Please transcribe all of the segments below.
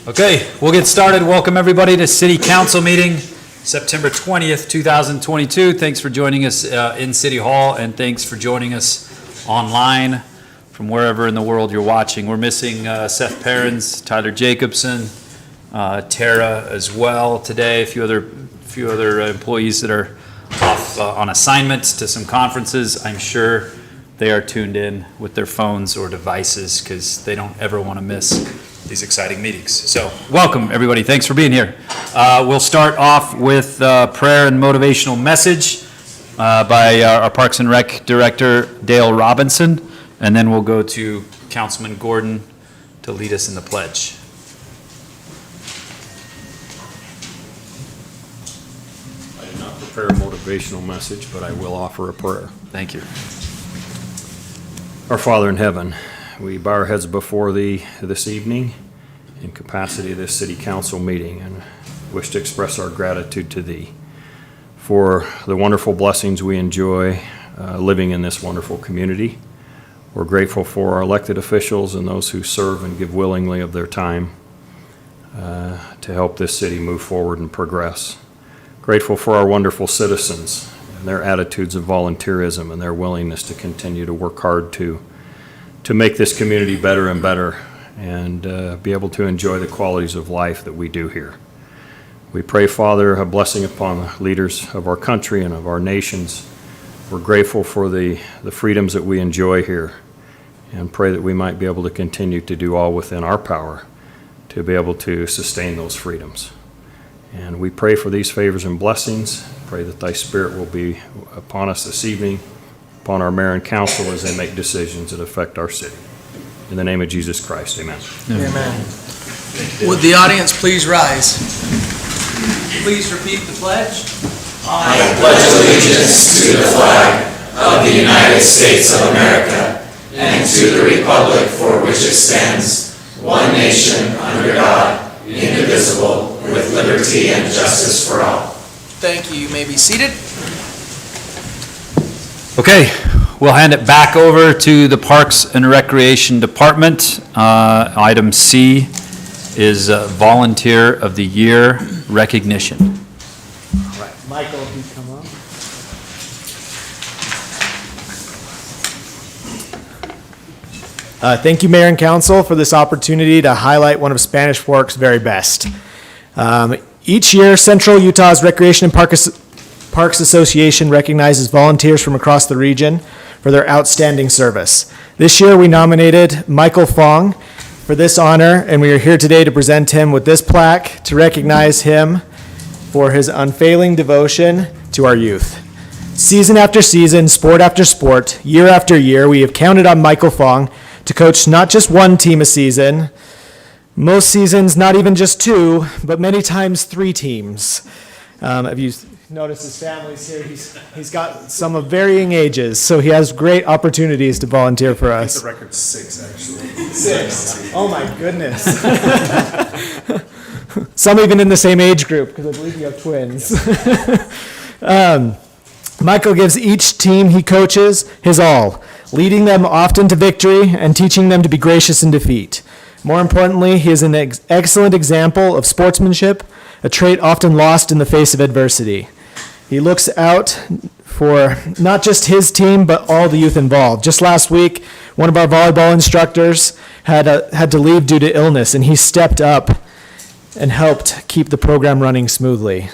Okay, we'll get started. Welcome everybody to City Council meeting, September 20th, 2022. Thanks for joining us in City Hall, and thanks for joining us online from wherever in the world you're watching. We're missing Seth Perrins, Tyler Jacobson, Tara as well today, a few other employees that are off on assignments to some conferences. I'm sure they are tuned in with their phones or devices because they don't ever want to miss these exciting meetings. So welcome everybody, thanks for being here. We'll start off with prayer and motivational message by our Parks and Rec Director Dale Robinson, and then we'll go to Councilman Gordon to lead us in the pledge. I did not prepare a motivational message, but I will offer a prayer. Thank you. Our Father in heaven, we bow our heads before Thee this evening in capacity of this City Council meeting and wish to express our gratitude to Thee for the wonderful blessings we enjoy living in this wonderful community. We're grateful for our elected officials and those who serve and give willingly of their time to help this city move forward and progress. Grateful for our wonderful citizens and their attitudes of volunteerism and their willingness to continue to work hard to make this community better and better and be able to enjoy the qualities of life that we do here. We pray, Father, a blessing upon the leaders of our country and of our nations. We're grateful for the freedoms that we enjoy here and pray that we might be able to continue to do all within our power to be able to sustain those freedoms. And we pray for these favors and blessings. Pray that Thy Spirit will be upon us this evening, upon our mayor and council as they make decisions that affect our city. In the name of Jesus Christ, amen. Amen. Would the audience please rise? Please repeat the pledge. I pledge allegiance to the flag of the United States of America and to the republic for which it stands, one nation under God, indivisible, with liberty and justice for all. Thank you. You may be seated. Okay, we'll hand it back over to the Parks and Recreation Department. Item C is Volunteer of the Year recognition. All right, Michael, if you come up. Thank you, Mayor and Council, for this opportunity to highlight one of Spanish Fork's very best. Each year, Central Utah's Recreation and Parks Association recognizes volunteers from across the region for their outstanding service. This year, we nominated Michael Fong for this honor, and we are here today to present him with this plaque to recognize him for his unfailing devotion to our youth. Season after season, sport after sport, year after year, we have counted on Michael Fong to coach not just one team a season, most seasons not even just two, but many times three teams. If you notice his family's here, he's got some of varying ages, so he has great opportunities to volunteer for us. The record's 6, actually. 6. Oh my goodness. Some even in the same age group, because I believe you have twins. Michael gives each team he coaches his all, leading them often to victory and teaching them to be gracious in defeat. More importantly, he is an excellent example of sportsmanship, a trait often lost in the face of adversity. He looks out for not just his team, but all the youth involved. Just last week, one of our volleyball instructors had to leave due to illness, and he stepped up and helped keep the program running smoothly.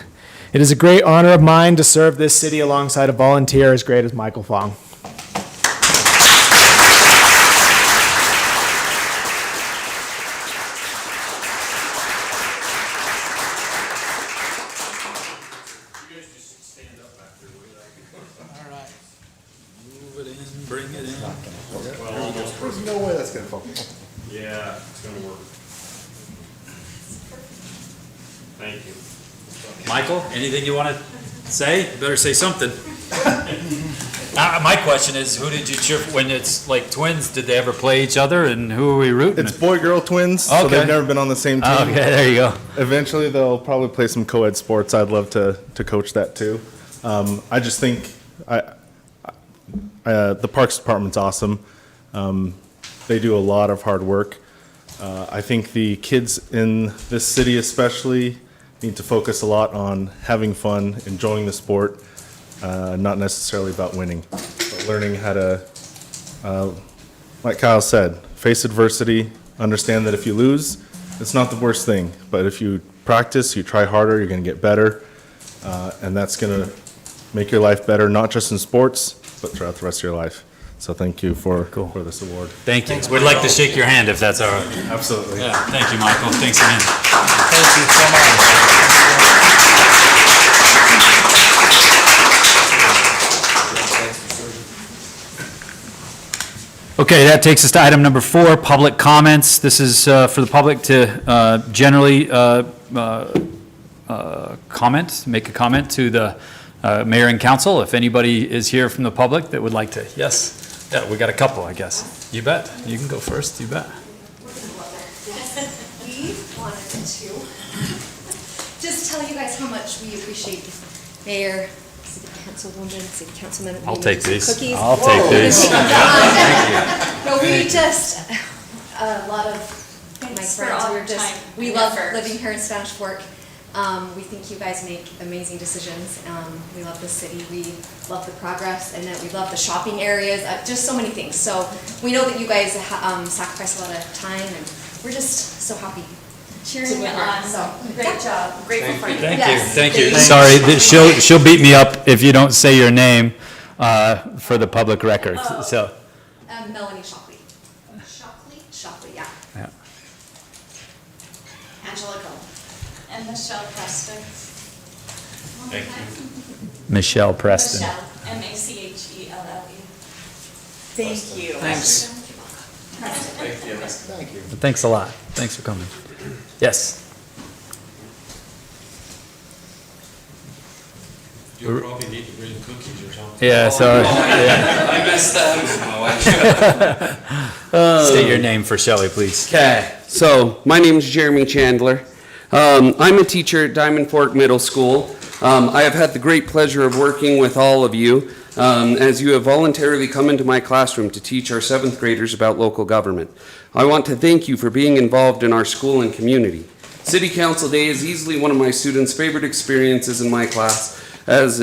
It is a great honor of mine to serve this city alongside a volunteer as great as Michael Fong. Bring it in. There's no way that's going to focus. Yeah, it's going to work. Thank you. Michael, anything you want to say? You better say something. My question is, who did you cheer for? When it's like twins, did they ever play each other, and who are we rooting? It's boy-girl twins, so Okay. they've never been on the same team. Okay, there you go. Eventually, they'll probably play some co-ed sports. I'd love to coach that too. I just think the Parks Department's awesome. They do a lot of hard work. I think the kids in this city especially need to focus a lot on having fun, enjoying the sport, not necessarily about winning, but learning how to, like Kyle said, face adversity, understand that if you lose, it's not the worst thing, but if you practice, you try harder, you're going to get better, and that's going to make your life better, not just in sports, but throughout the rest of your life. So thank you for this award. Thank you. We'd like to shake your hand if that's all right. Absolutely. Yeah, thank you, Michael. Thanks again. Thank you so much. Okay, that takes us to item number 4, public comments. This is for the public to generally comment, make a comment to the mayor and council. If anybody is here from the public that would like to, yes. Yeah, we got a couple, I guess. You bet. You can go first, you bet. We wanted to just tell you guys how much we appreciate Mayor, City Councilwoman, City Councilman. we I'll made take some these. cookies. I'll take these. No, we just, a lot of my Thanks for friends, all we're your just, time we and love effort. living here in Spanish Fork. We think you guys make amazing decisions. We love the city, we love the progress, and that we love the shopping areas, just so many things. So we know that you guys sacrifice a lot of time, and we're just so happy. Cheering you on. So, Great job. Grateful for you. Thank you, Yes, thank you. thank you. Sorry, she'll beat me up if you don't say your name for the public record, so. Melanie Shockley. Shockley, yeah. Yeah. Angela Cole. And Michelle Preston. Michelle Preston. Michelle, Machelle. Thank you. Thanks. Thanks a lot. Thanks for coming. Yes. You'll probably need to bring cookies or something. Yeah, sorry. I messed that. State your name for Shelley, please. Okay, so my name is Jeremy Chandler. I'm a teacher at Diamond Fork Middle School. I have had the great pleasure of working with all of you as you have voluntarily come into my classroom to teach our 7th graders about local government. I want to thank you for being involved in our school and community. City Council Day is easily one of my students' favorite experiences in my class, and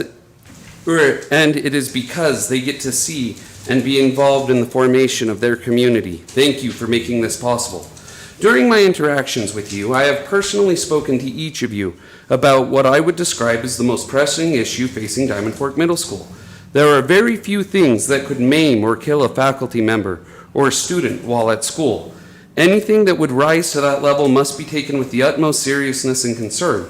it is because they get to see and be involved in the formation of their community. Thank you for making this possible. During my interactions with you, I have personally spoken to each of you about what I would describe as the most pressing issue facing Diamond Fork Middle School. There are very few things that could maim or kill a faculty member or student while at school. Anything that would rise to that level must be taken with the utmost seriousness and concern.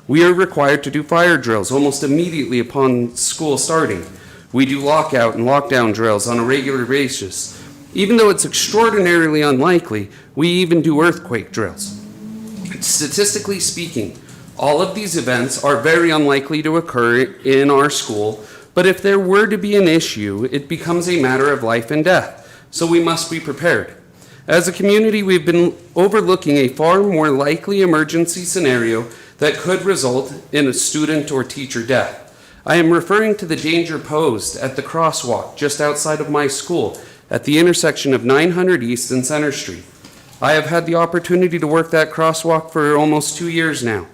We are required to do fire drills almost immediately upon school starting. We do lockout and lockdown drills on a regular basis. Even though it's extraordinarily unlikely, we even do earthquake drills. Statistically speaking, all of these events are very unlikely to occur in our school, but if there were to be an issue, it becomes a matter of life and death, so we must be prepared. As a community, we've been overlooking a far more likely emergency scenario that could result in a student or teacher death. I am referring to the danger posed at the crosswalk just outside of my school at the intersection of 900 East and Center Street. I have had the opportunity to work that crosswalk for almost 2 years now.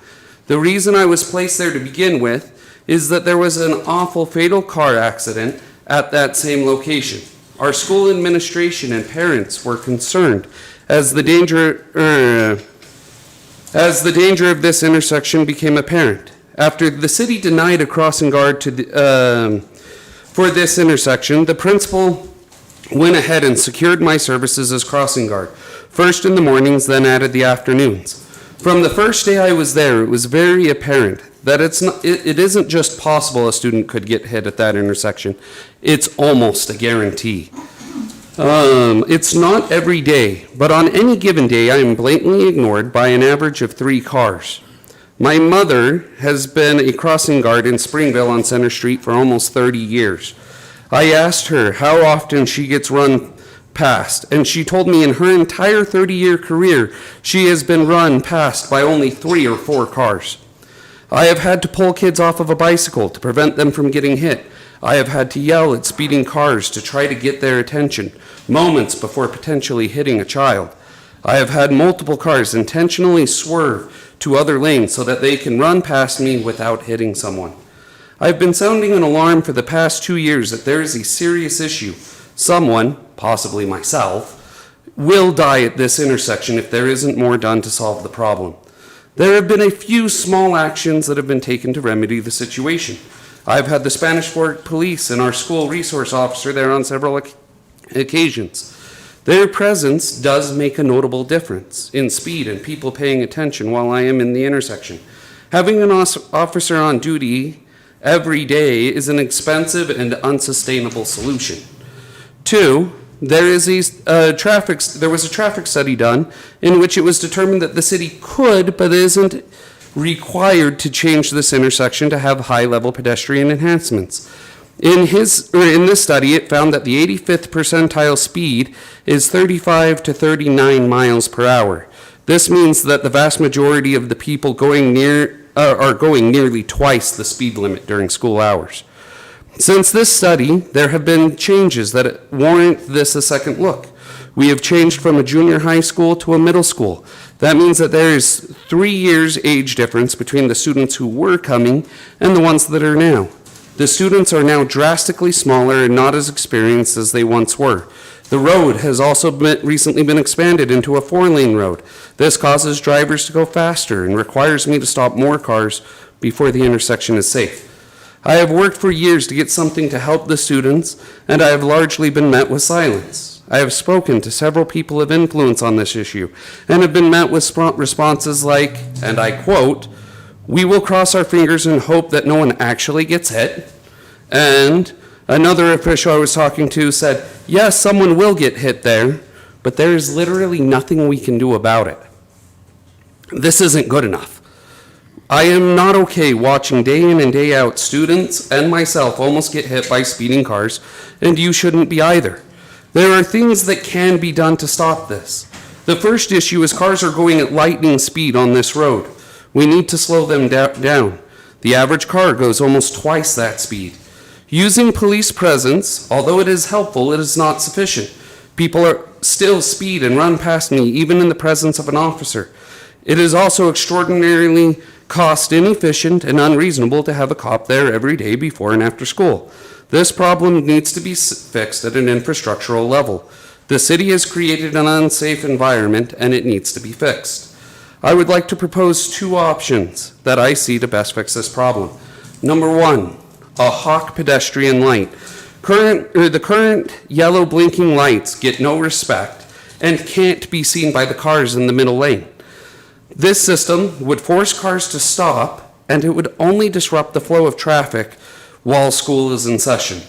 The reason I was placed there to begin with is that there was an awful fatal car accident at that same location. Our school administration and parents were concerned as the danger of this intersection became apparent. After the city denied a crossing guard for this intersection, the principal went ahead and secured my services as crossing guard, first in the mornings, then added the afternoons. From the first day I was there, it was very apparent that it isn't just possible a student could get hit at that intersection. It's almost a guarantee. It's not every day, but on any given day, I am blatantly ignored by an average of 3 cars. My mother has been a crossing guard in Springville on Center Street for almost 30 years. I asked her how often she gets run past, and she told me in her entire 30-year career, she has been run past by only 3 or 4 cars. I have had to pull kids off of a bicycle to prevent them from getting hit. I have had to yell at speeding cars to try to get their attention, moments before potentially hitting a child. I have had multiple cars intentionally swerve to other lanes so that they can run past me without hitting someone. I've been sounding an alarm for the past 2 years that there is a serious issue. Someone, possibly myself, will die at this intersection if there isn't more done to solve the problem. There have been a few small actions that have been taken to remedy the situation. I've had the Spanish Fork Police and our school resource officer there on several occasions. Their presence does make a notable difference in speed and people paying attention while I am in the intersection. Having an officer on duty every day is an expensive and unsustainable solution. 2, there was a traffic study done in which it was determined that the city could, but isn't required to change this intersection to have high-level pedestrian enhancements. In this study, it found that the 85th percentile speed is 35 to 39 miles per hour. This means that the vast majority of the people are going nearly twice the speed limit during school hours. Since this study, there have been changes that warrant this a second look. We have changed from a junior high school to a middle school. That means that there is 3 years age difference between the students who were coming and the ones that are now. The students are now drastically smaller and not as experienced as they once were. The road has also recently been expanded into a 4-lane road. This causes drivers to go faster and requires me to stop more cars before the intersection is safe. I have worked for years to get something to help the students, and I have largely been met with silence. I have spoken to several people of influence on this issue and have been met with responses like, and I quote, "We will cross our fingers and hope that no one actually gets hit." And another official I was talking to said, "Yes, someone will get hit there, but there is literally nothing we can do about it." This isn't good enough. I am not okay watching day in and day out students and myself almost get hit by speeding cars, and you shouldn't be either. There are things that can be done to stop this. The first issue is cars are going at lightning speed on this road. We need to slow them down. The average car goes almost twice that speed. Using police presence, although it is helpful, it is not sufficient. People are still speed and run past me even in the presence of an officer. It is also extraordinarily cost inefficient and unreasonable to have a cop there every day before and after school. This problem needs to be fixed at an infrastructural level. The city has created an unsafe environment and it needs to be fixed. I would like to propose 2 options that I see to best fix this problem. Number 1, a hawk pedestrian light. The current yellow blinking lights get no respect and can't be seen by the cars in the middle lane. This system would force cars to stop, and it would only disrupt the flow of traffic while school is in session.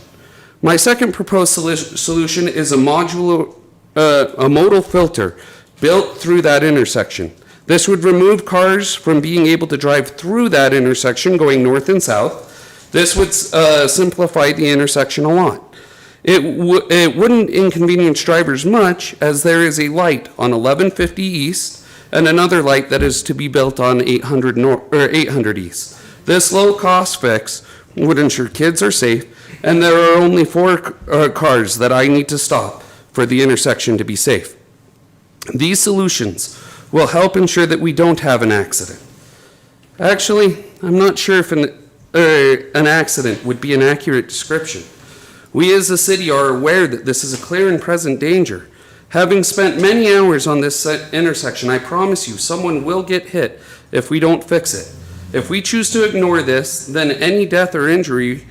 My second proposed solution is a modal filter built through that intersection. This would remove cars from being able to drive through that intersection going north and south. This would simplify the intersection a lot. It wouldn't inconvenience drivers much, as there is a light on 1150 East and another light that is to be built on 800 East. This low-cost fix would ensure kids are safe, and there are only 4 cars that I need to stop for the intersection to be safe. These solutions will help ensure that we don't have an accident. Actually, I'm not sure if an accident would be an accurate description. We as a city are aware that this is a clear and present danger. Having spent many hours on this intersection, I promise you someone will get hit if we don't fix it. If we choose to ignore this, then any death or injury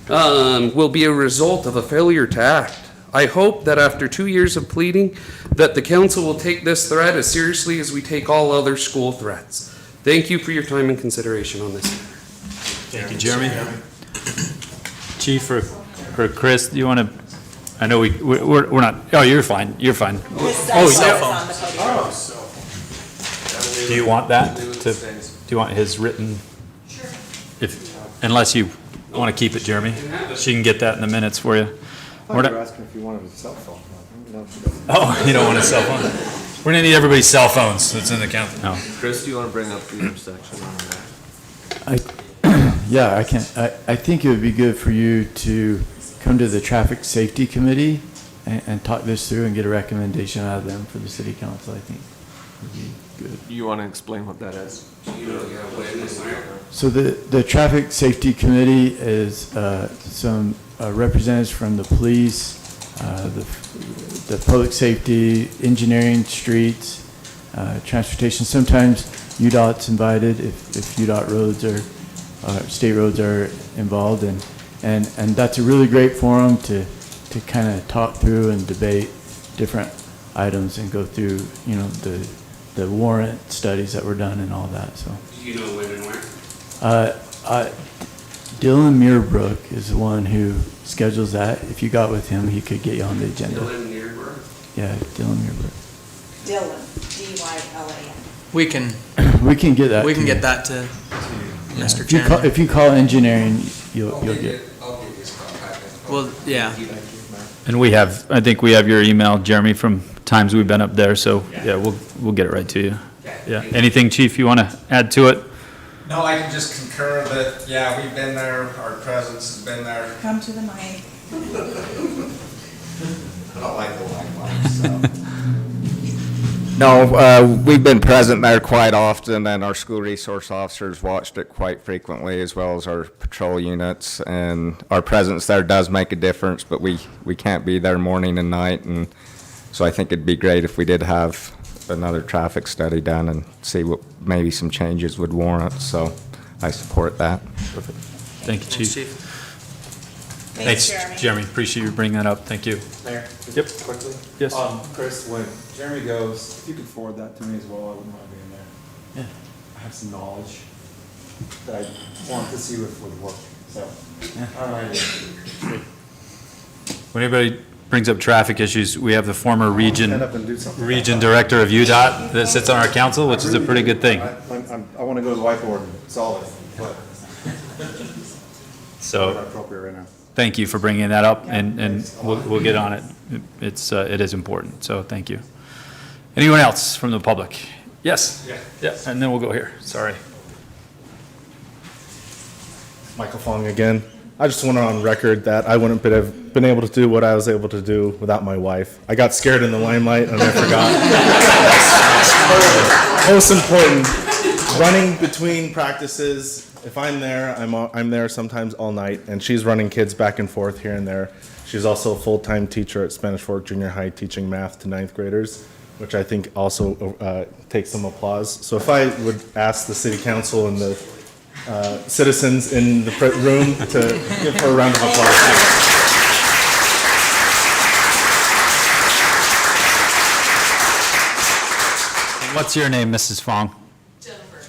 will be a result of a failure to act. I hope that after 2 years of pleading, that the council will take this threat as seriously as we take all other school threats. Thank you for your time and consideration on this matter. Thank you, Jeremy. Chief or Chris, do you want to, I know we're not, oh, you're fine, you're fine. Do you want that do you want his written? Sure. Unless you want to keep it, Jeremy. She can get that in the minutes for you. We're not asking if you wanted a cell phone. Oh, you don't want a cell phone? We're gonna need everybody's cell phones that's in the county. No. Chris, do you want to bring up the intersection on that? Yeah, I can. I think it would be good for you to come to the Traffic Safety Committee and talk this through and get a recommendation out of them for the city council, I think would be good. You want to explain what that is? So the Traffic Safety Committee is some representatives from the police, the public safety, engineering, streets, transportation. Sometimes UDOT's invited if UDOT roads or state roads are involved, and that's a really great forum to kind of talk through and debate different items and go through, you know, the warrant studies that were done and all that. So. Do you know when and where? Dylan Muirbrook is the one who schedules that. If you got with him, he could get you on the agenda. Dylan Muirbrook? Yeah, Dylan Muirbrook. Dylan, D-Y-L-A-N. We can get that. we can to get you. that to Mr. If you, Chandler. if you call engineering, you'll get. I'll get his contact info. Well, yeah. And I think we have your email, Jeremy, from times we've been up there, so yeah, we'll get it right to you. Yeah. Anything, Chief, you want to add to it? No, I can just concur that, yeah, we've been there, our presence has been there. Come to the mic. I don't like the limelight, so. No, we've been present there quite often, and our school resource officers watched it quite frequently, as well as our patrol units, and our presence there does make a difference, but we can't be there morning and night, and so I think it'd be great if we did have another traffic study done and see what maybe some changes would warrant, so I support that. Perfect. Thank you, Chief. Thanks, Jeremy. Appreciate you bringing that up. Thank you. Mayor, Yep. just quickly. Yes. Chris, when Jeremy goes, if you could forward that to me as well, I wouldn't mind being there. Yeah. I have some knowledge that I want to see if would work, so. All right. When anybody brings up traffic issues, we have the former region Stand up and do something. director of UDOT that sits on our council, which is a pretty good thing. I want to go to the whiteboard and solve it, but So. not appropriate right now. Thank you for bringing that up, and we'll get on it. It is important, so thank you. Anyone else from the public? Yes? Yeah, and then we'll go here, sorry. Michael Fong again. I just want on record that I wouldn't have been able to do what I was able to do without my wife. I got scared in the limelight and I forgot. Most important, running between practices. If I'm there, I'm there sometimes all night, and she's running kids back and forth here and there. She's also a full-time teacher at Spanish Fork Junior High, teaching math to 9th graders, which I think also takes some applause. So if I would ask the city council and the citizens in the room to give her a round of applause. What's your name, Mrs. Fong?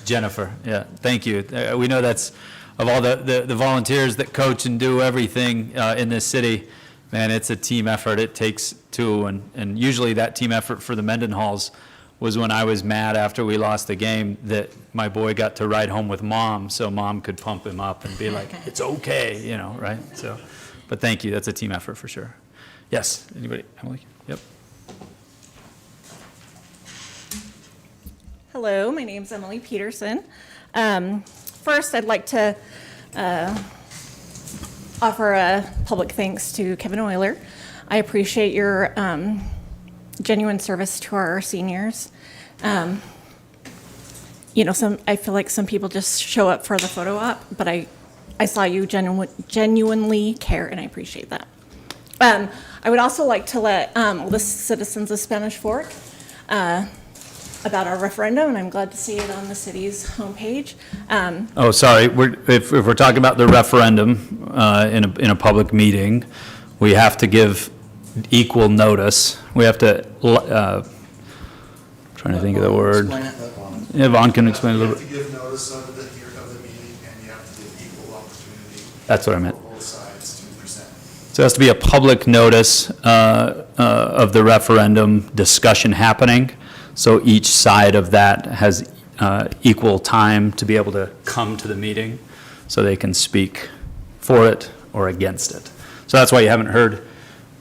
Jennifer, yeah, thank you. We know that's, of all the volunteers that coach and do everything in this city, man, it's a team effort. It takes two, and usually that team effort for the Mendenhalls was when I was mad after we lost the game that my boy got to ride home with mom, so mom could pump him up and be like, it's okay, you know, right? So, but thank you, that's a team effort for sure. Yes, anybody, Emily? Yep. Hello, my name's Emily Peterson. First, I'd like to offer a public thanks to Kevin Euler. I appreciate your genuine service to our seniors. You know, I feel like some people just show up for the photo op, but I saw you genuinely care, and I appreciate that. I would also like to let all the citizens of Spanish Fork about our referendum, and I'm glad to see it on the city's homepage. Oh, sorry, if we're talking about the referendum in a public meeting, we have to give equal notice. We have to, trying to think of the word. Yeah, Vaughn can explain a little bit. You have to give notice of the meeting, and you have to give equal opportunity. That's what I meant. For both sides to present. So it has to be a public notice of the referendum discussion happening. So each side of that has equal time to be able to come to the meeting so they can speak for it or against it. So that's why you haven't heard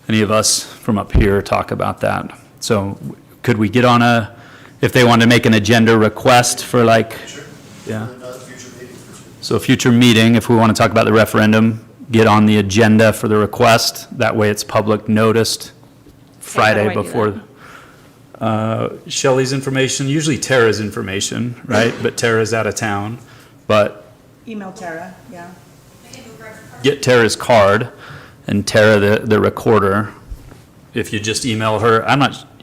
any of us from up here talk about that. So could we get on if they want to make an agenda request for like, Sure. yeah. Future meeting. So a future meeting, if we want to talk about the referendum, get on the agenda for the request. That way it's public noticed Friday how do I do before. Shelley's information, usually Tara's information, right? But Tara's out of town. But Email Tara, yeah. get Tara's card and Tara the recorder. If you just email her,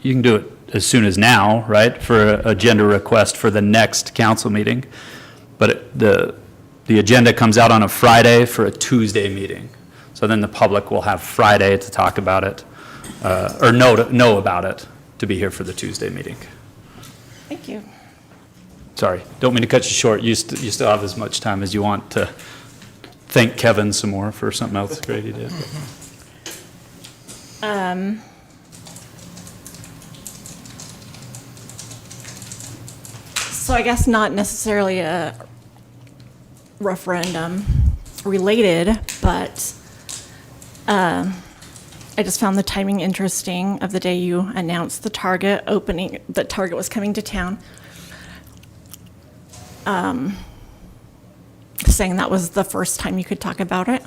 you can do it as soon as now, right? For an agenda request for the next council meeting. But the agenda comes out on a Friday for a Tuesday meeting. So then the public will have Friday to talk about it, or know about it, to be here for the Tuesday meeting. Thank you. Sorry, don't mean to cut you short. You still have as much time as you want to thank Kevin some more for something else great he did. So I guess not necessarily a referendum related, but I just found the timing interesting of the day you announced the Target opening, that Target was coming to town. Saying that was the first time you could talk about it.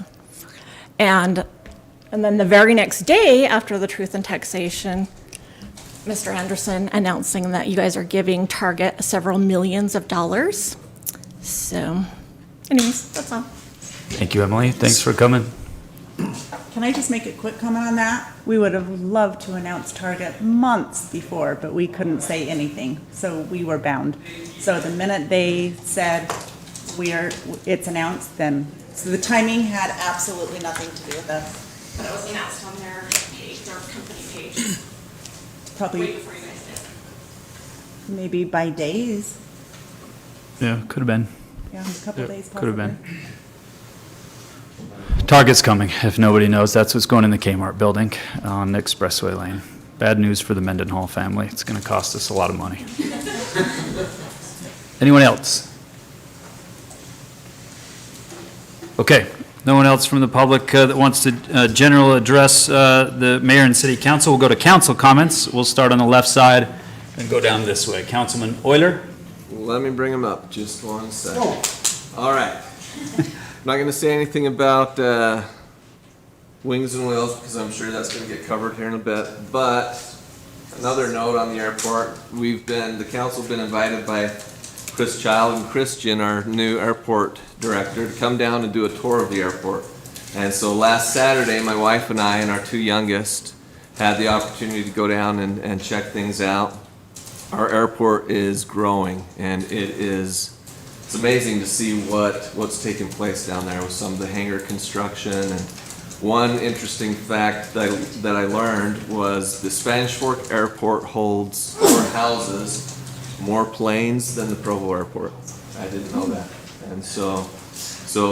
And then the very next day after the Truth and Taxation, Mr. Anderson announcing that you guys are giving Target several millions of dollars. So anyways, that's all. Thank you, Emily. Thanks for coming. Can I just make a quick comment on that? We would have loved to announce Target months before, but we couldn't say anything, so we were bound. So the minute they said it's announced, then, so the timing had absolutely nothing to do with us. But it was announced on their page, their company page. Probably Way before you guys did. maybe by days, Yeah, could have been. yeah, a couple days possibly. Could have been. Target's coming. If nobody knows, that's what's going in the Kmart building on Expressway Lane. Bad news for the Mendenhall family. It's going to cost us a lot of money. Anyone else? Okay, no one else from the public that wants to general address the mayor and city council. We'll go to council comments. We'll start on the left side and go down this way. Councilman Euler? Let me bring them up, just one second. All right. I'm not gonna say anything about wings and wheels, because I'm sure that's gonna get covered here in a bit, but another note on the airport, the council's been invited by Chris Child and Christian, our new airport director, to come down and do a tour of the airport. And so last Saturday, my wife and I and our two youngest had the opportunity to go down and check things out. Our airport is growing, and it's amazing to see what's taking place down there with some of the hangar construction. And one interesting fact that I learned was the Spanish Fork Airport holds or houses more planes than the Provo Airport. I didn't know that. And so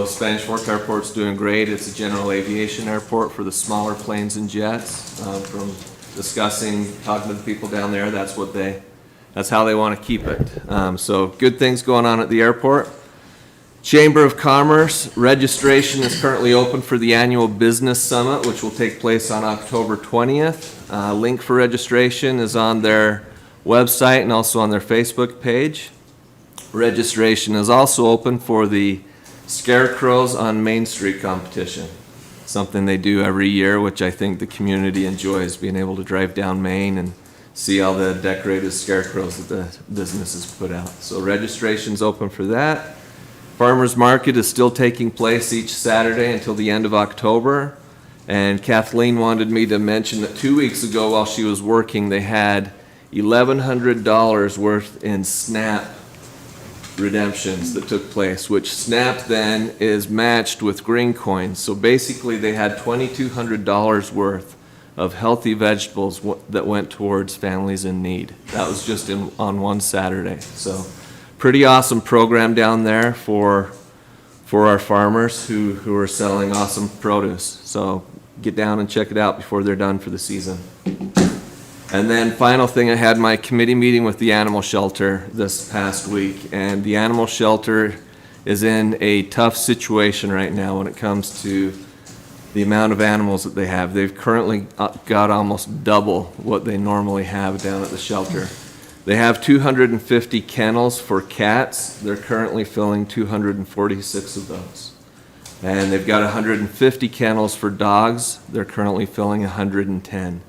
Spanish Fork Airport's doing great. It's a general aviation airport for the smaller planes and jets. From talking to the people down there, that's how they want to keep it. So good things going on at the airport. Chamber of Commerce registration is currently open for the annual business summit, which will take place on October 20th. Link for registration is on their website and also on their Facebook page. Registration is also open for the Scarecrows on Main Street competition. Something they do every year, which I think the community enjoys, being able to drive down Main and see all the decorated scarecrows that the businesses put out. So registration's open for that. Farmers Market is still taking place each Saturday until the end of October. And Kathleen wanted me to mention that 2 weeks ago while she was working, they had $1,100 worth in SNAP redemptions that took place, which SNAP then is matched with green coins. So basically they had $2,200 worth of healthy vegetables that went towards families in need. That was just on one Saturday. So pretty awesome program down there for our farmers who are selling awesome produce. So get down and check it out before they're done for the season. And then final thing, I had my committee meeting with the animal shelter this past week, and the animal shelter is in a tough situation right now when it comes to the amount of animals that they have. They've currently got almost double what they normally have down at the shelter. They have 250 kennels for cats. They're currently filling 246 of those. And they've got 150 kennels for dogs. They're currently filling 110.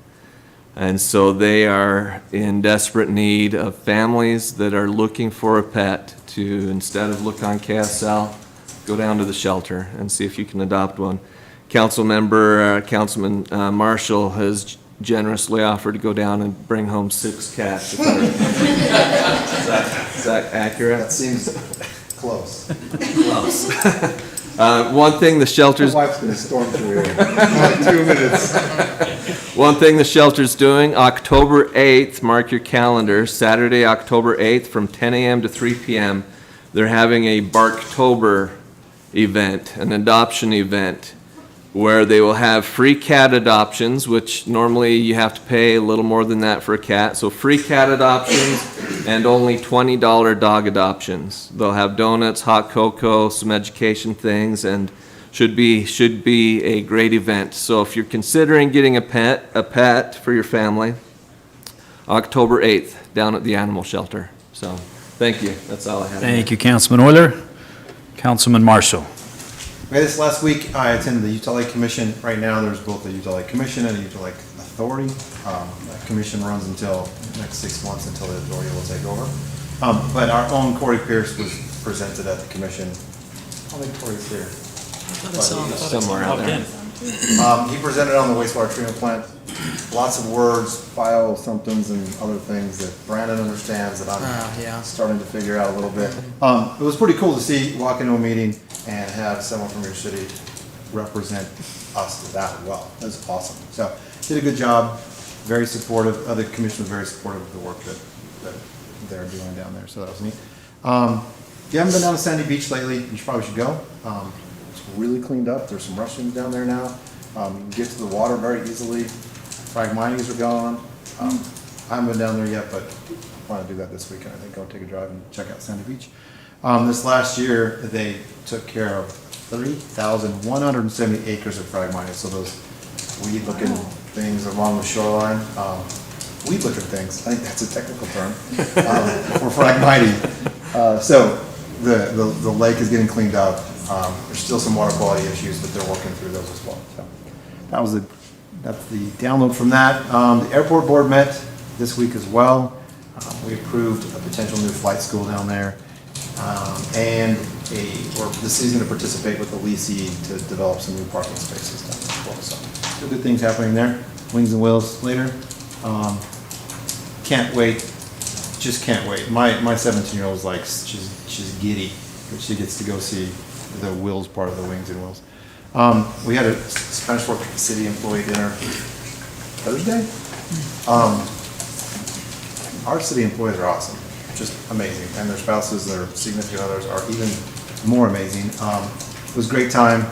And so they are in desperate need of families that are looking for a pet to, instead of look on KSL, go down to the shelter and see if you can adopt one. Councilman Marshall has generously offered to go down and bring home 6 cats. Is that accurate? That seems close. Close. One thing the shelter's... My wife's gonna storm through here. Like 2 minutes. One thing the shelter's doing, October 8th, mark your calendar, Saturday, October 8th, from 10 a.m. to 3 p.m., they're having a Barktober event, an adoption event, where they will have free cat adoptions, which normally you have to pay a little more than that for a cat. So free cat adoptions and only $20 dog adoptions. They'll have donuts, hot cocoa, some education things, and should be a great event. So if you're considering getting a pet for your family, October 8th, down at the animal shelter. So, thank you. That's all I have. Thank you, Councilman Euler. Councilman Marshall. Okay, this last week, I attended the Utah Lake Commission. Right now, there's both a Utah Lake Commission and a Utah Lake Authority. That commission runs until the next 6 months until the authority will take over. But our own Corey Pierce was presented at the commission. I think Corey's here. Somewhere out there. He presented on the wastewater treatment plant. Lots of words, bio somethings and other things that Brandon understands that I'm starting to figure out a little bit. It was pretty cool to see, walk into a meeting and have someone from your city represent us that well. That was awesome. So, did a good job, very supportive. The commission was very supportive of the work that they're doing down there, so that was neat. If you haven't been down to Sandy Beach lately, you probably should go. It's really cleaned up. There's some restrooms down there now. You can get to the water very easily. Fragmites are gone. I haven't been down there yet, but I want to do that this weekend. I think go take a drive and check out Sandy Beach. This last year, they took care of 3,170 acres of Fragmites. So those weed-looking things along the shoreline. Weed-looking things. I think that's a technical term for Fragmite. So the lake is getting cleaned up. There's still some water quality issues, but they're working through those as well. So that's the download from that. The airport board met this week as well. We approved a potential new flight school down there, and the city's going to participate with the leasee to develop some new parking spaces down there as well. So still good things happening there. Wings and Wheels later. Can't wait. Just can't wait. My 17-year-old is like she's giddy, but she gets to go see the Wheels part of the Wings and Wheels. We had a Spanish Fork City employee dinner Thursday. Our city employees are awesome, just amazing, and their spouses, their significant others are even more amazing. It was a great time.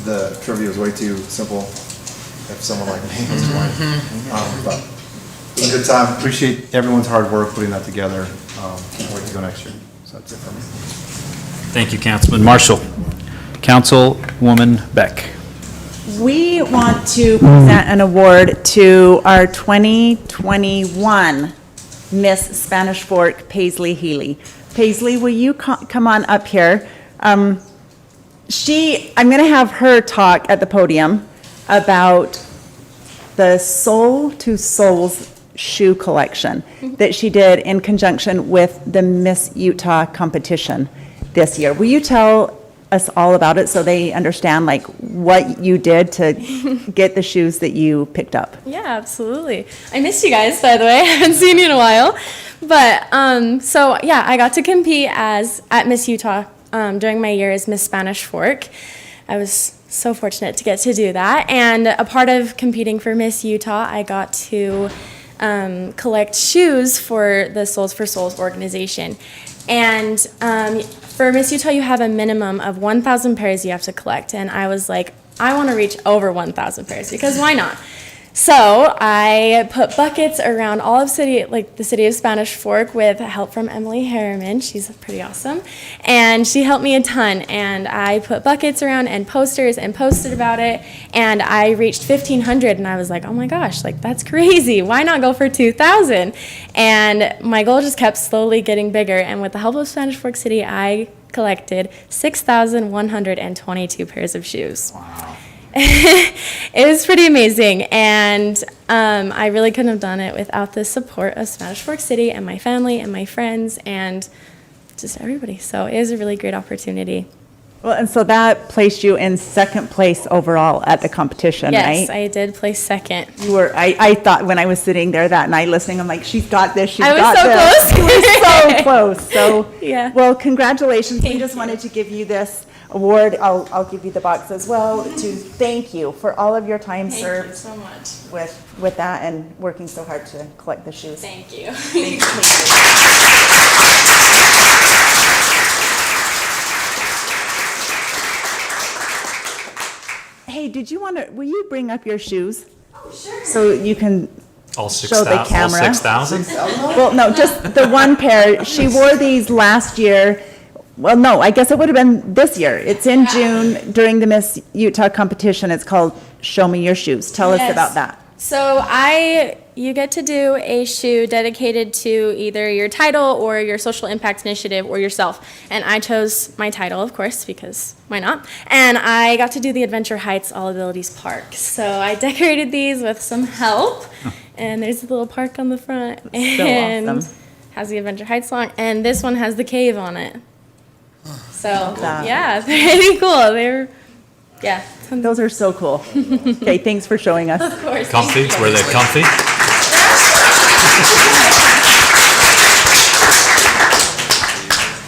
The trivia was way too simple if someone like me was playing. But it was a good time. Appreciate everyone's hard work putting that together. Can't wait to go next year. So that's it for me. Thank you, Councilman Marshall. Councilwoman Beck. We want to present an award to our 2021 Miss Spanish Fork Paisley Healy. Paisley, will you come on up here? I'm going to have her talk at the podium about the Soul to Souls shoe collection that she did in conjunction with the Miss Utah competition this year. Will you tell us all about it so they understand like what you did to get the shoes that you picked up? Yeah, absolutely. I missed you guys, by the way. I haven't seen you in a while. But so yeah, I got to compete at Miss Utah during my year as Miss Spanish Fork. I was so fortunate to get to do that. And a part of competing for Miss Utah, I got to collect shoes for the Souls for Souls organization. And for Miss Utah, you have a minimum of 1,000 pairs you have to collect. And I was like, I want to reach over 1,000 pairs because why not? So I put buckets around all of the city of Spanish Fork with help from Emily Harriman. She's pretty awesome. And she helped me a ton. And I put buckets around and posters and posted about it. And I reached 1,500 and I was like, oh my gosh, like that's crazy. Why not go for 2,000? And my goal just kept slowly getting bigger. And with the help of Spanish Fork City, I collected 6,122 pairs of shoes. Wow. it was pretty amazing, and I really couldn't have done it without the support of Spanish Fork City and my family and my friends and just everybody. So it was a really great opportunity. Well, and so that placed you in second place overall at the competition, right? Yes, I did place second. You were, I thought when I was sitting there that night listening, I'm like, she's got this, she's I was got so this. close. You were so close. So, Yeah. well, congratulations. We just wanted to give you this award. I'll give you the box as well to thank you for all of your time served. Thank you so much. With that and working so hard to collect the shoes. Thank you. Thank you. Hey, will you bring up your shoes? Oh, sure. So you can All show the 6,000? camera. All 6,000? Well, no, just the one pair. She wore these last year. Well, no, I guess it would have been this year. It's in June during the Miss Utah competition. It's called Show Me Your Shoes. Tell us Yes. about that. So you get to do a shoe dedicated to either your title or your social impact initiative or yourself. And I chose my title, of course, because why not? And I got to do the Adventure Heights All Abilities Park. So I decorated these with some help. And there's a little park on the front. And awesome. has the Adventure Heights song. And this one has the cave on it. So, that. yeah, pretty cool. Yeah. Those are so cool. Okay, thanks for showing us. Of course. Comfy? Were they comfy?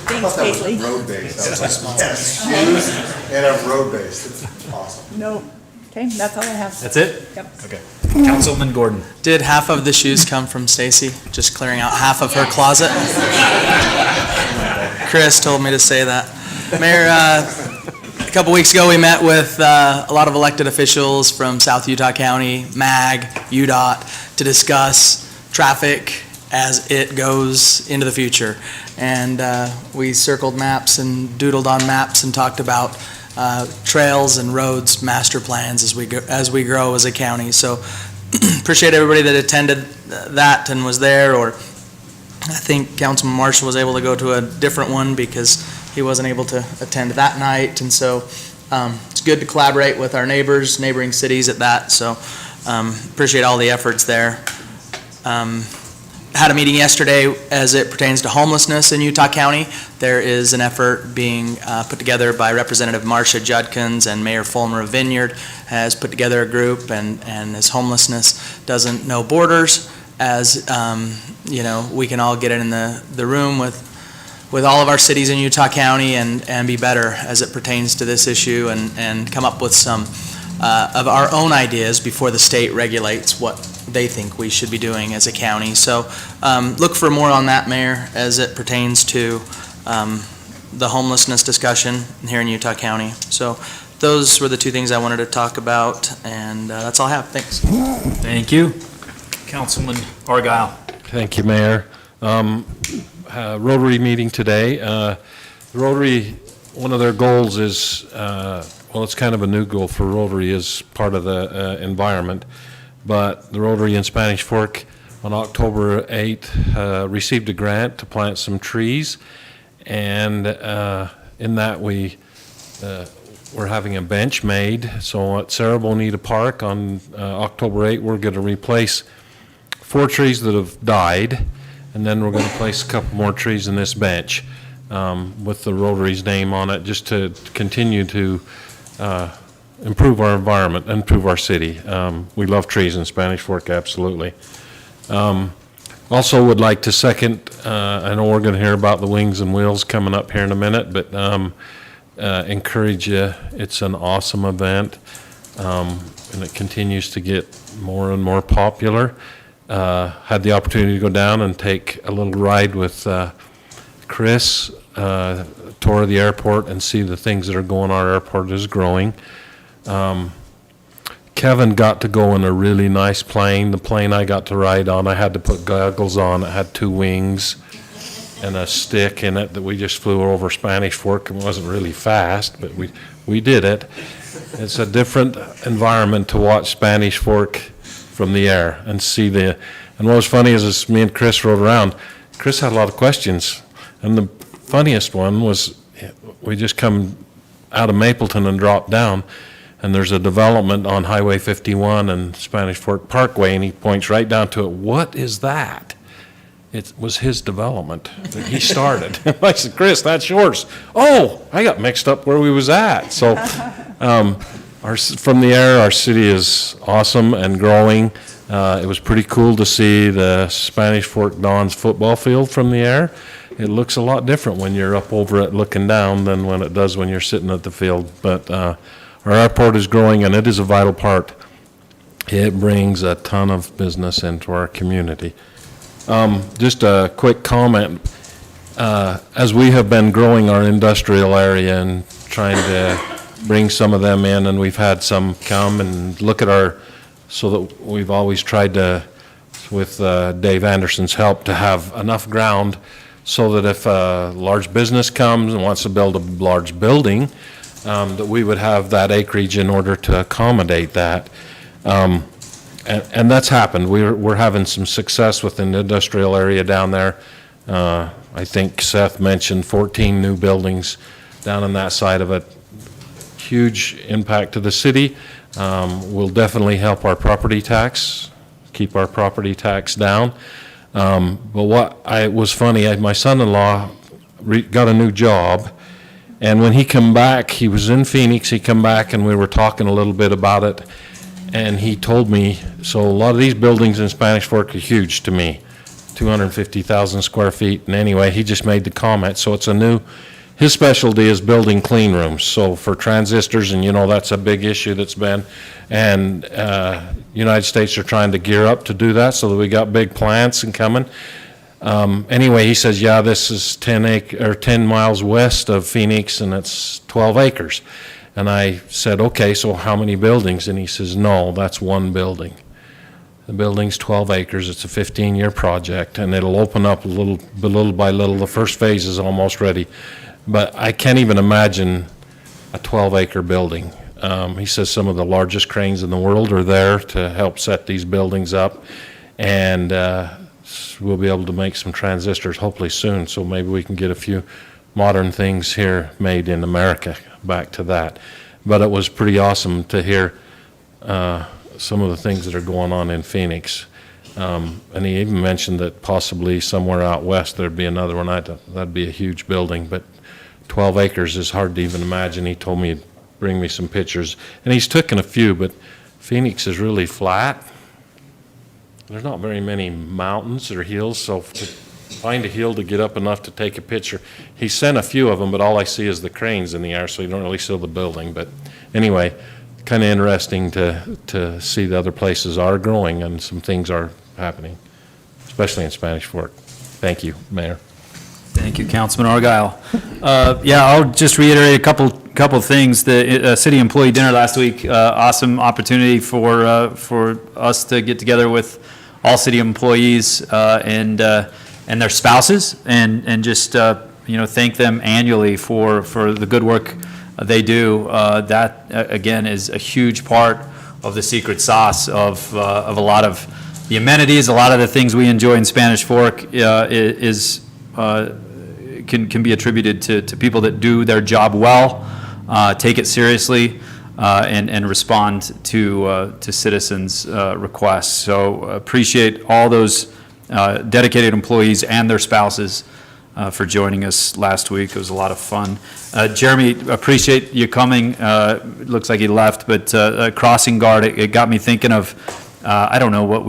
Thanks, Paisley. Road-based. Yes, shoes and a road-based. It's awesome. No. Okay, that's all I have. That's it? Yep. Okay. Councilman Gordon. Did half of the shoes come from Stacy? Just clearing out half of her closet? Chris told me to say that. Mayor, a couple weeks ago, we met with a lot of elected officials from South Utah County, MAG, UDOT, to discuss traffic as it goes into the future. And we circled maps and doodled on maps and talked about trails and roads, master plans as we grow as a county. So appreciate everybody that attended that and was there, or I think Councilman Marshall was able to go to a different one because he wasn't able to attend that night. And so it's good to collaborate with our neighboring cities at that. So appreciate all the efforts there. Had a meeting yesterday as it pertains to homelessness in Utah County. There is an effort being put together by Representative Marcia Judkins, and Mayor Fulmer of Vineyard has put together a group, and as homelessness doesn't know borders, as we can all get in the room with all of our cities in Utah County and be better as it pertains to this issue, and come up with some of our own ideas before the state regulates what they think we should be doing as a county. So look for more on that, Mayor, as it pertains to the homelessness discussion here in Utah County. So those were the two things I wanted to talk about, and that's all I have. Thanks. Thank you. Councilman Argyle. Thank you, Mayor. Rotary meeting today. Rotary, one of their goals is, it's kind of a new goal for Rotary as part of the environment. But the Rotary in Spanish Fork on October 8th received a grant to plant some trees, and in that we're having a bench made. So at Cerro Bonita Park on October 8th, we're going to replace 4 trees that have died, and then we're going to place a couple more trees in this bench with the Rotary's name on it, just to continue to improve our environment, improve our city. We love trees in Spanish Fork, absolutely. Also would like to second, I know we're going to hear about the Wings and Wheels coming up here in a minute, but encourage you, it's an awesome event, and it continues to get more and more popular. Had the opportunity to go down and take a little ride with Chris, tour of the airport, and see the things that are going on. Our airport is growing. Kevin got to go in a really nice plane. The plane I got to ride on, I had to put goggles on. It had 2 wings and a stick in it that we just flew over Spanish Fork. It wasn't really fast, but we did it. It's a different environment to watch Spanish Fork from the air and see and what was funny is me and Chris rode around. Chris had a lot of questions, and the funniest one was we just come out of Mapleton and dropped down, and there's a development on Highway 51 and Spanish Fork Parkway, and he points right down to it. What is that? It was his development that he started. I said, Chris, that's yours. Oh, I got mixed up where we was at. So from the air, our city is awesome and growing. It was pretty cool to see the Spanish Fork Dons football field from the air. It looks a lot different when you're up over it looking down than when it does when you're sitting at the field. But our airport is growing, and it is a vital part. It brings a ton of business into our community. Just a quick comment. As we have been growing our industrial area and trying to bring some of them in, and we've had some come and look at so that we've always tried to, with Dave Anderson's help, to have enough ground so that if a large business comes and wants to build a large building, that we would have that acreage in order to accommodate that. And that's happened. We're having some success within the industrial area down there. I think Seth mentioned 14 new buildings down on that side of it. Huge impact to the city. Will definitely help our property tax, keep our property tax down. But was funny, my son-in-law got a new job, and when he come back, he was in Phoenix, he come back and we were talking a little bit about it. And he told me, so a lot of these buildings in Spanish Fork are huge to me, 250,000 square feet. And anyway, he just made the comment. So it's his specialty is building clean rooms. So for transistors, and that's a big issue that's been. And United States are trying to gear up to do that so that we got big plants and coming. Anyway, he says, yeah, this is 10 miles west of Phoenix and it's 12 acres. And I said, okay, so how many buildings? And he says, no, that's one building. The building's 12 acres. It's a 15-year project, and it'll open up little by little. The first phase is almost ready. But I can't even imagine a 12-acre building. He says some of the largest cranes in the world are there to help set these buildings up. And we'll be able to make some transistors hopefully soon, so maybe we can get a few modern things here made in America, back to that. But it was pretty awesome to hear some of the things that are going on in Phoenix. And he even mentioned that possibly somewhere out west there'd be another one. That'd be a huge building, but 12 acres is hard to even imagine. He told me he'd bring me some pictures, and he's taken a few, but Phoenix is really flat. There's not very many mountains or hills, so to find a hill to get up enough to take a picture. He sent a few of them, but all I see is the cranes in the air, so you don't really see the building. But anyway, kind of interesting to see the other places are growing and some things are happening, especially in Spanish Fork. Thank you, Mayor. Thank you, Councilman Argyle. I'll just reiterate a couple things. The city employee dinner last week, awesome opportunity for us to get together with all city employees and their spouses, and just thank them annually for the good work they do. That again is a huge part of the secret sauce of a lot of the amenities, a lot of the things we enjoy in Spanish Fork can be attributed to people that do their job well, take it seriously, and respond to citizens' requests. So appreciate all those dedicated employees and their spouses for joining us last week. It was a lot of fun. Jeremy, appreciate you coming. It looks like he left, but crossing guard, it got me thinking of, I don't know what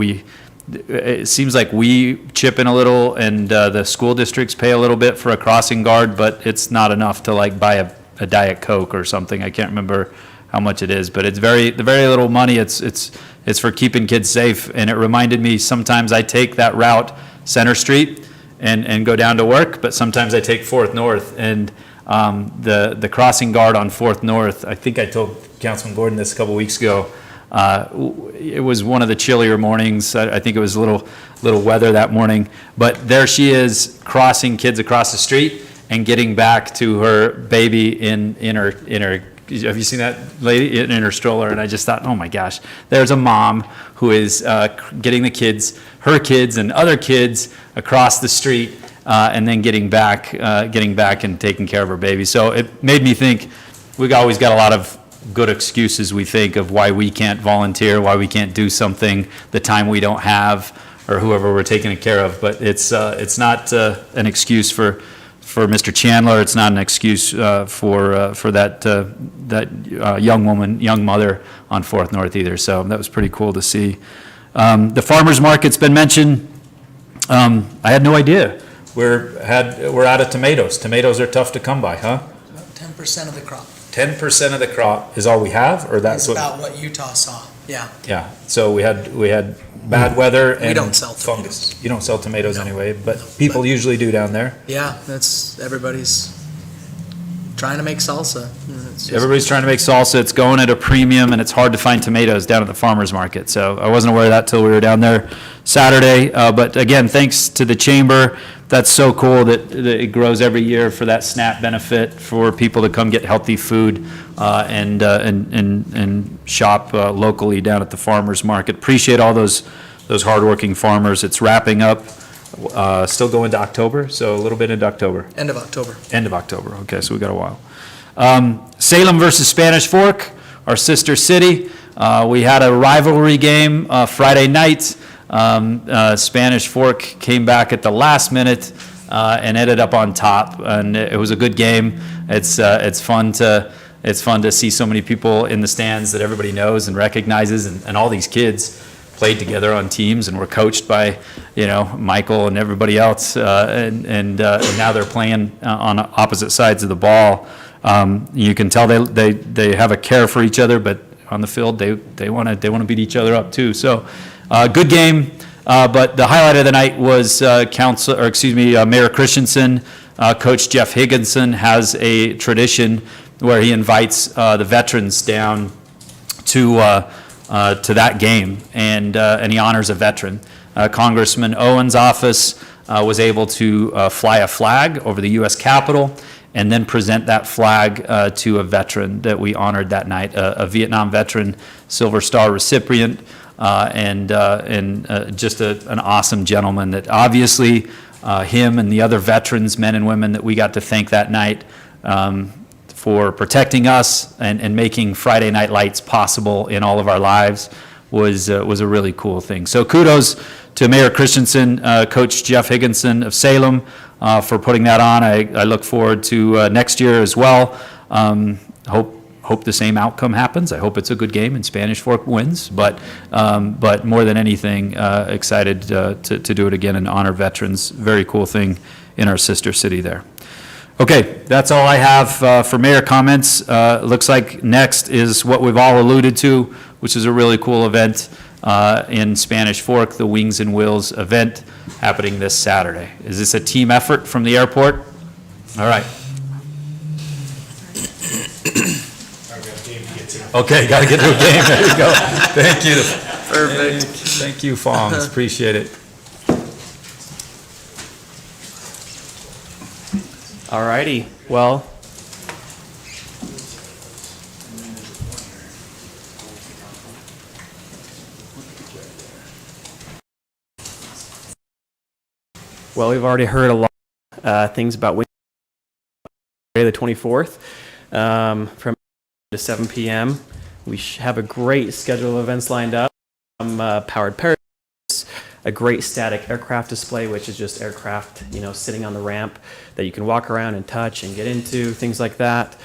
it seems like we chip in a little and the school districts pay a little bit for a crossing guard, but it's not enough to like buy a Diet Coke or something. I can't remember how much it is, but it's very little money. It's for keeping kids safe. And it reminded me, sometimes I take that route, Center Street, and go down to work, but sometimes I take 4th North, and the crossing guard on 4th North, I think I told Councilman Gordon this a couple weeks ago, it was one of the chillier mornings. I think it was a little weather that morning, but there she is crossing kids across the street and getting back to her baby in her, have you seen that lady in her stroller? And I just thought, oh my gosh, there's a mom who is getting her kids and other kids across the street, and then getting back and taking care of her baby. So it made me think we've always got a lot of good excuses, we think, of why we can't volunteer, why we can't do something the time we don't have, or whoever we're taking care of. But it's not an excuse for Mr. Chandler. It's not an excuse for that young mother on 4th North either. So that was pretty cool to see. The farmers market's been mentioned. I had no idea. We're out of tomatoes. Tomatoes are tough to come by, huh? 10% of the crop. 10% of the crop is all we have, or that's That's about what Utah saw, yeah. Yeah, so we had bad weather and We don't sell fungus. You don't sell tomatoes anyway, but people usually do down there. Yeah, everybody's trying to make salsa. It's just- Everybody's trying to make salsa. It's going at a premium, and it's hard to find tomatoes down at the farmer's market. So I wasn't aware of that till we were down there Saturday. But again, thanks to the chamber. That's so cool that it grows every year for that SNAP benefit for people to come get healthy food and shop locally down at the farmer's market. Appreciate all those hardworking farmers. It's wrapping up. Still going to October, so a little bit into October. End of October. End of October, okay, so we got a while. Salem versus Spanish Fork, our sister city. We had a rivalry game Friday night. Spanish Fork came back at the last minute and ended up on top, and it was a good game. It's fun to see so many people in the stands that everybody knows and recognizes, and all these kids played together on teams and were coached by, Michael and everybody else, and now they're playing on opposite sides of the ball. You can tell they have a care for each other, but on the field they want to beat each other up too. So, good game. But the highlight of the night was Mayor Christensen. Coach Jeff Higginson has a tradition where he invites the veterans down to that game, and he honors a veteran. Congressman Owen's office was able to fly a flag over the U.S. Capitol and then present that flag to a veteran that we honored that night, a Vietnam veteran, Silver Star recipient, and just an awesome gentleman that obviously him and the other veterans, men and women that we got to thank that night, for protecting us and making Friday Night Lights possible in all of our lives was a really cool thing. So kudos to Mayor Christensen, Coach Jeff Higginson of Salem, for putting that on. I look forward to next year as well. Hope the same outcome happens. I hope it's a good game and Spanish Fork wins, but more than anything, excited to do it again and honor veterans. Very cool thing in our sister city there. Okay, that's all I have for mayor comments. Looks like next is what we've all alluded to, which is a really cool event in Spanish Fork, the Wings and Wheels event happening this Saturday. Is this a team effort from the airport? All right. Okay, got to get to a game. There you go. Thank you. Perfect. Thank you, Fonz. Appreciate it. Alrighty, well. Well, we've already heard a lot of things about Wednesday, the 24th, from to 7 p.m. We have a great schedule of events lined up. Powered parachutes, a great static aircraft display, which is just aircraft, sitting on the ramp that you can walk around and touch and get into, things like that.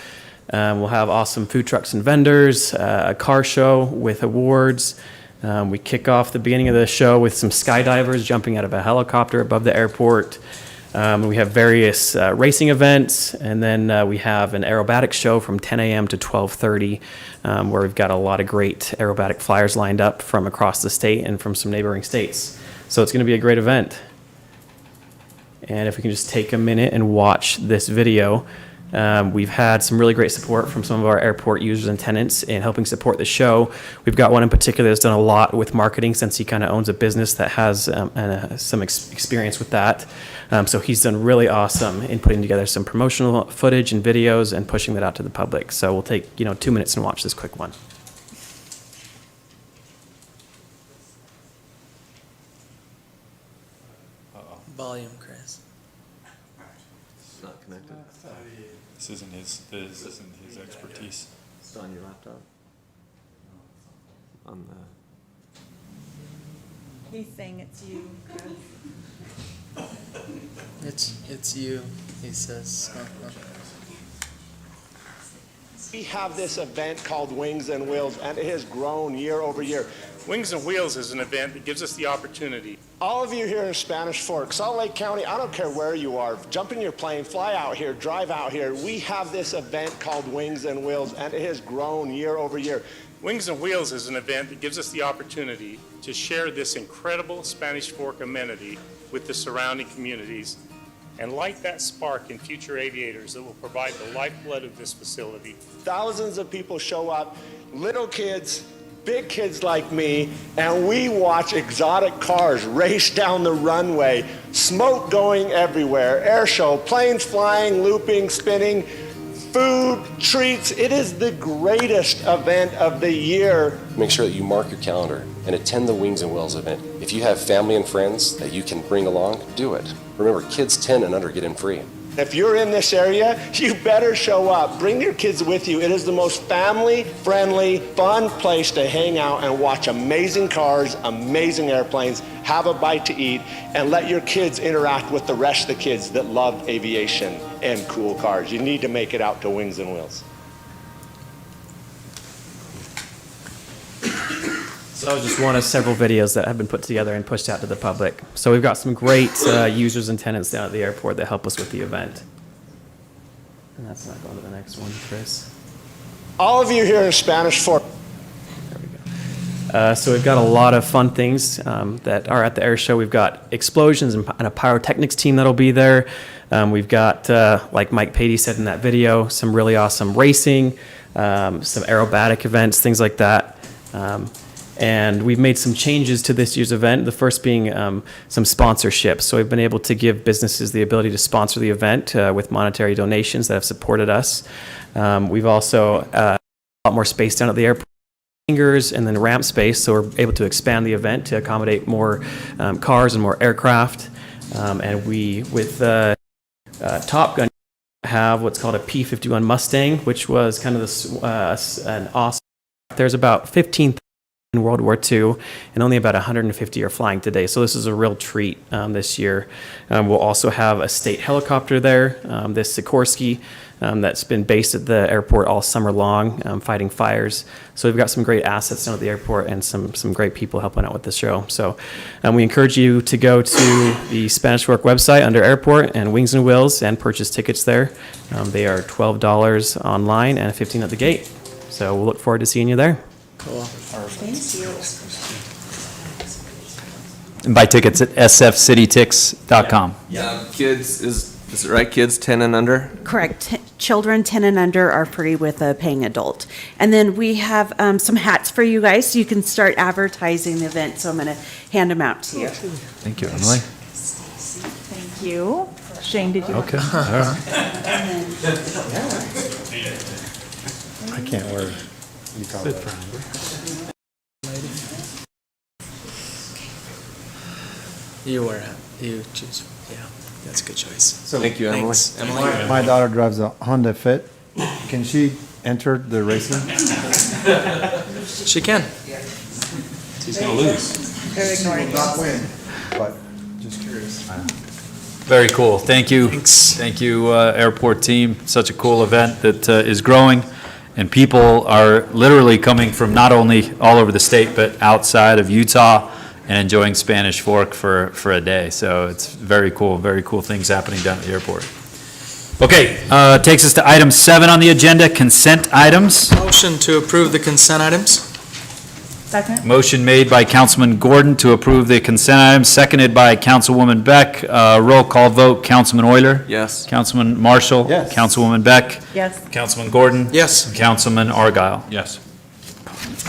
We'll have awesome food trucks and vendors, a car show with awards. We kick off the beginning of the show with some skydivers jumping out of a helicopter above the airport. We have various racing events, and then we have an aerobatic show from 10 a.m. to 12:30, where we've got a lot of great aerobatic flyers lined up from across the state and from some neighboring states. So it's going to be a great event. And if we can just take a minute and watch this video. We've had some really great support from some of our airport users and tenants in helping support the show. We've got one in particular that's done a lot with marketing since he kind of owns a business that has some experience with that. So he's done really awesome in putting together some promotional footage and videos and pushing that out to the public. So we'll take 2 minutes and watch this quick one. Volume, Chris. It's not connected. This isn't his expertise. It's on your laptop? On the... He's saying it's you, Chris. It's you, he says. We have this event called Wings and Wheels, and it has grown year over year. Wings and Wheels is an event that gives us the opportunity. All of you here in Spanish Fork, Salt Lake County, I don't care where you are, jump in your plane, fly out here, drive out here. We have this event called Wings and Wheels, and it has grown year over year. Wings and Wheels is an event that gives us the opportunity to share this incredible Spanish Fork amenity with the surrounding communities and light that spark in future aviators that will provide the lifeblood of this facility. Thousands of people show up, little kids, big kids like me, and we watch exotic cars race down the runway, smoke going everywhere, air show, planes flying, looping, spinning, food, treats. It is the greatest event of the year. Make sure that you mark your calendar and attend the Wings and Wheels event. If you have family and friends that you can bring along, do it. Remember, kids 10 and under get in free. If you're in this area, you better show up. Bring your kids with you. It is the most family-friendly, fun place to hang out and watch amazing cars, amazing airplanes, have a bite to eat, and let your kids interact with the rest of the kids that love aviation and cool cars. You need to make it out to Wings and Wheels. So just one of several videos that have been put together and pushed out to the public. So we've got some great users and tenants down at the airport that help us with the event. And that's not going to the next one, Chris. All of you here in Spanish Fork. So we've got a lot of fun things that are at the air show. We've got explosions and a pyrotechnics team that'll be there. We've got, like Mike Patey said in that video, some really awesome racing, some aerobatic events, things like that. And we've made some changes to this year's event, the first being some sponsorships. So we've been able to give businesses the ability to sponsor the event with monetary donations that have supported us. We've also a lot more space down at the airport, and then ramp space, so we're able to expand the event to accommodate more cars and more aircraft. And we, with Top Gun, have what's called a P-51 Mustang, which was kind of an awesome. There's about 15,000 in World War II, and only about 150 are flying today. So this is a real treat this year. We'll also have a state helicopter there, this Sikorsky, that's been based at the airport all summer long, fighting fires. So we've got some great assets down at the airport and some great people helping out with the show. So we encourage you to go to the Spanish Fork website under airport and Wings and Wheels and purchase tickets there. They are $12 online and $15 at the gate. So we'll look forward to seeing you there. Cool. Thank you. And buy tickets at sfcitytix.com. Kids, is it right, kids 10 and under? Correct. Children 10 and under are free with a paying adult. And then we have some hats for you guys, so you can start advertising the event. So I'm going to hand them out to you. Thank you, Emily. Thank you. Shane, did you? Okay, all right. I can't wear. You choose. Yeah, that's a good choice. So Thank you, Emily. Thanks, Emily. My daughter drives a Honda Fit. Can she enter the racing? She can. She's going to lose. They're ignoring She will not win, but just curious. Very cool. Thank you. Thanks. Thank you, airport team. Such a cool event that is growing. And people are literally coming from not only all over the state, but outside of Utah and enjoying Spanish Fork for a day. So it's very cool things happening down at the airport. Okay, takes us to item 7 on the agenda, consent items. Motion to approve the consent items. Second. Motion made by Councilman Gordon to approve the consent items, seconded by Councilwoman Beck. Roll call vote, Councilman Euler? Yes. Councilman Marshall? Yes. Councilwoman Beck? Yes. Councilman Gordon? Yes. And Councilman Argyle? Yes.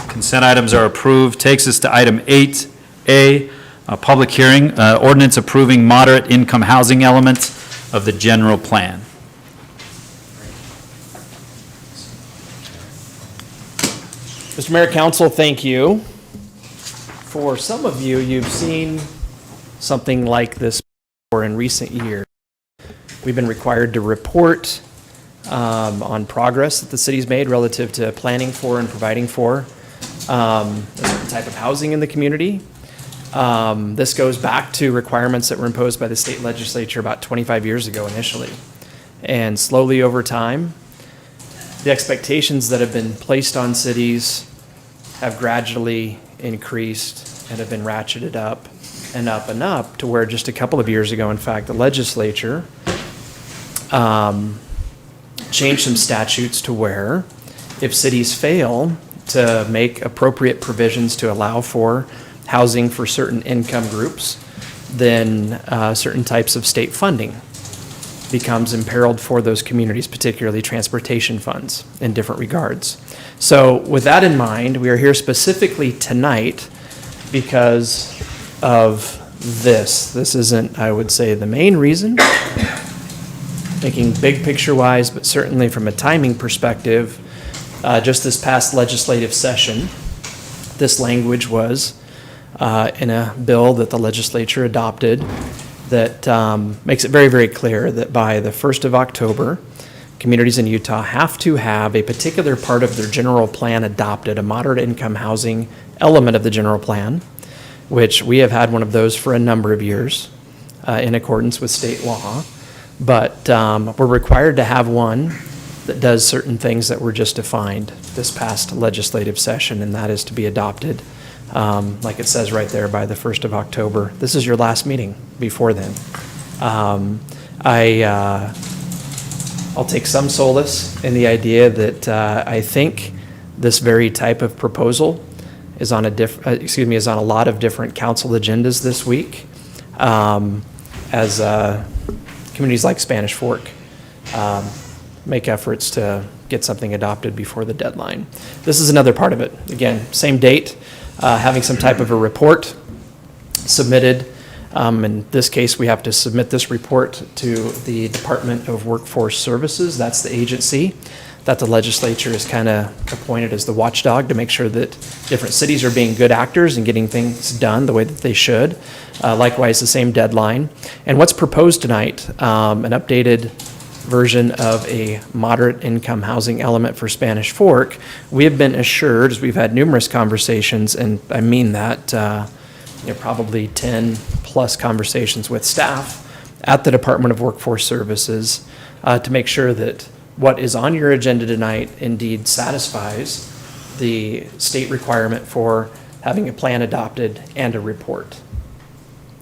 Consent items are approved. Takes us to item 8A, a public hearing, ordinance approving moderate income housing elements of the general plan. Mr. Mayor, Council, thank you. For some of you, you've seen something like this before in recent years. We've been required to report on progress that the city's made relative to planning for and providing for a certain type of housing in the community. This goes back to requirements that were imposed by the state legislature about 25 years ago initially. And slowly over time, the expectations that have been placed on cities have gradually increased and have been ratcheted up and up and up to where just a couple of years ago, in fact, the legislature changed some statutes to where if cities fail to make appropriate provisions to allow for housing for certain income groups, then certain types of state funding becomes imperiled for those communities, particularly transportation funds in different regards. So with that in mind, we are here specifically tonight because of this. This isn't, I would say, the main reason, thinking big picture wise, but certainly from a timing perspective, just this past legislative session, this language was in a bill that the legislature adopted that makes it very, very clear that by the 1st of October, communities in Utah have to have a particular part of their general plan adopted, a moderate income housing element of the general plan, which we have had one of those for a number of years in accordance with state law. But we're required to have one that does certain things that were just defined this past legislative session, and that is to be adopted, like it says right there, by the 1st of October. This is your last meeting before then. I'll take some solace in the idea that I think this very type of proposal is on a lot of different council agendas this week, as communities like Spanish Fork make efforts to get something adopted before the deadline. This is another part of it. Again, same date, having some type of a report submitted. In this case, we have to submit this report to the Department of Workforce Services. That's the agency that the legislature is kind of appointed as the watchdog to make sure that different cities are being good actors and getting things done the way that they should. Likewise, the same deadline. And what's proposed tonight, an updated version of a moderate income housing element for Spanish Fork. We have been assured, as we've had numerous conversations, and I mean that, probably 10 plus conversations with staff at the Department of Workforce Services to make sure that what is on your agenda tonight indeed satisfies the state requirement for having a plan adopted and a report.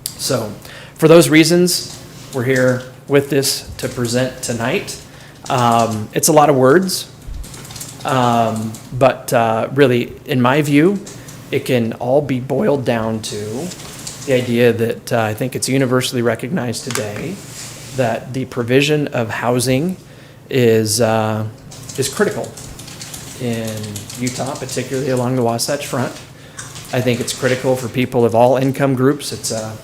So for those reasons, we're here with this to present tonight. It's a lot of words, but really, in my view, it can all be boiled down to the idea that I think it's universally recognized today that the provision of housing is critical in Utah, particularly along the Wasatch Front. I think it's critical for people of all income groups. It's a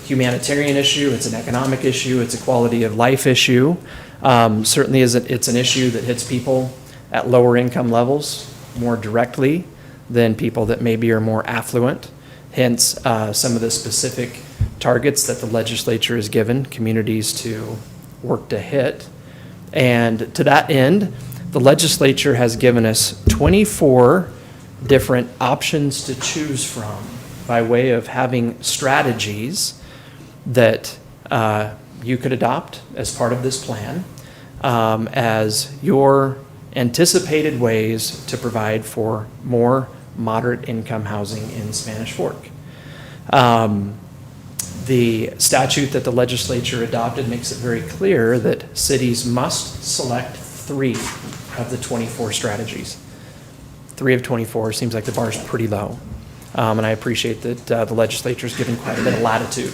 humanitarian issue, it's an economic issue, it's a quality of life issue. Certainly it's an issue that hits people at lower income levels more directly than people that maybe are more affluent. Hence, some of the specific targets that the legislature has given communities to work to hit. And to that end, the legislature has given us 24 different options to choose from by way of having strategies that you could adopt as part of this plan as your anticipated ways to provide for more moderate income housing in Spanish Fork. The statute that the legislature adopted makes it very clear that cities must select 3 of the 24 strategies. 3 of 24 seems like the bar is pretty low. And I appreciate that the legislature is giving quite a bit of latitude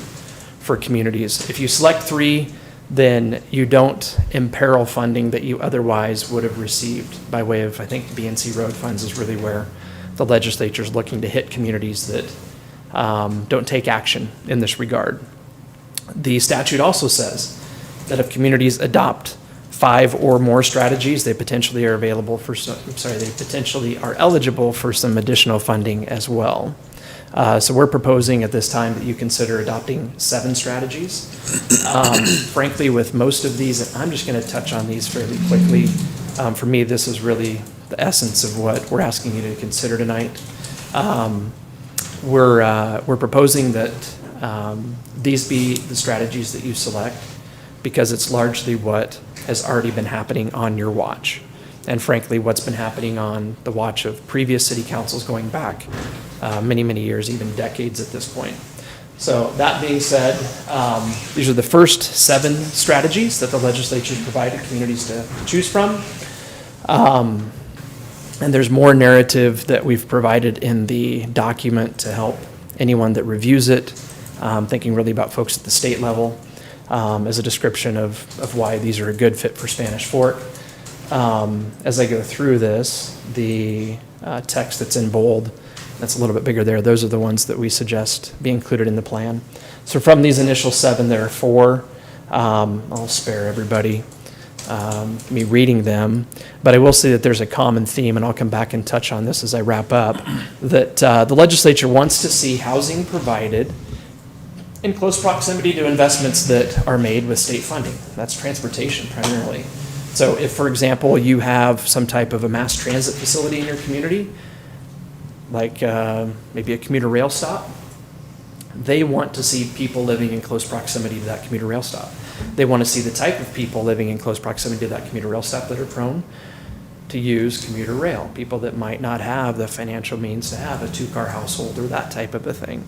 for communities. If you select 3, then you don't imperil funding that you otherwise would have received by way of, I think, BNC road funds is really where the legislature is looking to hit communities that don't take action in this regard. The statute also says that if communities adopt 5 or more strategies, they potentially are available for some, they potentially are eligible for some additional funding as well. So we're proposing at this time that you consider adopting 7 strategies. Frankly, with most of these, and I'm just going to touch on these fairly quickly. For me, this is really the essence of what we're asking you to consider tonight. We're proposing that these be the strategies that you select because it's largely what has already been happening on your watch. And frankly, what's been happening on the watch of previous city councils going back many, many years, even decades at this point. So that being said, these are the first 7 strategies that the legislature provided communities to choose from. And there's more narrative that we've provided in the document to help anyone that reviews it, thinking really about folks at the state level, as a description of why these are a good fit for Spanish Fork. As I go through this, the text that's in bold, that's a little bit bigger there, those are the ones that we suggest be included in the plan. So from these initial 7, there are 4. I'll spare everybody me reading them, but I will say that there's a common theme, and I'll come back and touch on this as I wrap up, that the legislature wants to see housing provided in close proximity to investments that are made with state funding. That's transportation primarily. So if, for example, you have some type of a mass transit facility in your community, like maybe a commuter rail stop, they want to see people living in close proximity to that commuter rail stop. They want to see the type of people living in close proximity to that commuter rail stop that are prone to use commuter rail, people that might not have the financial means to have a 2-car household or that type of a thing.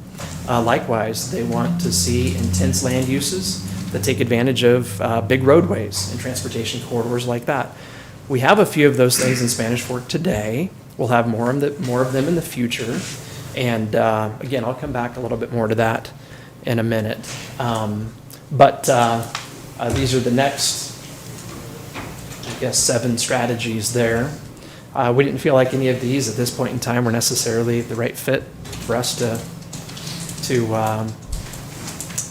Likewise, they want to see intense land uses that take advantage of big roadways and transportation corridors like that. We have a few of those things in Spanish Fork today. We'll have more of them in the future. And again, I'll come back a little bit more to that in a minute. But these are the next, I guess, 7 strategies there. We didn't feel like any of these at this point in time were necessarily the right fit for us to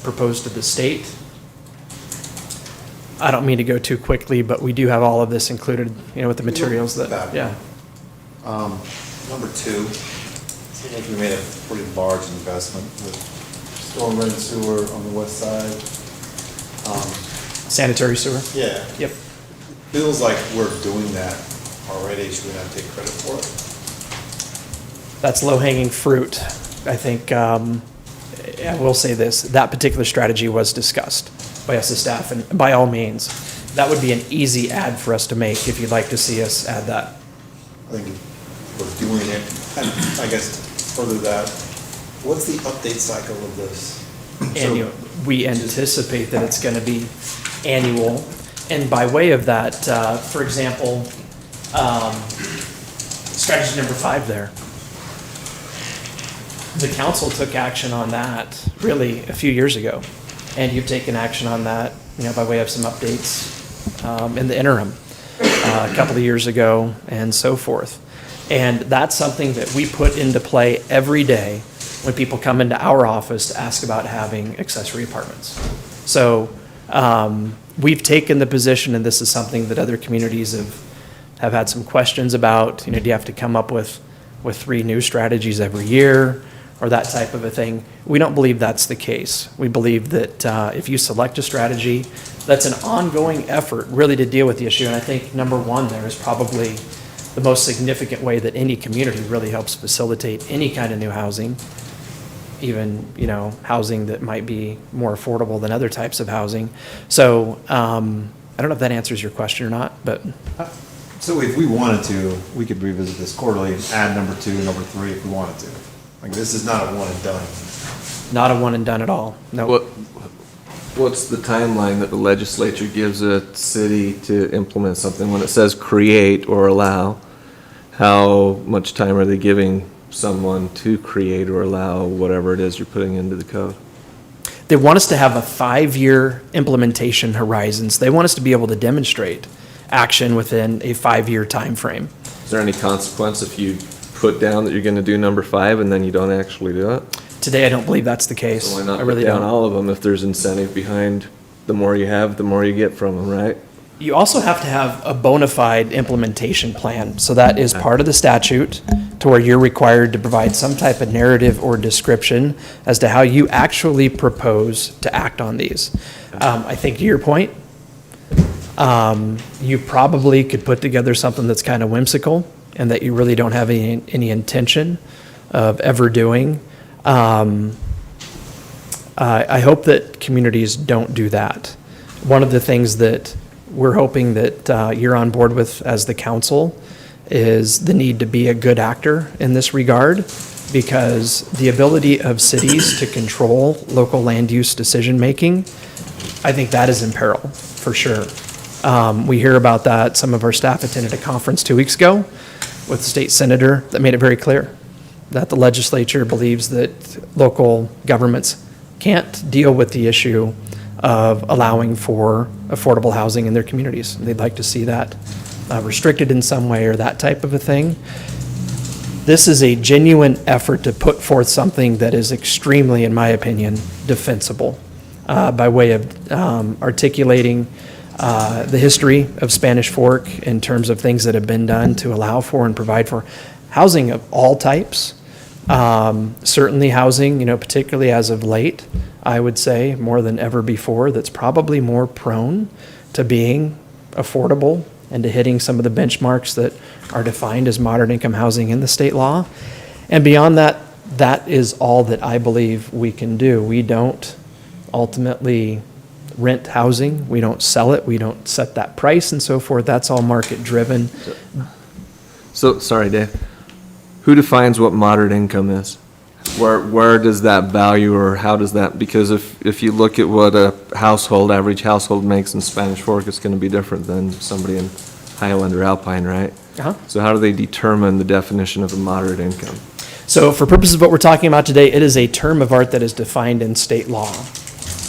propose to the state. I don't mean to go too quickly, but we do have all of this included, with the materials that, yeah. Number 2, seems like we made a pretty large investment with storm and sewer on the west side. Sanitary sewer? Yeah. Yep. Feels like we're doing that already. Should we not take credit for it? That's low-hanging fruit. I think, I will say this, that particular strategy was discussed by us as staff, and by all means, that would be an easy add for us to make if you'd like to see us add that. I think we're doing it. And I guess further that, what's the update cycle of this? Annual. We anticipate that it's going to be annual. And by way of that, for example, strategy number 5 there. The council took action on that really a few years ago. And you've taken action on that, by way of some updates in the interim a couple of years ago and so forth. And that's something that we put into play every day when people come into our office to ask about having accessory apartments. So we've taken the position, and this is something that other communities have had some questions about. Do you have to come up with 3 new strategies every year or that type of a thing? We don't believe that's the case. We believe that if you select a strategy, that's an ongoing effort really to deal with the issue. And I think number 1 there is probably the most significant way that any community really helps facilitate any kind of new housing, even, housing that might be more affordable than other types of housing. So I don't know if that answers your question or not, but. So if we wanted to, we could revisit this quarterly and add number 2 and number 3 if we wanted to. Like, this is not a one and done. Not a one and done at all. No. What's the timeline that the legislature gives a city to implement something? When it says create or allow, how much time are they giving someone to create or allow whatever it is you're putting into the code? They want us to have a 5-year implementation horizons. They want us to be able to demonstrate action within a 5-year time frame. Is there any consequence if you put down that you're going to do number 5 and then you don't actually do it? Today, I don't believe that's the case. So why not I really put down don't. all of them if there's incentive behind the more you have, the more you get from them, right? You also have to have a bona fide implementation plan. So that is part of the statute to where you're required to provide some type of narrative or description as to how you actually propose to act on these. I think to your point, you probably could put together something that's kind of whimsical and that you really don't have any intention of ever doing. I hope that communities don't do that. One of the things that we're hoping that you're on board with as the council is the need to be a good actor in this regard, because the ability of cities to control local land use decision-making, I think that is in peril, for sure. We hear about that. Some of our staff attended a conference 2 weeks ago with the state senator that made it very clear that the legislature believes that local governments can't deal with the issue of allowing for affordable housing in their communities. They'd like to see that restricted in some way or that type of a thing. This is a genuine effort to put forth something that is extremely, in my opinion, defensible by way of articulating the history of Spanish Fork in terms of things that have been done to allow for and provide for housing of all types. Certainly housing, particularly as of late, I would say more than ever before, that's probably more prone to being affordable and to hitting some of the benchmarks that are defined as moderate income housing in the state law. And beyond that, that is all that I believe we can do. We don't ultimately rent housing. We don't sell it. We don't set that price and so forth. That's all market driven. So, sorry, Dave. Who defines what moderate income is? Where does that value, or how does that, because if you look at what a average household makes in Spanish Fork, it's going to be different than somebody in Highland or Alpine, right? Uh-huh. So how do they determine the definition of a moderate income? So for purposes of what we're talking about today, it is a term of art that is defined in state law.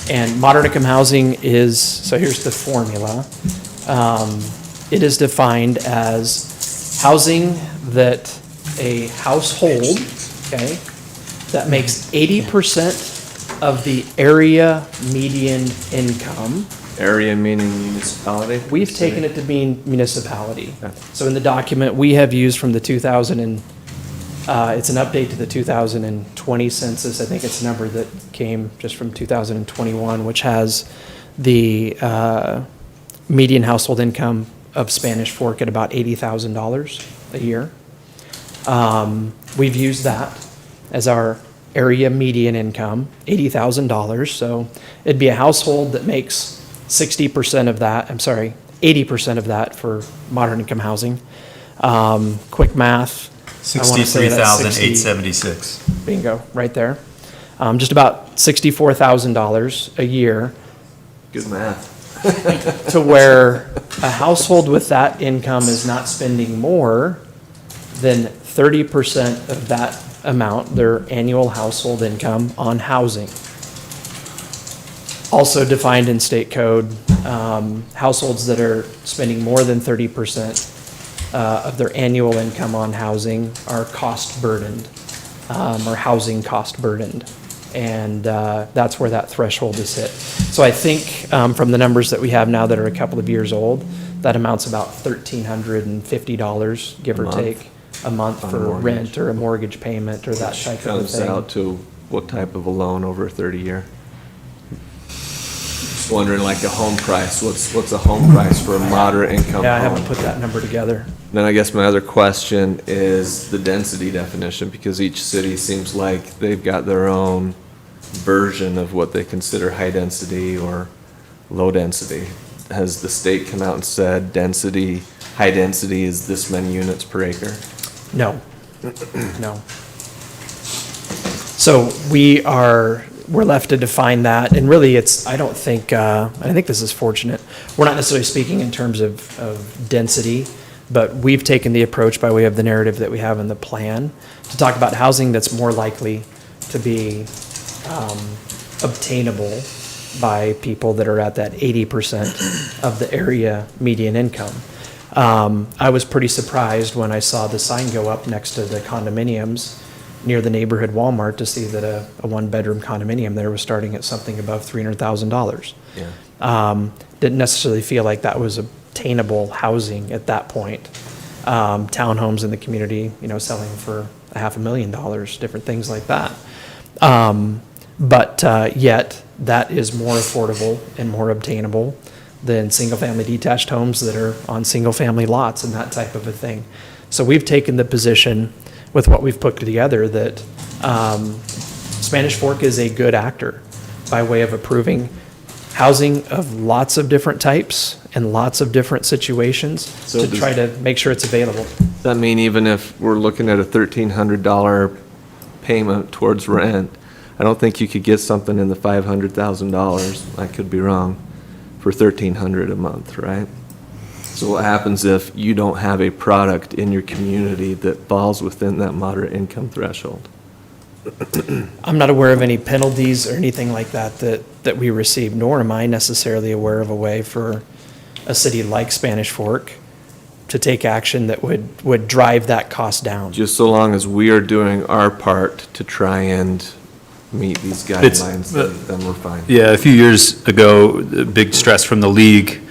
And moderate income housing is, so here's the formula. It is defined as housing that a household, okay, that makes 80% of the area median income. Area meaning municipality? We've taken it to mean municipality. Okay. So in the document we have used from the it's an update to the 2020 census. I think it's a number that came just from 2021, which has the median household income of Spanish Fork at about $80,000 a year. We've used that as our area median income, $80,000. So it'd be a household that makes 80% of that for moderate income housing. Quick math. 63,876. Bingo, right there. Just about $64,000 a year. Good math. To where a household with that income is not spending more than 30% of that amount, their annual household income, on housing. Also defined in state code, households that are spending more than 30% of their annual income on housing are cost burdened, or housing cost burdened. And that's where that threshold is hit. So I think from the numbers that we have now that are a couple of years old, that amounts about $1,350, give or take, a month for rent or a mortgage payment or that type of Comes thing. out to what type of a loan over a 30-year? Just wondering, like a home price, what's a home price for a moderate income home? Yeah, I haven't put that number together. Then I guess my other question is the density definition, because each city seems like they've got their own version of what they consider high density or low density. Has the state come out and said high density is this many units per acre? No, no. So we're left to define that, and really I think this is fortunate. We're not necessarily speaking in terms of density, but we've taken the approach by way of the narrative that we have in the plan to talk about housing that's more likely to be obtainable by people that are at that 80% of the area median income. I was pretty surprised when I saw the sign go up next to the condominiums near the neighborhood Walmart to see that a one-bedroom condominium there was starting at something above $300,000. Yeah. Didn't necessarily feel like that was a obtainable housing at that point. Townhomes in the community, selling for $500,000, different things like that. But yet, that is more affordable and more obtainable than single-family detached homes that are on single-family lots and that type of a thing. So we've taken the position with what we've put together that Spanish Fork is a good actor by way of approving housing of lots of different types and lots of different situations to try to make sure it's available. Does that mean even if we're looking at a $1,300 payment towards rent, I don't think you could get something in the $500,000, I could be wrong, for $1,300 a month, right? So what happens if you don't have a product in your community that falls within that moderate income threshold? I'm not aware of any penalties or anything like that we receive, nor am I necessarily aware of a way for a city like Spanish Fork to take action that would drive that cost down. Just so long as we are doing our part to try and meet these guidelines, then we're fine. Yeah, a few years ago, the big stress from the league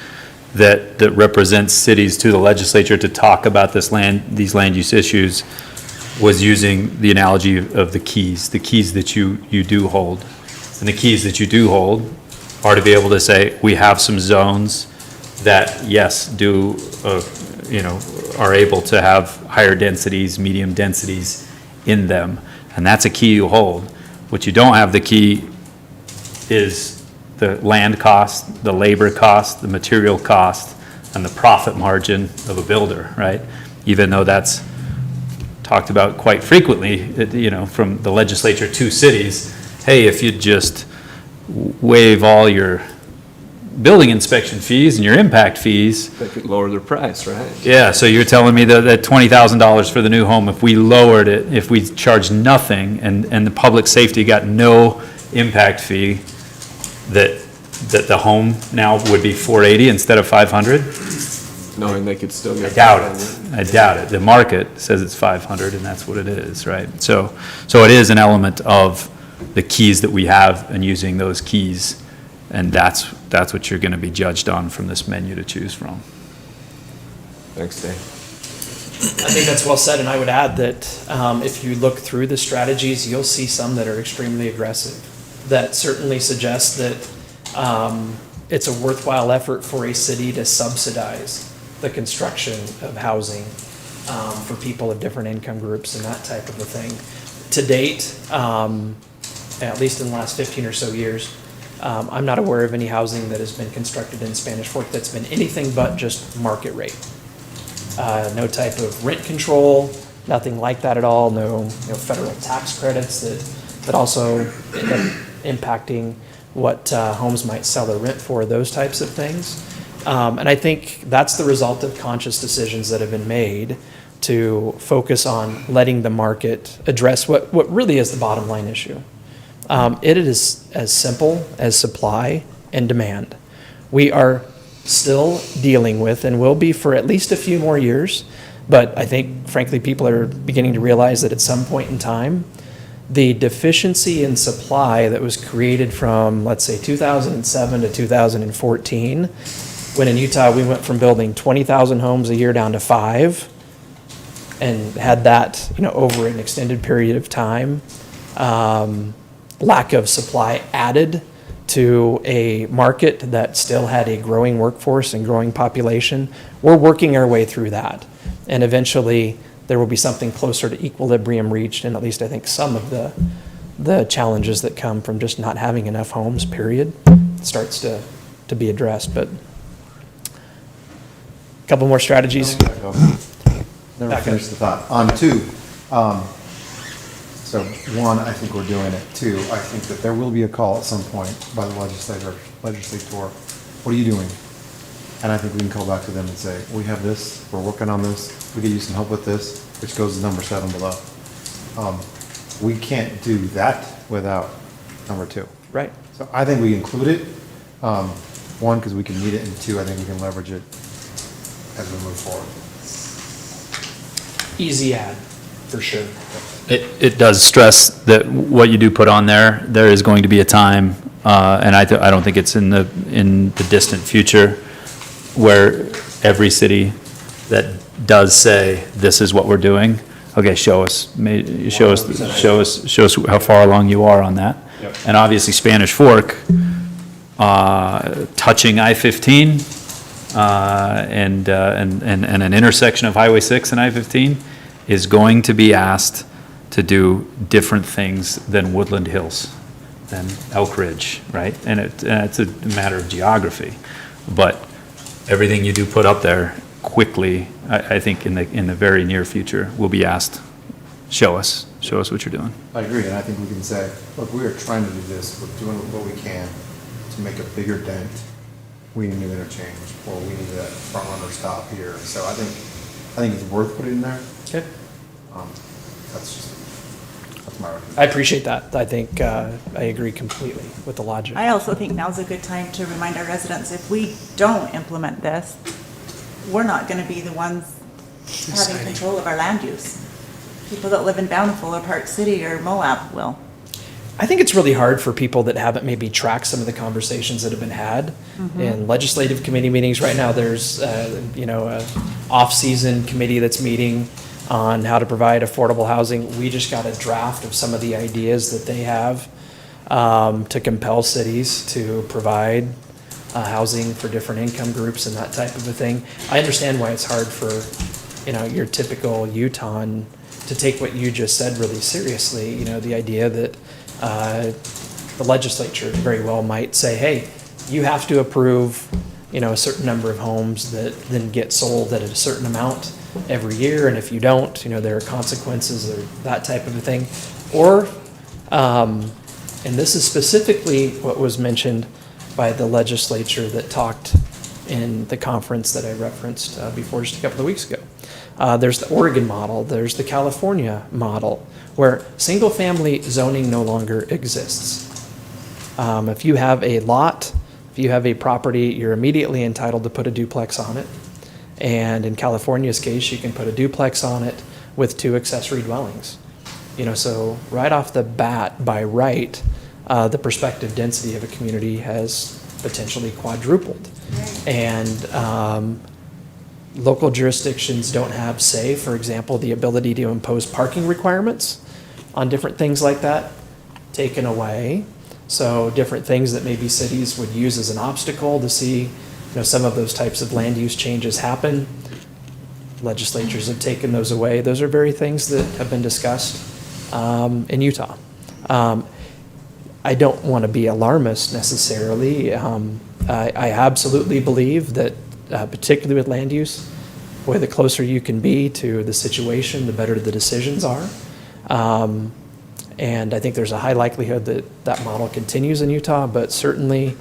that represents cities to the legislature to talk about these land use issues was using the analogy of the keys that you do hold. And the keys that you do hold are to be able to say, we have some zones that, yes, are able to have higher densities, medium densities in them. And that's a key you hold. What you don't have the key is the land cost, the labor cost, the material cost, and the profit margin of a builder, right? Even though that's talked about quite frequently, from the legislature to cities. Hey, if you just waive all your building inspection fees and your impact fees. They could lower their price, right? Yeah, so you're telling me that $20,000 for the new home, if we lowered it, if we charged nothing and the public safety got no impact fee, that the home now would be $480 instead of $500? Knowing they could still get. I doubt it. The market says it's $500 and that's what it is, right? So it is an element of the keys that we have and using those keys. And that's what you're going to be judged on from this menu to choose from. Thanks, Dave. I think that's well said, and I would add that if you look through the strategies, you'll see some that are extremely aggressive, that certainly suggest that it's a worthwhile effort for a city to subsidize the construction of housing for people of different income groups and that type of a thing. To date, at least in the last 15 or so years, I'm not aware of any housing that has been constructed in Spanish Fork that's been anything but just market rate. No type of rent control, nothing like that at all. No federal tax credits that also end up impacting what homes might sell their rent for, those types of things. And I think that's the result of conscious decisions that have been made to focus on letting the market address what really is the bottom line issue. It is as simple as supply and demand. We are still dealing with, and will be for at least a few more years, but I think, frankly, people are beginning to realize that at some point in time, the deficiency in supply that was created from, let's say, 2007 to 2014, when in Utah we went from building 20,000 homes a year down to 5, and had that over an extended period of time. Lack of supply added to a market that still had a growing workforce and growing population. We're working our way through that. And eventually there will be something closer to equilibrium reached, and at least I think some of the challenges that come from just not having enough homes, period, starts to be addressed. But a couple more strategies. Never finished the thought. On 2, so 1, I think we're doing it. 2, I think that there will be a call at some point by the legislator, what are you doing? And I think we can call back to them and say, we have this, we're working on this, we could use some help with this, which goes to number 7 below. We can't do that without number 2. Right. So I think we include it, 1, because we can need it, and 2, I think we can leverage it as we move forward. Easy add, for sure. It does stress that what you do put on there is going to be a time, and I don't think it's in the distant future, where every city that does say, this is what we're doing, okay, show us how far along you are on that. Yep. And obviously Spanish Fork, touching I-15, and an intersection of Highway 6 and I-15 is going to be asked to do different things than Woodland Hills, than Elk Ridge, right? And it's a matter of geography. But everything you do put up there quickly, I think in the very near future, will be asked, show us what you're doing. I agree, and I think we can say, look, we are trying to do this, we're doing what we can to make a bigger dent. We need a new interchange, or we need a front runner stop here. So I think it's worth putting in there. Okay. That's my recommendation. I appreciate that. I think, I agree completely with the logic. I also think now's a good time to remind our residents, if we don't implement this, we're not gonna be the ones having control of our land use. People that live in Bountiful or Park City or Moab will. I think it's really hard for people that haven't maybe tracked some of the conversations that have been had in legislative committee meetings. Right now, there's, a off-season committee that's meeting on how to provide affordable housing. We just got a draft of some of the ideas that they have to compel cities to provide housing for different income groups and that type of a thing. I understand why it's hard for, your typical Utahn to take what you just said really seriously. The idea that the legislature very well might say, hey, you have to approve, a certain number of homes that then get sold at a certain amount every year, and if you don't, there are consequences or that type of a thing. Or, and this is specifically what was mentioned by the legislature that talked in the conference that I referenced before just a couple of weeks ago. There's the Oregon model, there's the California model, where single-family zoning no longer exists. If you have a lot, if you have a property, you're immediately entitled to put a duplex on it. And in California's case, you can put a duplex on it with 2 accessory dwellings. So right off the bat, by right, the prospective density of a community has potentially quadrupled. And local jurisdictions don't have say, for example, the ability to impose parking requirements on different things like that, taken away. So different things that maybe cities would use as an obstacle to see, some of those types of land use changes happen. Legislatures have taken those away. Those are very things that have been discussed in Utah. I don't want to be alarmist necessarily. I absolutely believe that, particularly with land use, boy, the closer you can be to the situation, the better the decisions are. And I think there's a high likelihood that that model continues in Utah, but certainly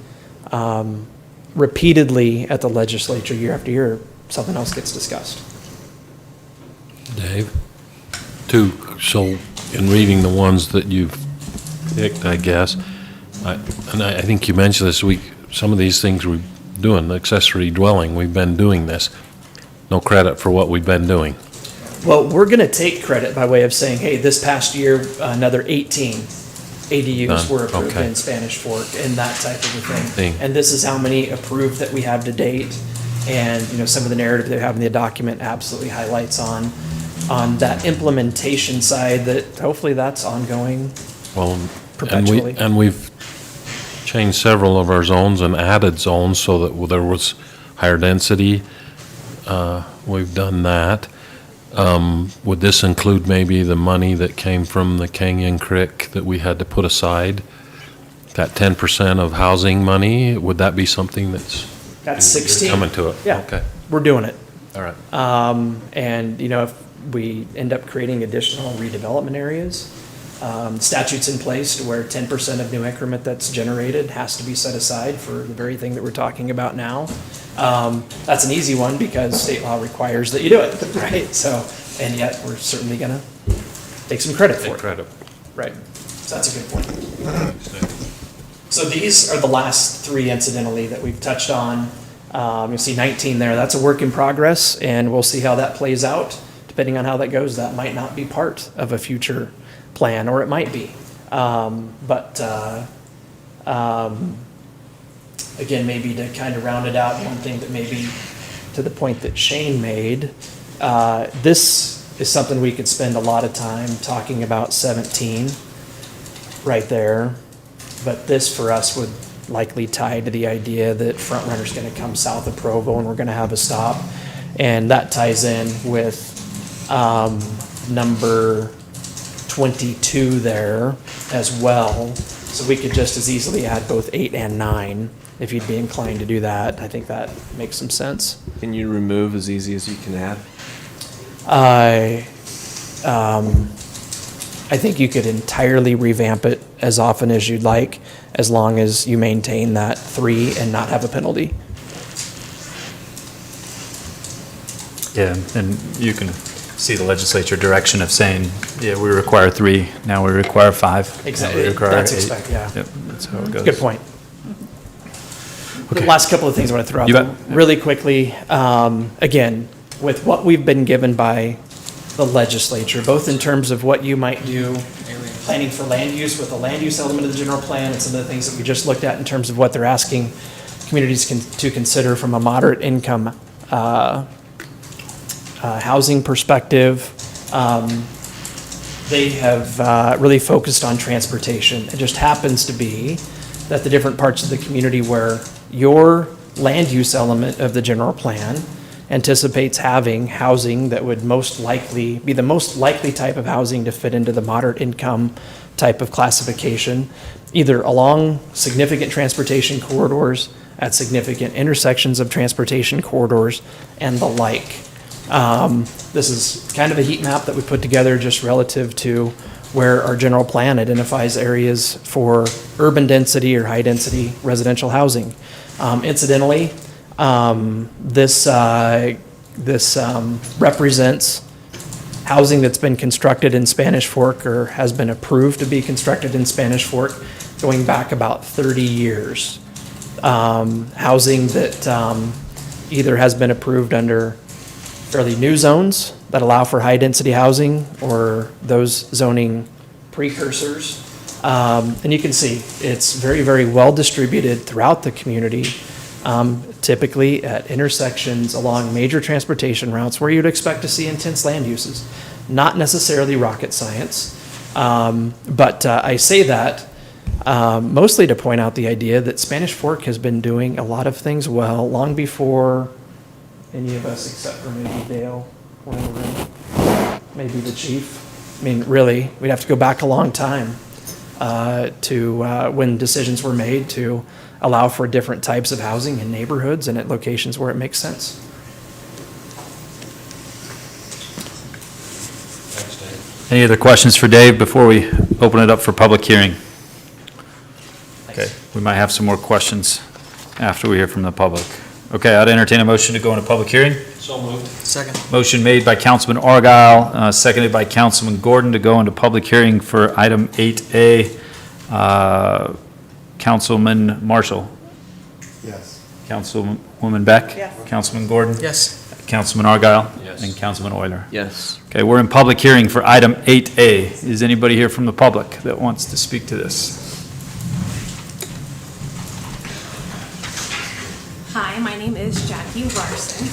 repeatedly at the legislature year after year, something else gets discussed. Dave, so in reading the ones that you've picked, I guess, I think you mentioned this week, some of these things we're doing, the accessory dwelling, we've been doing this. No credit for what we've been doing. Well, we're going to take credit by way of saying, hey, this past year, another 18 ADUs were approved in Spanish Fork and that type of a thing. And this is how many approved that we have to date. And, some of the narrative they have in the document absolutely highlights on that implementation side that hopefully that's ongoing perpetually. And we've changed several of our zones and added zones so that there was higher density. We've done that. Would this include maybe the money that came from the Canyon Creek that we had to put aside? That 10% of housing money, would that be something that's 16 coming to it? Yeah, Okay. we're doing it. All right. And if we end up creating additional redevelopment areas, statutes in place to where 10% of new increment that's generated has to be set aside for the very thing that we're talking about now. That's an easy one because state law requires that you do it, right? So, and yet we're certainly gonna take some credit for it. Right, so that's a good point. So these are the last 3 incidentally that we've touched on. You'll see 19 there, that's a work in progress and we'll see how that plays out. Depending on how that goes, that might not be part of a future plan, or it might be. Again, maybe to kind of round it out, one thing that maybe to the point that Shane made, this is something we could spend a lot of time talking about 17 right there. But this for us would likely tie to the idea that Front Runner's gonna come south of Provo and we're gonna have a stop. And that ties in with, number 22 there as well. So we could just as easily add both 8 and 9 if you'd be inclined to do that. I think that makes some sense. Can you remove as easy as you can add? I think you could entirely revamp it as often as you'd like, as long as you maintain that 3 and not have a penalty. Yeah, and you can see the legislature direction of saying, yeah, we require 3, now we require 5. Exactly. now we require That's 8. expect, yeah. Yep, that's how it goes. Good point. Okay. The last couple of things I want to throw out You there bet. really quickly. Again, with what we've been given by the legislature, both in terms of what you might do, planning for land use with the land use element of the general plan and some of the things that we just looked at in terms of what they're asking communities to consider from a moderate income housing perspective. They have really focused on transportation. It just happens to be that the different parts of the community where your land use element of the general plan anticipates having housing that would most likely be the most likely type of housing to fit into the moderate income type of classification, either along significant transportation corridors, at significant intersections of transportation corridors, and the like. This is kind of a heat map that we put together just relative to where our general plan identifies areas for urban density or high density residential housing. Incidentally, this represents housing that's been constructed in Spanish Fork or has been approved to be constructed in Spanish Fork going back about 30 years. Housing that either has been approved under fairly new zones that allow for high-density housing or those zoning precursors. And you can see it's very, very well distributed throughout the community, typically at intersections along major transportation routes where you'd expect to see intense land uses. Not necessarily rocket science, but I say that mostly to point out the idea that Spanish Fork has been doing a lot of things well long before any of us, except for maybe Dale, or maybe the chief. I mean, really, we'd have to go back a long time to when decisions were made to allow for different types of housing in neighborhoods and at locations where it makes sense. Any other questions for Dave before we open it up for public hearing? Okay, we might have some more questions after we hear from the public. Okay, I'd entertain a motion to go into public hearing. So moved. Second. Motion made by Councilman Argyle, seconded by Councilman Gordon to go into public hearing for item 8A. Councilman Marshall. Yes. Councilwoman Beck. Yes. Councilman Gordon. Yes. Councilman Argyle. Yes. And Councilman Euler. Yes. Okay, we're in public hearing for item 8A. Is anybody here from the public that wants to speak to this? Hi, my name is Jackie Larson.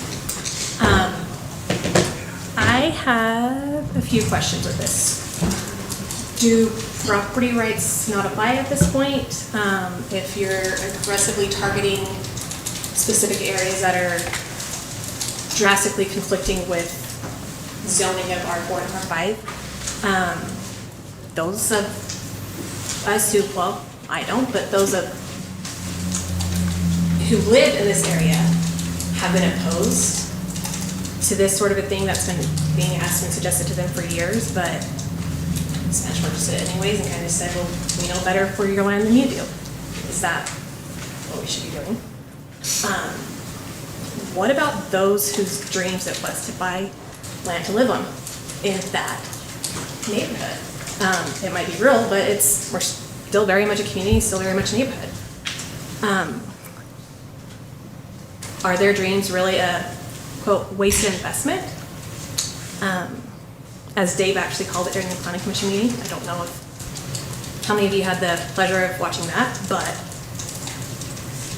I have a few questions with this. Do property rights not apply at this point? If you're aggressively targeting specific areas that are drastically conflicting with zoning of R4 and R5, those of us who, well, I don't, but those of who live in this area have been opposed to this sort of a thing that's been being asked and suggested to them for years, but Spanish Fork just did it anyways and kind of said, well, we know better for your land than you do. Is that what we should be doing? What about those whose dreams it was to buy land to live on in that neighborhood? It might be rural, but we're still very much a community, still very much a neighborhood. Are their dreams really a, quote, wasted investment? As Dave actually called it during the planning commission meeting. I don't know how many of you had the pleasure of watching that, but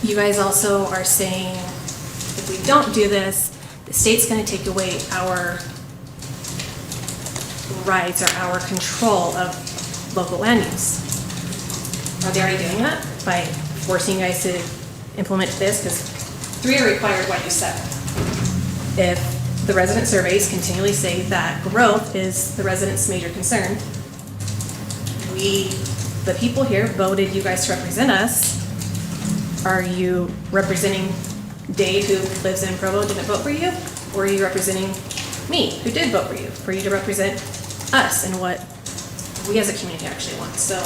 you guys also are saying if we don't do this, the state's gonna take away our rights or our control of local land use. Are they already doing that by forcing you guys to implement this? Because 3 are required, what you said. If the resident surveys continually say that growth is the residents' major concern, we, the people here, voted you guys to represent us. Are you representing Dave, who lives in Provo, didn't vote for you? Or are you representing me, who did vote for you to represent us and what we as a community actually want? So,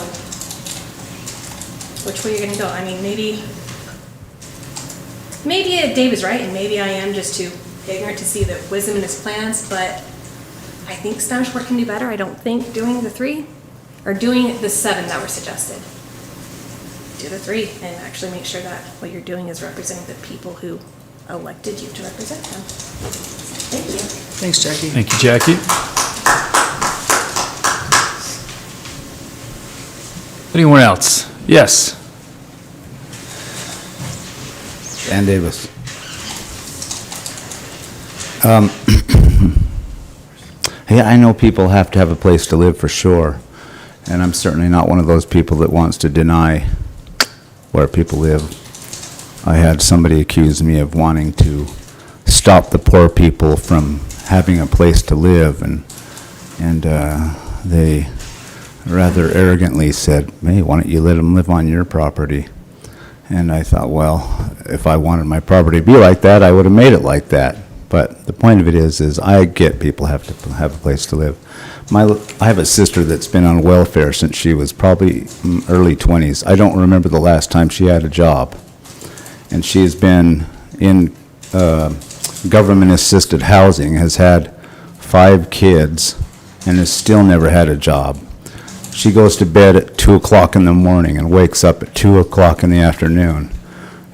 which way are you gonna go? I mean, maybe Dave is right, and maybe I am just too ignorant to see the wisdom in his plans, but I think Spanish Fork can do better. I don't think doing the 3, or doing the 7 that were suggested. Do the 3 and actually make sure that what you're doing is representing the people who elected you to represent them. Thank you. Thanks, Jackie. Thank you, Jackie. Anyone else? Yes. Dan Davis. Hey, I know people have to have a place to live for sure, and I'm certainly not one of those people that wants to deny where people live. I had somebody accuse me of wanting to stop the poor people from having a place to live, and they rather arrogantly said, "Hey, why don't you let them live on your property?" And I thought, well, if I wanted my property to be like that, I would have made it like that. But the point of it is I get people have to have a place to live. I have a sister that's been on welfare since she was probably early 20s. I don't remember the last time she had a job. And she has been in government-assisted housing, has had 5 kids, and has still never had a job. She goes to bed at 2 o'clock in the morning and wakes up at 2 o'clock in the afternoon.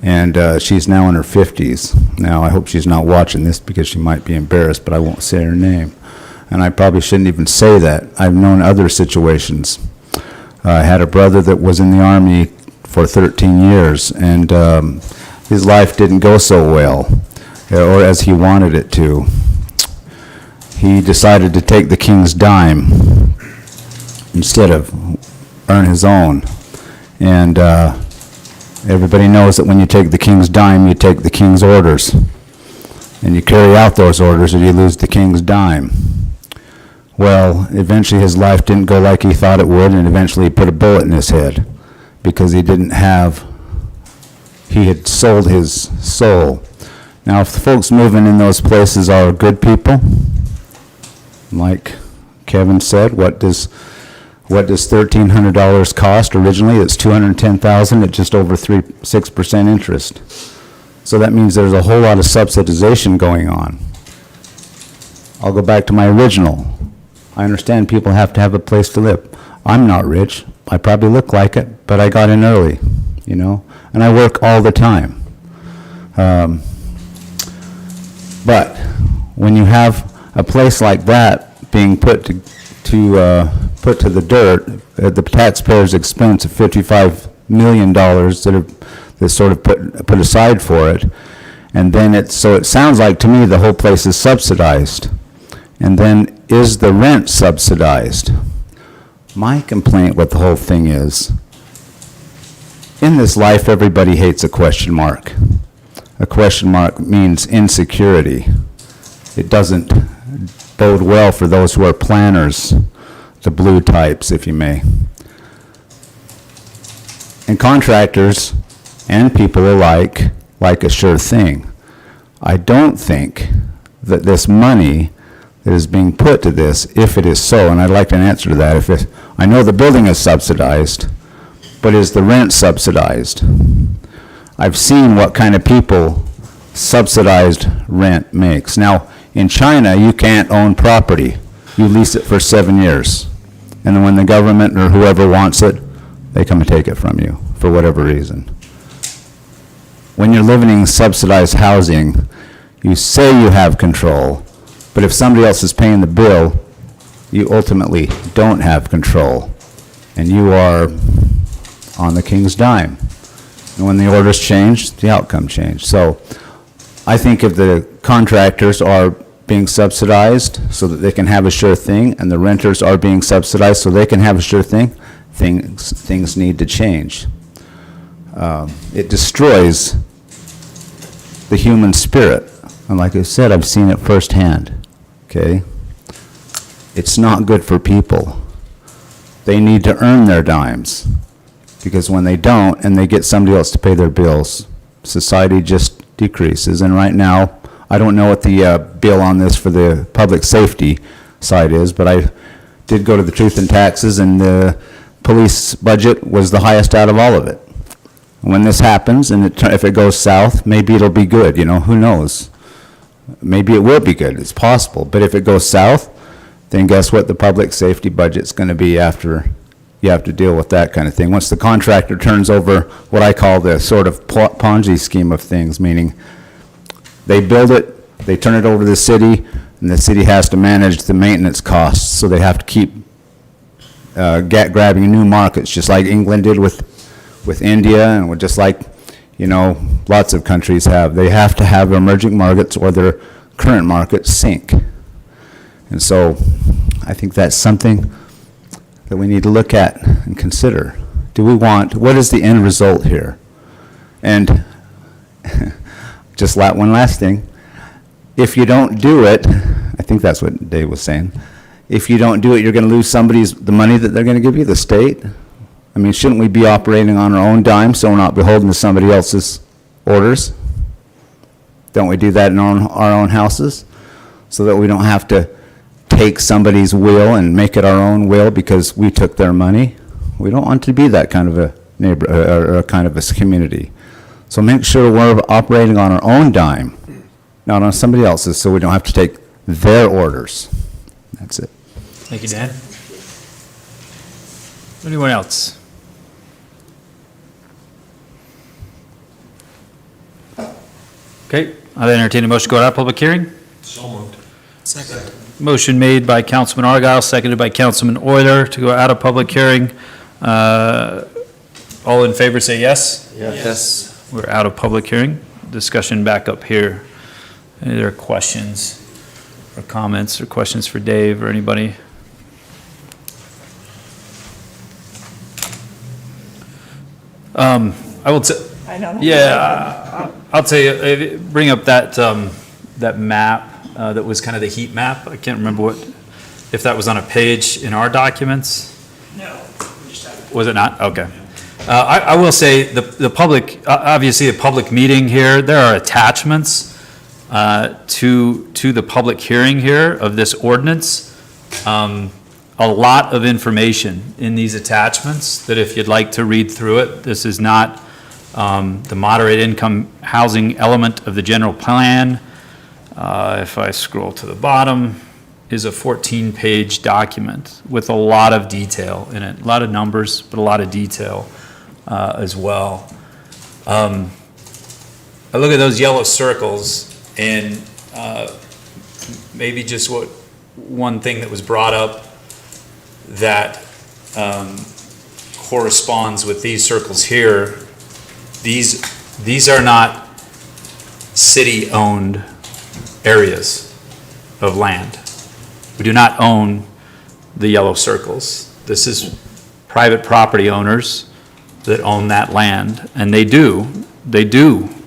And she's now in her 50s. Now, I hope she's not watching this because she might be embarrassed, but I won't say her name. And I probably shouldn't even say that. I've known other situations. I had a brother that was in the Army for 13 years, and his life didn't go so well, or as he wanted it to. He decided to take the king's dime instead of earn his own. And everybody knows that when you take the king's dime, you take the king's orders. And you carry out those orders or you lose the king's dime. Well, eventually his life didn't go like he thought it would, and eventually he put a bullet in his head because he had sold his soul. Now, if the folks moving in those places are good people, like Kevin said, what does $1,300 cost originally? It's $210,000 at just over 6% interest. So that means there's a whole lot of subsidization going on. I'll go back to my original. I understand people have to have a place to live. I'm not rich. I probably look like it, but I got in early, you know, and I work all the time. But when you have a place like that being put to the dirt at the taxpayers' expense of $55 million that's sort of put aside for it, and then it sounds like to me the whole place is subsidized. And then is the rent subsidized? My complaint with the whole thing is, in this life everybody hates a question mark. A question mark means insecurity. It doesn't bode well for those who are planners, the blue types, if you may. And contractors and people alike like a sure thing. I don't think that this money that is being put to this, if it is so, and I'd like an answer to that, I know the building is subsidized, but is the rent subsidized? I've seen what kind of people subsidized rent makes. Now, in China, you can't own property. You lease it for 7 years. And then when the government or whoever wants it, they come and take it from you for whatever reason. When you're living in subsidized housing, you say you have control, but if somebody else is paying the bill, you ultimately don't have control, and you are on the king's dime. And when the orders change, the outcome changed. So I think if the contractors are being subsidized so that they can have a sure thing, and the renters are being subsidized so they can have a sure thing, things need to change. It destroys the human spirit. And like I said, I've seen it firsthand, okay? It's not good for people. They need to earn their dimes, because when they don't and they get somebody else to pay their bills, society just decreases. And right now, I don't know what the bill on this for the public safety side is, but I did go to the Truth and Taxes, and the police budget was the highest out of all of it. When this happens, and if it goes south, maybe it'll be good, you know, who knows? Maybe it will be good, it's possible. But if it goes south, then guess what the public safety budget's gonna be after you have to deal with that kind of thing. Once the contractor turns over what I call the sort of Ponzi scheme of things, meaning they build it, they turn it over to the city, and the city has to manage the maintenance costs, so they have to keep grabbing new markets, just like England did with India, and just like, you know, lots of countries have. They have to have emerging markets or their current markets sink. And so I think that's something that we need to look at and consider. What is the end result here? And just one last thing, if you don't do it, I think that's what Dave was saying, if you don't do it, you're going to lose the money that they're going to give you, the state. I mean, shouldn't we be operating on our own dime so we're not beholden to somebody else's orders? Don't we do that in our own houses so that we don't have to take somebody's will and make it our own will because we took their money? We don't want to be that kind of a neighbor or kind of a community. So make sure we're operating on our own dime, not on somebody else's, so we don't have to take their orders. That's it. Thank you, Dan. Anyone else? Okay, I'll entertain a motion to go out of public hearing. So moved. Second. Motion made by Councilman Argyle, seconded by Councilman Euler to go out of public hearing. All in favor say yes? Yes. We're out of public hearing. Discussion back up here. Any other questions or comments or questions for Dave or anybody? I will I know. I'll tell you, bring up that, that map, that was kind of the heat map. I can't remember if that was on a page in our documents. No, we just have it. Was it not? Okay. I will say the public, obviously the public meeting here, there are attachments to the public hearing here of this ordinance. A lot of information in these attachments that if you'd like to read through it, this is not the moderate income housing element of the general plan. If I scroll to the bottom, is a 14-page document with a lot of detail in it, a lot of numbers, but a lot of detail as well. I look at those yellow circles, and maybe just one thing that was brought up that corresponds with these circles here. These are not city-owned areas of land. We do not own the yellow circles. This is private property owners that own that land, and they do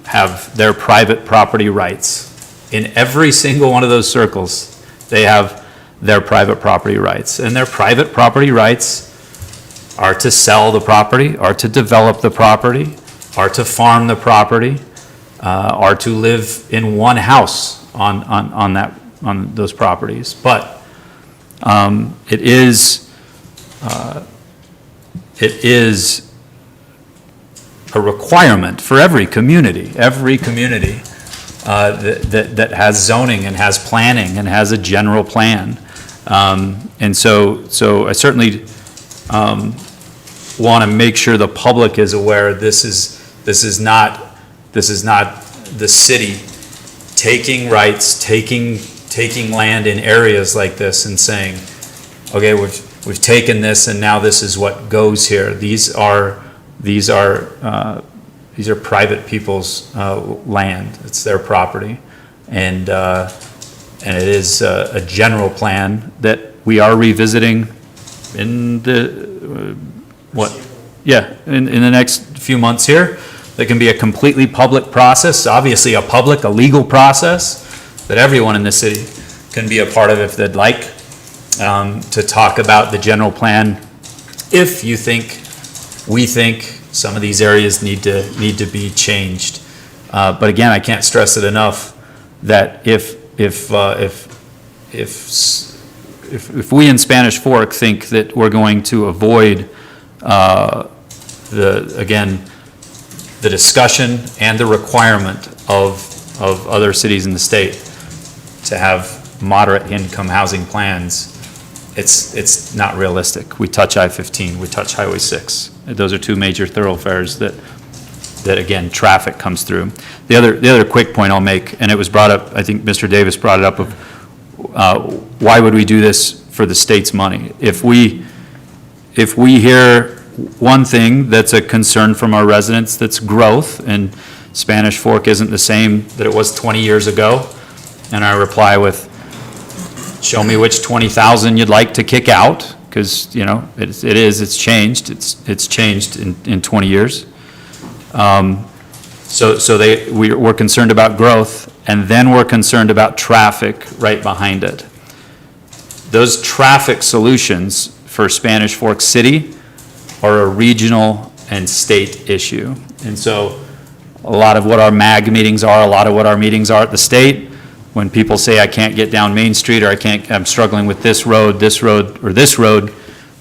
have their private property rights. In every single one of those circles, they have their private property rights, and their private property rights are to sell the property, are to develop the property, are to farm the property, are to live in one house on those properties. But it is a requirement for every community that has zoning and has planning and has a general plan. And so I certainly want to make sure the public is aware this is not the city taking rights, taking land in areas like this and saying, okay, we've taken this and now this is what goes here. These are these are private people's land. It's their property. And it is a general plan that we are revisiting in the, in the next few months here. That can be a completely public process, obviously a legal process that everyone in the city can be a part of if they'd like, to talk about the general plan. If you think, we think some of these areas need to be changed. But again, I can't stress it enough that if we in Spanish Fork think that we're going to avoid the discussion and the requirement of other cities in the state to have moderate income housing plans, it's not realistic. We touch I-15, we touch Highway 6. Those are two major thoroughfares that again, traffic comes through. The other quick point I'll make, and it was brought up, I think Mr. Davis brought it up, of why would we do this for the state's money? If we hear one thing that's a concern from our residents, that's growth, and Spanish Fork isn't the same that it was 20 years ago, and I reply with, show me which 20,000 you'd like to kick out, because, you know, it's changed. It's changed in 20 years. We're concerned about growth, and then we're concerned about traffic right behind it. Those traffic solutions for Spanish Fork City are a regional and state issue. And so a lot of what our MAG meetings are, a lot of what our meetings are at the state, when people say I can't get down Main Street, or I'm struggling with this road, or this road,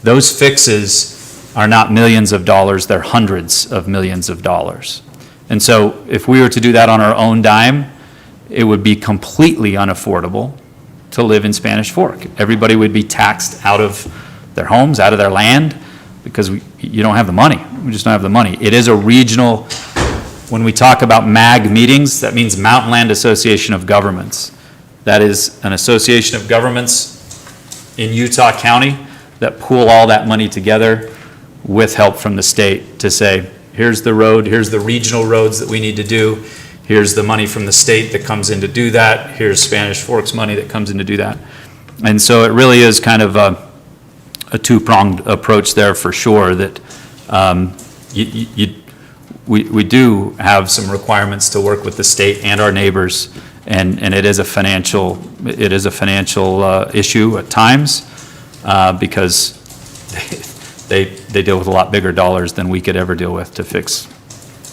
those fixes are not millions of dollars, they're hundreds of millions of dollars. And so if we were to do that on our own dime, it would be completely unaffordable to live in Spanish Fork. Everybody would be taxed out of their homes, out of their land, because you don't have the money. We just don't have the money. It is a regional, when we talk about MAG meetings, that means Mountain Land Association of Governments. That is an association of governments in Utah County that pool all that money together with help from the state to say, here's the road, here's the regional roads that we need to do, here's the money from the state that comes in to do that, here's Spanish Fork's money that comes in to do that. And so it really is kind of a two-pronged approach there for sure, that we do have some requirements to work with the state and our neighbors, and it is a financial issue at times, because they deal with a lot bigger dollars than we could ever deal with to fix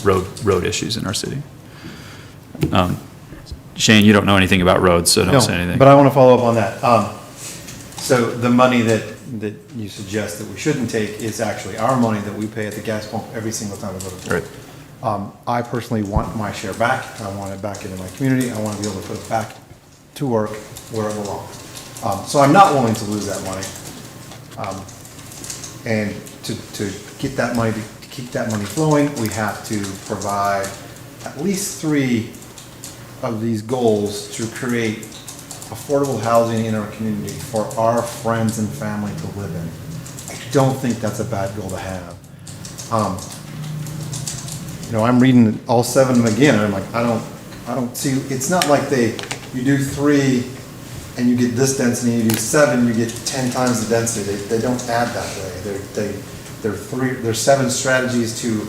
road issues in our city. Shane, you don't know anything about roads, so don't say anything. But I want to follow up on that. So the money that you suggest that we shouldn't take is actually our money that we pay at the gas pump every single time we go to work. Right. I personally want my share back. I want it back into my community. I want to be able to put it back to work where it belongs. So I'm not willing to lose that money. And to get that money, to keep that money flowing, we have to provide at least 3 of these goals to create affordable housing in our community for our friends and family to live in. I don't think that's a bad goal to have. I'm reading all 7 of them again, and I'm like, I don't see, it's not like you do 3 and you get this density, you do 7, you get 10 times the density. They don't add that way. There's 7 strategies to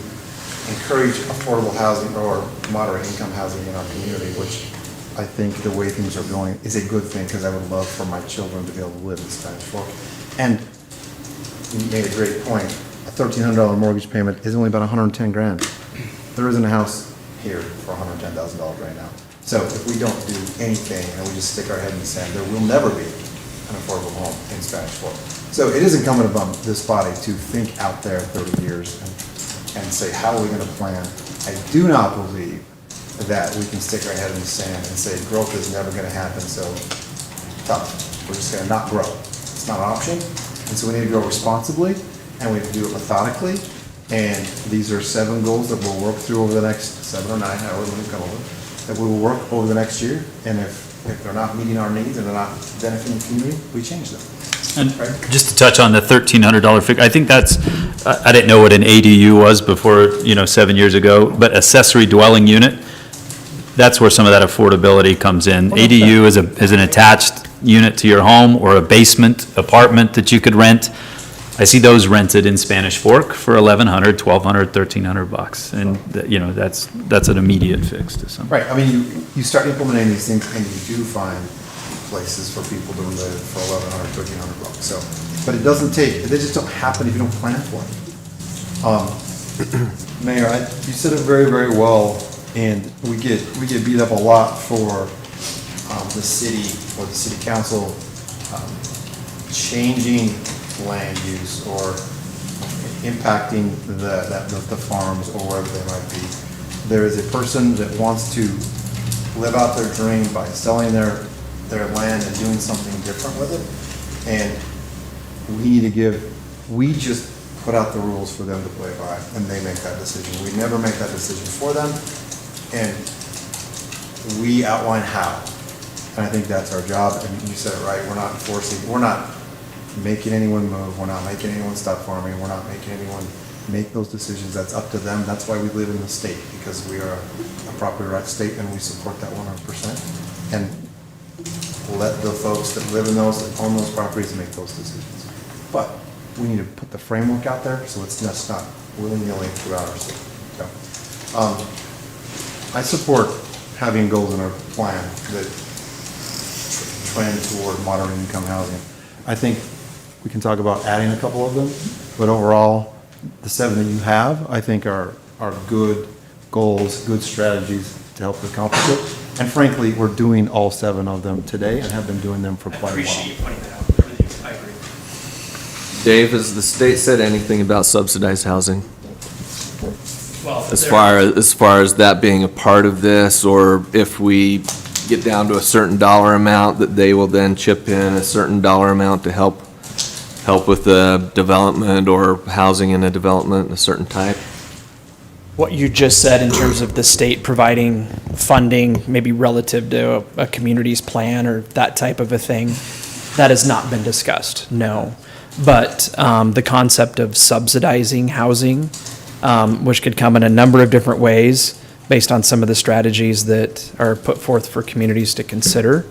encourage affordable housing or moderate income housing in our community, which I think the way things are going is a good thing, because I would love for my children to be able to live in Spanish Fork. And you made a great point. A $1,300 mortgage payment is only about 110 grand. There isn't a house here for $110,000 right now. So if we don't do anything and we just stick our head in the sand, there will never be an affordable home in Spanish Fork. So it is incumbent upon this body to think out there 30 years and say, how are we going to plan? I do not believe that we can stick our head in the sand and say growth is never going to happen, so tough. We're just going to not grow. It's not an option. And so we need to grow responsibly, and we have to do it methodically. And these are 7 goals that we'll work through over the next 7 or 9, however many come over, that we will work over the next year. And if they're not meeting our needs and they're not benefiting the community, we change them. And just to touch on the $1,300 figure, I think that's I didn't know what an ADU was before, 7 years ago, but accessory dwelling unit, that's where some of that affordability comes in. ADU is an attached unit to your home or a basement apartment that you could rent. I see those rented in Spanish Fork for $1,100, $1,200, $1,300, and that's an immediate fix to some. Right, I mean, you start implementing these things and you do find places for people to live for $1,100, $1,300. So, but it doesn't take, they just don't happen if you don't plan for them. Mayor, you said it very, very well, and we get beat up a lot for the city or the city council changing land use or impacting the farms or wherever they might be. There is a person that wants to live out their dream by selling their land and doing something different with it. And we just put out the rules for them to play by, and they make that decision. We never make that decision for them, and we outline how. And I think that's our job, and you said it right, we're not enforcing, we're not making anyone move, we're not making anyone stop farming, we're not making anyone make those decisions. That's up to them. That's why we live in the state, because we are a property rights state and we support that 100%. And let the folks that live in those, that own those properties, make those decisions. But we need to put the framework out there so it's just not willy-nilly throughout our state. So, I support having goals in our plan that trend toward moderate income housing. I think we can talk about adding a couple of them, but overall, the 7 that you have, I think are good goals, good strategies to help accomplish it. And frankly, we're doing all 7 of them today and have been doing them for quite a while. I appreciate you pointing that out. I agree. Dave, has the state said anything about subsidized housing? Well, As far as that being a part of this, or if we get down to a certain dollar amount, that they will then chip in a certain dollar amount to help with the development or housing in a development of a certain type? What you just said in terms of the state providing funding, maybe relative to a community's plan or that type of a thing, that has not been discussed, no. But the concept of subsidizing housing, which could come in a number of different ways based on some of the strategies that are put forth for communities to consider,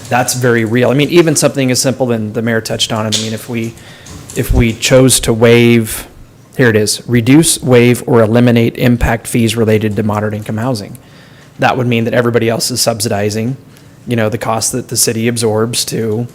that's very real. I mean, even something as simple than the mayor touched on it. I mean, if we chose to waive, here it is, reduce, waive, or eliminate impact fees related to moderate income housing. That would mean that everybody else is subsidizing, the cost that the city absorbs to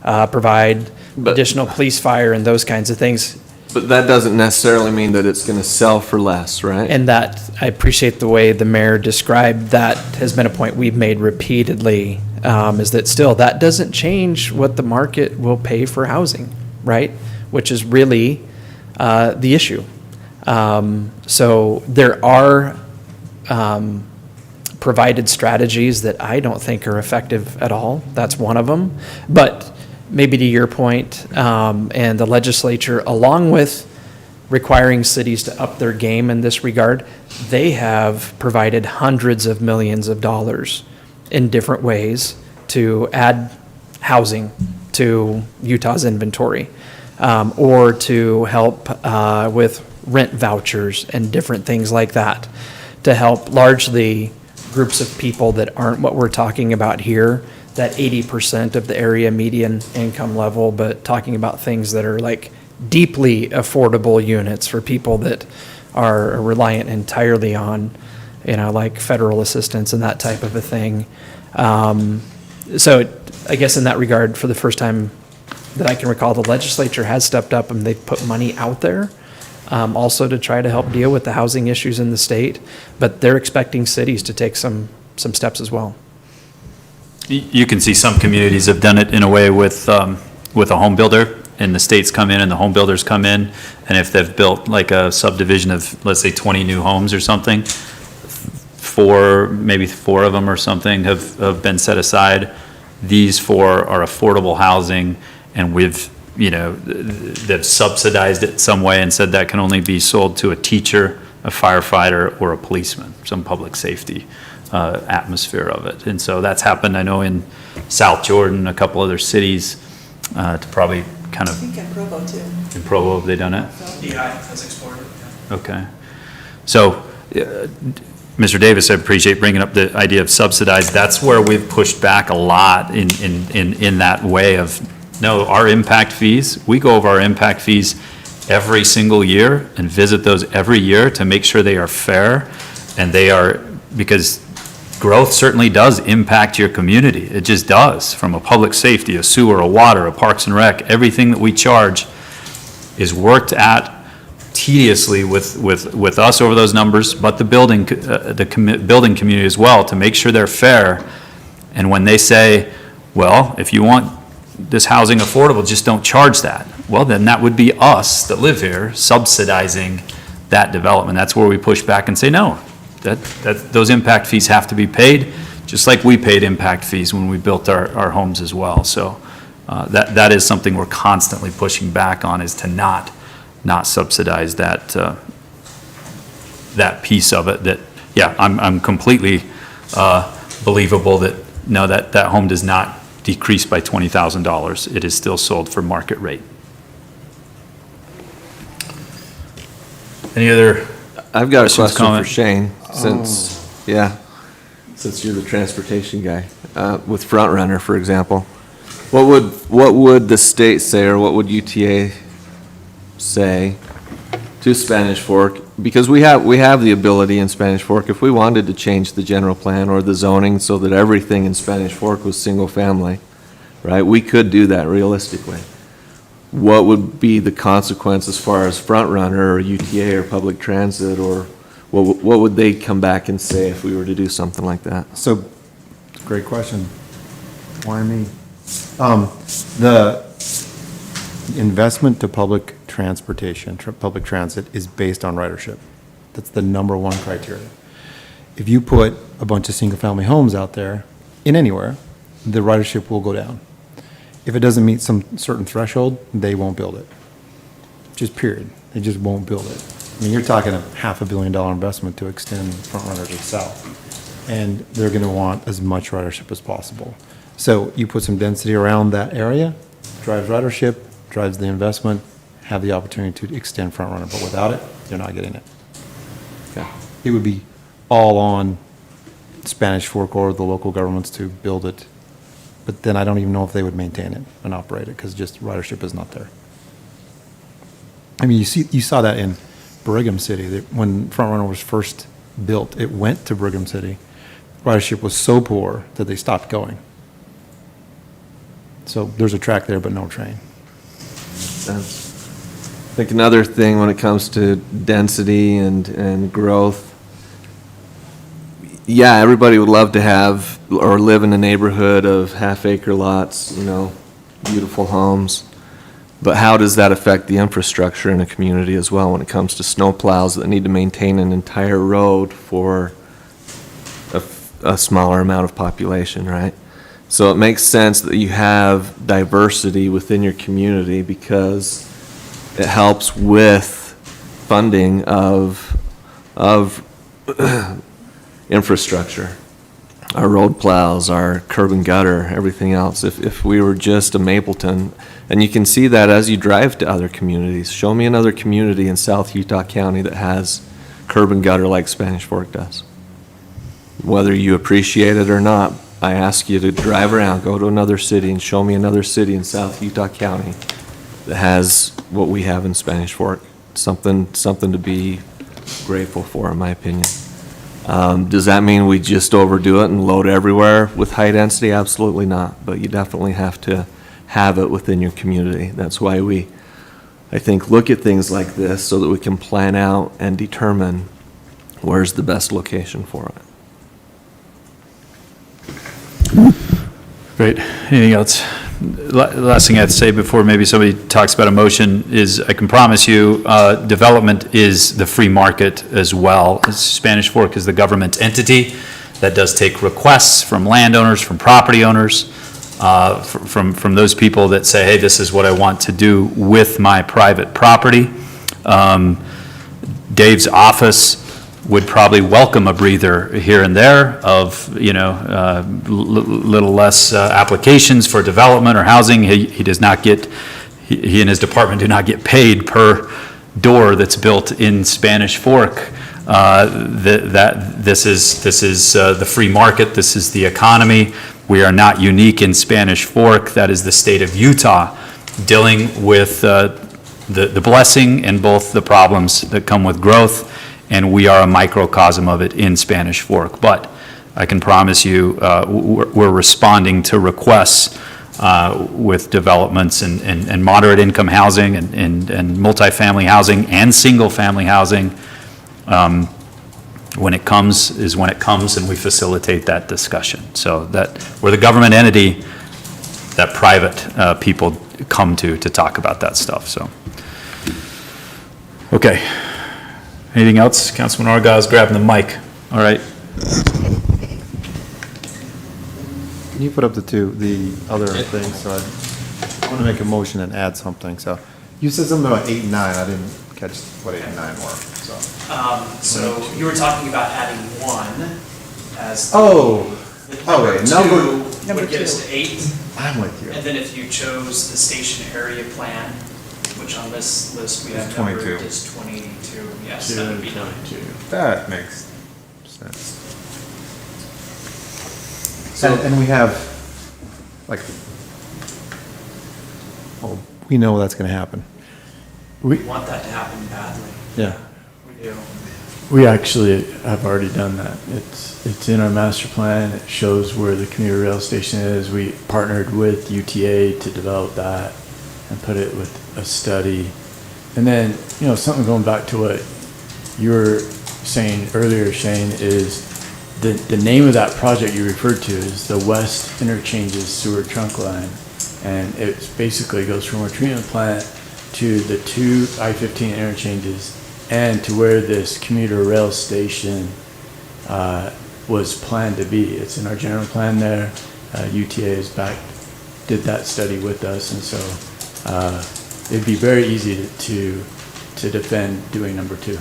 provide additional police, fire, and those kinds of things. But that doesn't necessarily mean that it's going to sell for less, right? And that, I appreciate the way the mayor described, that has been a point we've made repeatedly, is that still, that doesn't change what the market will pay for housing, right? Which is really the issue. So there are provided strategies that I don't think are effective at all. That's one of them. But maybe to your point, and the legislature, along with requiring cities to up their game in this regard, they have provided hundreds of millions of dollars in different ways to add housing to Utah's inventory, or to help with rent vouchers and different things like that, to help largely groups of people that aren't what we're talking about here, that 80% of the area median income level, but talking about things that are like deeply affordable units for people that are reliant entirely on, like federal assistance and that type of a thing. So I guess in that regard, for the first time that I can recall, the legislature has stepped up and they've put money out there, also to try to help deal with the housing issues in the state, but they're expecting cities to take some steps as well. You can see some communities have done it in a way with a home builder, and the states come in and the home builders come in, and if they've built like a subdivision of, let's say, 20 new homes or something, maybe four of them or something have been set aside. These 4 are affordable housing, and they've subsidized it some way and said that can only be sold to a teacher, a firefighter, or a policeman, some public safety atmosphere of it. And so that's happened, I know, in South Jordan, a couple other cities, to probably kind I of, think in Provo too. in Provo, have they done it? DI has explored it. Okay. So, Mr. Davis, I appreciate bringing up the idea of subsidized. That's where we've pushed back a lot in that way of, no, our impact fees, we go over our impact fees every single year and visit those every year to make sure they are fair, and they are, because growth certainly does impact your community. It just does, from a public safety, a sewer, a water, a parks and rec, everything that we charge is worked at tediously with us over those numbers, but the building community as well, to make sure they're fair. And when they say, well, if you want this housing affordable, just don't charge that. Well, then that would be us that live here subsidizing that development. That's where we push back and say, no, that those impact fees have to be paid, just like we paid impact fees when we built our homes as well. So that is something we're constantly pushing back on, is to not subsidize that that piece of it. That, yeah, I'm completely believable that, no, that home does not decrease by $20,000. It is still sold for market rate. Any other? I've got a question for comment? Shane, since you're the transportation guy, with Front Runner, for example. What would the state say, or what would UTA say to Spanish Fork? Because we have the ability in Spanish Fork, if we wanted to change the general plan or the zoning so that everything in Spanish Fork was single family, right? We could do that realistically. What would be the consequence as far as Front Runner or UTA or public transit, or what would they come back and say if we were to do something like that? So, great question. Why me? The investment to public transportation, public transit, is based on ridership. That's the number one criteria. If you put a bunch of single-family homes out there, in anywhere, the ridership will go down. If it doesn't meet some certain threshold, they won't build it. Just period. They just won't build it. I mean, you're talking a $500 million investment to extend Front Runner to the south. And they're gonna want as much ridership as possible. So you put some density around that area, drives ridership, drives the investment, have the opportunity to extend Front Runner, but without it, you're not getting it. Okay. It would be all on Spanish Fork or the local governments to build it, but then I don't even know if they would maintain it and operate it, because just ridership is not there. I mean, you saw that in Brigham City, that when Front Runner was first built, it went to Brigham City. Ridership was so poor that they stopped going. So there's a track there, but no train. I think another thing when it comes to density and growth, yeah, everybody would love to have or live in a neighborhood of half-acre lots, beautiful homes. But how does that affect the infrastructure in a community as well when it comes to snow plows that need to maintain an entire road for a smaller amount of population, right? So it makes sense that you have diversity within your community, because it helps with funding of infrastructure, our road plows, our curb and gutter, everything else. If we were just a Mapleton, and you can see that as you drive to other communities. Show me another community in South Utah County that has curb and gutter like Spanish Fork does. Whether you appreciate it or not, I ask you to drive around, go to another city, and show me another city in South Utah County that has what we have in Spanish Fork. Something to be grateful for, in my opinion. Does that mean we just overdo it and load everywhere with high density? Absolutely not, but you definitely have to have it within your community. That's why we, I think, look at things like this so that we can plan out and determine where's the best location for it. Great. Anything else? Last thing I have to say before maybe somebody talks about a motion is, I can promise you, development is the free market as well. Spanish Fork is the government entity that does take requests from landowners, from property owners, from those people that say, hey, this is what I want to do with my private property. Dave's office would probably welcome a breather here and there of, little less applications for development or housing. He does not get he and his department do not get paid per door that's built in Spanish Fork. This is the free market, this is the economy. We are not unique in Spanish Fork. That is the state of Utah dealing with the blessing and both the problems that come with growth, and we are a microcosm of it in Spanish Fork. But I can promise you, we're responding to requests with developments and moderate income housing and multifamily housing and single family housing. When it comes is when it comes, and we facilitate that discussion. So that we're the government entity that private people come to talk about that stuff. So, okay. Anything else? Councilman Argyle's grabbing the mic. All right. Can you put up the other thing? So I want to make a motion and add something. So you said something about 8 and 9. I didn't catch what 8 and 9 were. So you were talking about adding 1 as. Number would get us to 8. I'm with you. And then if you chose the station area plan, which on this list we have It's numbered 22. as 22, yes, that would be 9. That makes sense. So, and we have, like, well, we know that's going to happen. We want that to happen badly. Yeah. We do. We actually have already done that. It's in our master plan. It shows where the commuter rail station is. We partnered with UTA to develop that and put it with a study. And then, something going back to what you were saying earlier, Shane, is the name of that project you referred to is the West Interchanges Sewer Trunk Line. And it basically goes from a treatment plant to the 2 I-15 interchanges and to where this commuter rail station was planned to be. It's in our general plan there. UTA is back, did that study with us, and so it'd be very easy to defend doing number 2.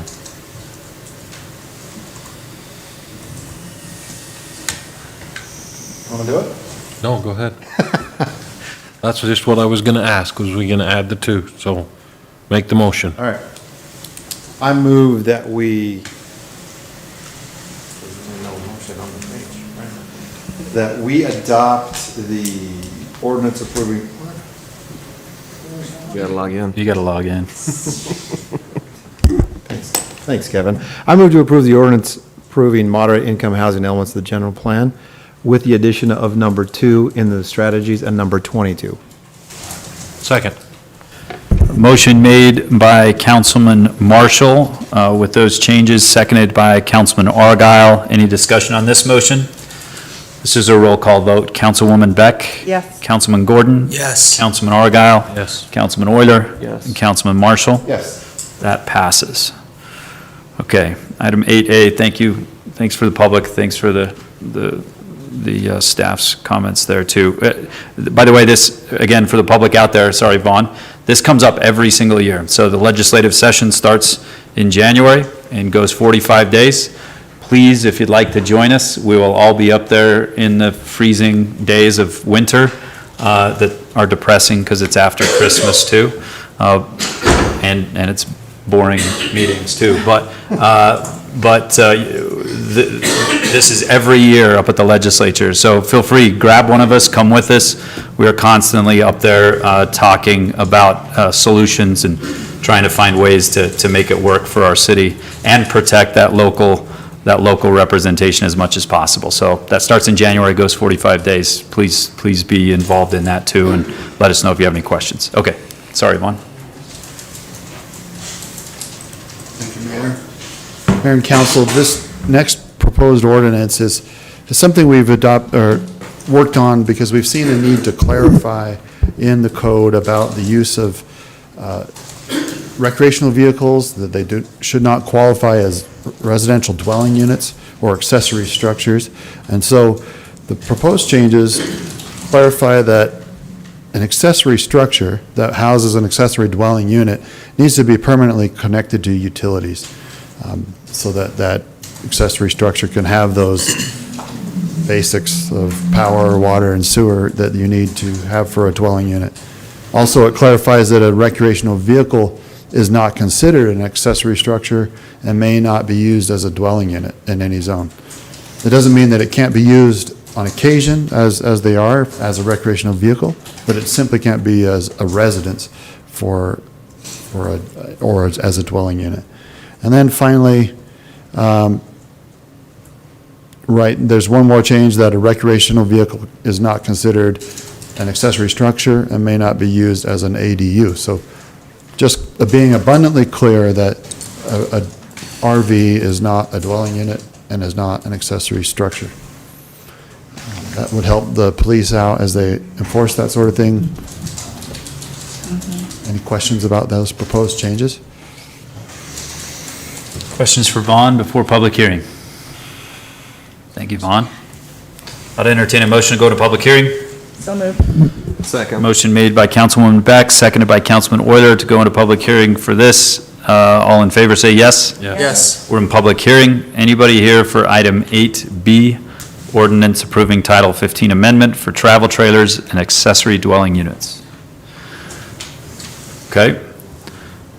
Want to do it? No, go ahead. That's just what I was going to ask, was we going to add the 2? So make the motion. All right. I move that we, that we adopt the ordinance approving. You gotta log in. You gotta log in. Thanks, Kevin. I move to approve the ordinance approving moderate income housing elements of the general plan with the addition of number 2 in the strategies and number 22. Second. Motion made by Councilman Marshall with those changes, seconded by Councilman Argyle. Any discussion on this motion? This is a roll call vote. Councilwoman Beck? Yes. Councilman Gordon? Yes. Councilman Argyle? Yes. Councilman Euler? Yes. And Councilman Marshall? Yes. That passes. Okay, item 8A, thank you. Thanks for the public. Thanks for the staff's comments there too. By the way, this, again, for the public out there, sorry, Vaughn, this comes up every single year. So the legislative session starts in January and goes 45 days. Please, if you'd like to join us, we will all be up there in the freezing days of winter that are depressing because it's after Christmas too. And it's boring meetings too. But this is every year up at the legislature. So feel free, grab one of us, come with us. We are constantly up there talking about solutions and trying to find ways to make it work for our city and protect that local representation as much as possible. So that starts in January, goes 45 days. Please be involved in that too, and let us know if you have any questions. Okay, sorry, Vaughn. Thank you, Mayor. Mayor and Council, this next proposed ordinance is something we've worked on because we've seen a need to clarify in the code about the use of recreational vehicles, that they should not qualify as residential dwelling units or accessory structures. And so the proposed changes clarify that an accessory structure that houses an accessory dwelling unit needs to be permanently connected to utilities, so that accessory structure can have those basics of power, water, and sewer that you need to have for a dwelling unit. Also, it clarifies that a recreational vehicle is not considered an accessory structure and may not be used as a dwelling unit in any zone. It doesn't mean that it can't be used on occasion as they are, as a recreational vehicle, but it simply can't be as a residence or as a dwelling unit. And then finally, there's one more change, that a recreational vehicle is not considered an accessory structure and may not be used as an ADU. So just being abundantly clear that a RV is not a dwelling unit and is not an accessory structure. That would help the police out as they enforce that sort of thing. Any questions about those proposed changes? Questions for Vaughn before public hearing? Thank you, Vaughn. I'd entertain a motion to go to public hearing. So moved. Second. Motion made by Councilwoman Beck, seconded by Councilman Euler to go into public hearing for this. All in favor say yes. Yes. We're in public hearing. Anybody here for item 8B, ordinance approving Title 15 amendment for travel trailers and accessory dwelling units? Okay.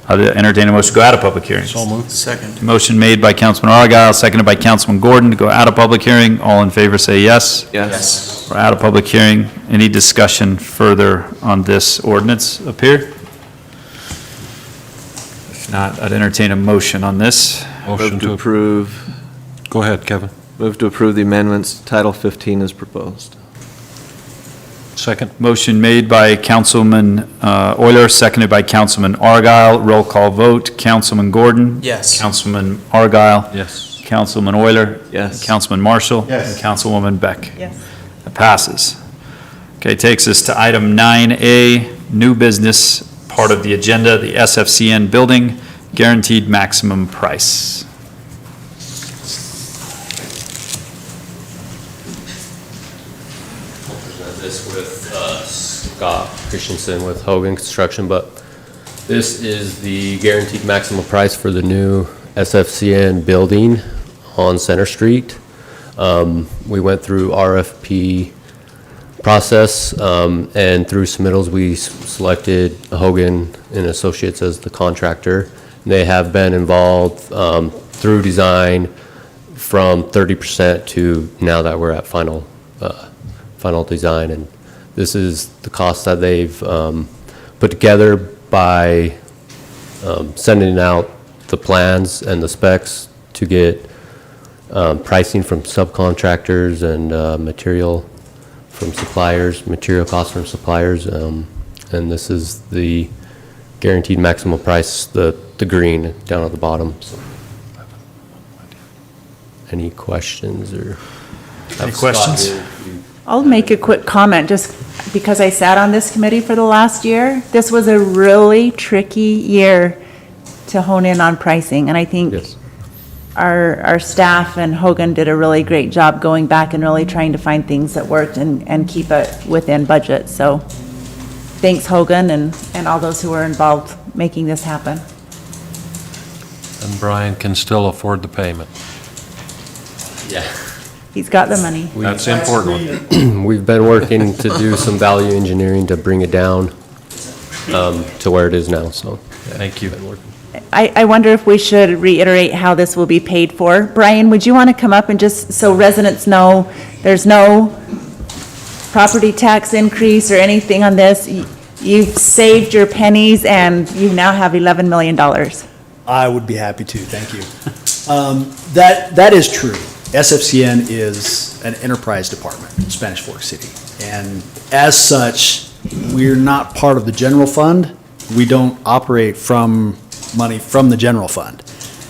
I'll entertain a motion to go out of public hearing. So moved. Second. Motion made by Councilman Argyle, seconded by Councilman Gordon to go out of public hearing. All in favor say yes. Yes. We're out of public hearing. Any discussion further on this ordinance up here? If not, I'd entertain a motion on this. Motion to approve. Go ahead, Kevin. Move to approve the amendments, Title 15 is proposed. Second. Motion made by Councilman Euler, seconded by Councilman Argyle. Roll call vote. Councilman Gordon? Yes. Councilman Argyle? Yes. Councilman Euler? Yes. Councilman Marshall? Yes. And Councilwoman Beck? Yes. It passes. Okay, takes us to item 9A, new business, part of the agenda, the SFCN building, guaranteed maximum price. This with Scott Christensen with Hogan Construction, but this is the guaranteed maximum price for the new SFCN building on Center Street. We went through RFP process, and through submittals, we selected Hogan and Associates as the contractor. They have been involved through design from 30% to now that we're at final design, and this is the cost that they've put together by sending out the plans and the specs to get pricing from subcontractors and material costs from suppliers, and this is the guaranteed maximum price, the green down at the bottom. So, any questions or? Any questions? I'll make a quick comment, just because I sat on this committee for the last year. This was a really tricky year to hone in on pricing, and I think our staff and Hogan did a really great job going back and really trying to find things that worked and keep it within budget. So thanks, Hogan, and all those who were involved making this happen. And Brian can still afford the payment. Yeah. He's got the money. That's important. We've been working to do some value engineering to bring it down to where it is now, so. Thank you. I wonder if we should reiterate how this will be paid for. Brian, would you want to come up and just, so residents know, there's no property tax increase or anything on this? You've saved your pennies and you now have $11 million. I would be happy to, thank you. That is true. SFCN is an enterprise department in Spanish Fork City. And as such, we're not part of the general fund. We don't operate from money from the general fund.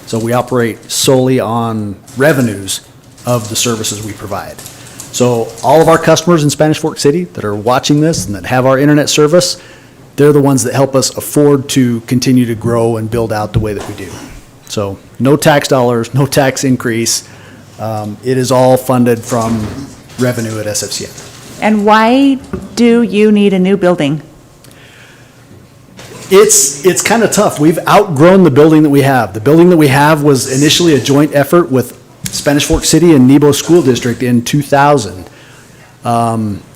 So we operate solely on revenues of the services we provide. So all of our customers in Spanish Fork City that are watching this and that have our internet service, they're the ones that help us afford to continue to grow and build out the way that we do. So no tax dollars, no tax increase. It is all funded from revenue at SFCN. And why do you need a new building? It's kind of tough. We've outgrown the building that we have. The building that we have was initially a joint effort with Spanish Fork City and Nebo School District in 2000.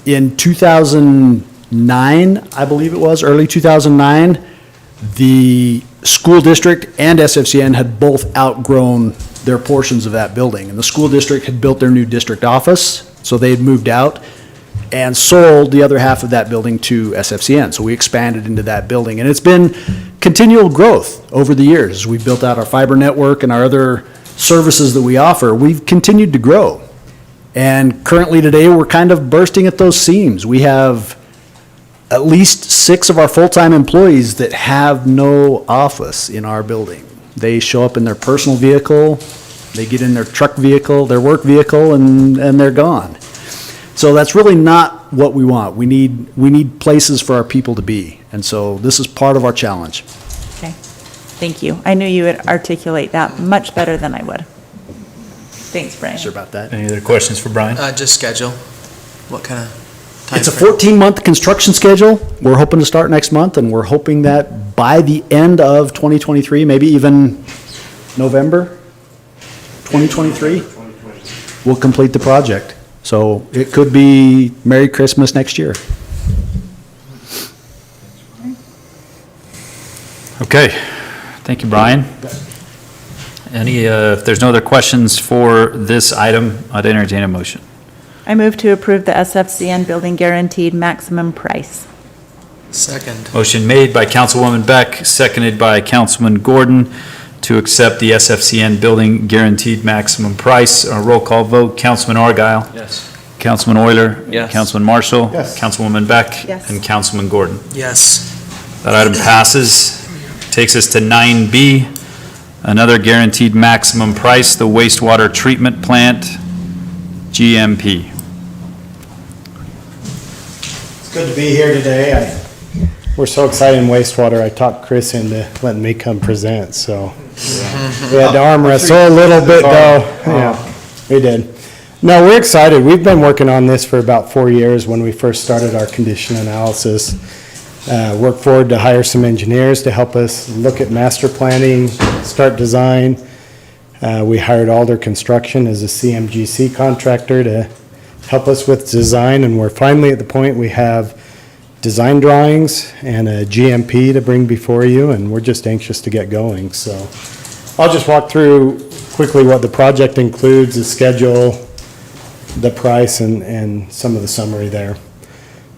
In 2000, I believe it was, early 2009, the school district and SFCN had both outgrown their portions of that building. And the school district had built their new district office, so they had moved out and sold the other half of that building to SFCN. So we expanded into that building. And it's been continual growth over the years. As we built out our fiber network and our other services that we offer, we've continued to grow. And currently today, we're kind of bursting at those seams. We have at least 6 of our full-time employees that have no office in our building. They show up in their personal vehicle, they get in their truck vehicle, their work vehicle, and they're gone. So that's really not what we want. We need places for our people to be. And so this is part of our challenge. Okay, thank you. I knew you would articulate that much better than I would. Thanks, Brian. Sure about that. Any other questions for Brian? Just schedule. What kind of time It's a frame? 14-month construction schedule. We're hoping to start next month, and we're hoping that by the end of 2023, maybe even November 2023, we'll complete the project. So it could be Merry Christmas next year. Okay, thank you, Brian. If there's no other questions for this item, I'd entertain a motion. I move to approve the SFCN building guaranteed maximum price. Second. Motion made by Councilwoman Beck, seconded by Councilman Gordon to accept the SFCN building guaranteed maximum price. Roll call vote, Councilman Argyle. Yes. Councilman Euler. Yes. Councilman Marshall. Yes. Councilwoman Beck. Yes. And Councilman Gordon. Yes. That item passes. Takes us to 9B, another guaranteed maximum price, the wastewater treatment plant, GMP. It's good to be here today. We're so excited in wastewater, I talked Chris into letting me come present, so. We had to arm wrestle a little bit though. Yeah, we did. No, we're excited. We've been working on this for about 4 years when we first started our condition analysis. Worked forward to hire some engineers to help us look at master planning, start design. We hired Odor Construction as a CMGC contractor to help us with design, and we're finally at the point we have design drawings and a GMP to bring before you, and we're just anxious to get going. So I'll just walk through quickly what the project includes, the schedule, the price, and some of the summary there.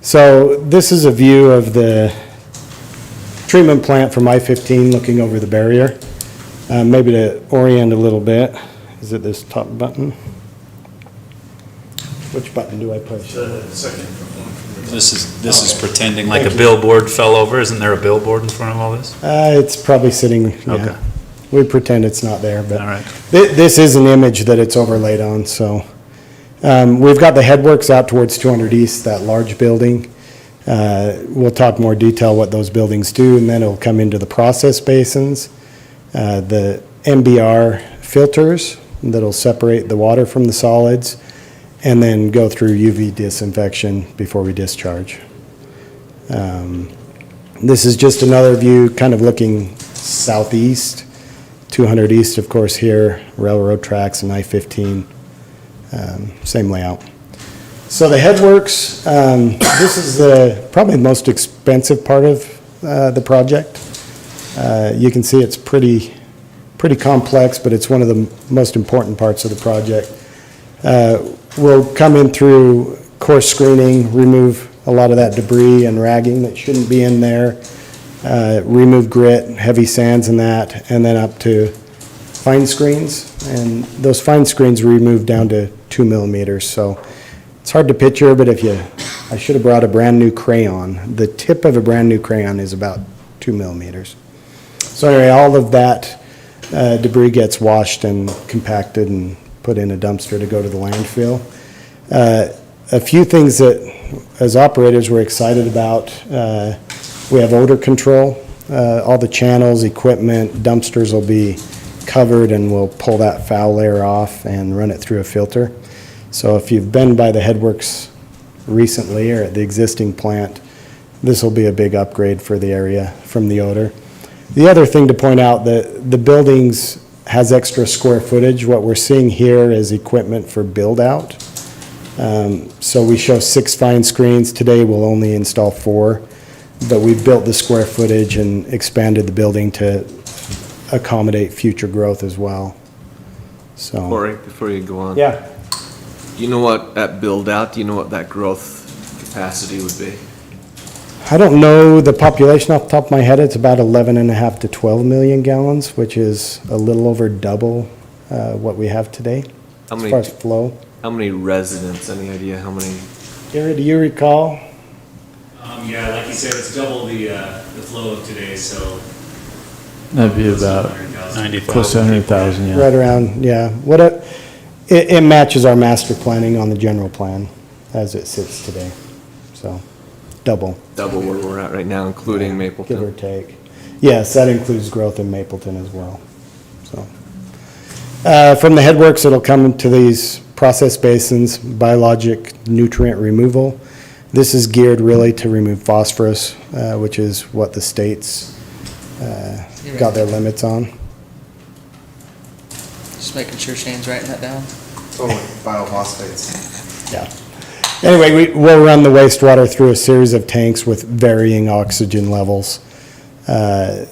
So this is a view of the treatment plant from I-15 looking over the barrier. Maybe to orient a little bit, is it this top button? Which button do I push? This is pretending like a billboard fell over. Isn't there a billboard in front of all this? It's probably sitting, yeah. Okay. We pretend it's not there, but All right. This is an image that it's overlaid on, so. We've got the headworks out towards 200 East, that large building. We'll talk more detail what those buildings do, and then it'll come into the process basins. The Mbr filters that'll separate the water from the solids, and then go through UV disinfection before we discharge. This is just another view, kind of looking southeast. 200 East, of course, here, railroad tracks and I-15. Same layout. So the headworks, this is probably the most expensive part of the project. You can see it's pretty complex, but it's one of the most important parts of the project. We'll come in through coarse screening, remove a lot of that debris and ragging that shouldn't be in there, remove grit, heavy sands and that, and then up to fine screens. And those fine screens remove down to 2 millimeters. So it's hard to picture, but I should have brought a brand new crayon. The tip of a brand new crayon is about 2 millimeters. So anyway, all of that debris gets washed and compacted and put in a dumpster to go to the landfill. A few things that, as operators, we're excited about. We have odor control. All the channels, equipment, dumpsters will be covered, and we'll pull that foul layer off and run it through a filter. So if you've been by the headworks recently or at the existing plant, this will be a big upgrade for the area from the odor. The other thing to point out, the buildings has extra square footage. What we're seeing here is equipment for build out. So we show 6 fine screens. Today, we'll only install 4, but we've built the square footage and expanded the building to accommodate future growth as well. So. Corey, before you go on. Yeah. Do you know what, at build out, do you know what that growth capacity would be? I don't know the population off the top of my head. It's about 11.5 to 12 million gallons, which is a little over double what we have today How as many- far as flow. How many residents, any idea how many? Gary, do you recall? Yeah, like you said, it's double the flow of today, so. That'd be about 90,000. close to 100,000, yeah. Right around, yeah. It matches our master planning on the general plan as it sits today. So, double. Double where we're at right now, including Mapleton. Give or take. Yes, that includes growth in Mapleton as well. So, from the headworks, it'll come into these process basins, biologic nutrient removal. This is geared really to remove phosphorus, which is what the states got their limits on. Just making sure Shane's writing that down. Totally, biophosphates. Yeah. Anyway, we'll run the wastewater through a series of tanks with varying oxygen levels to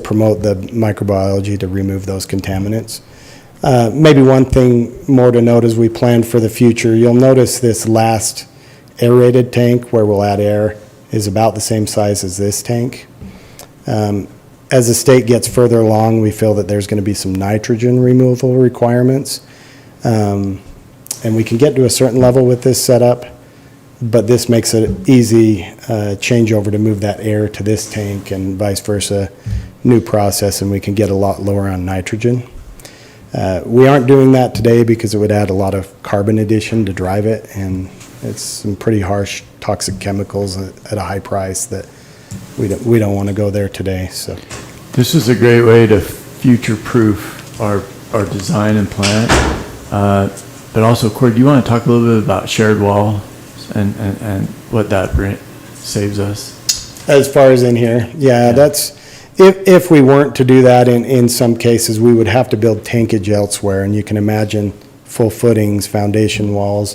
promote the microbiology to remove those contaminants. Maybe one thing more to note as we plan for the future, you'll notice this last aerated tank where we'll add air is about the same size as this tank. As the state gets further along, we feel that there's going to be some nitrogen removal requirements. And we can get to a certain level with this setup, but this makes it easy changeover to move that air to this tank and vice versa, new process, and we can get a lot lower on nitrogen. We aren't doing that today because it would add a lot of carbon addition to drive it, and it's some pretty harsh toxic chemicals at a high price that we don't want to go there today. So This is a great way to future-proof our design and plan. But also, Corey, do you want to talk a little bit about shared wall and what that saves us? as far as in here, yeah, that's, if we weren't to do that in some cases, we would have to build tankage elsewhere, and you can imagine full footings, foundation walls,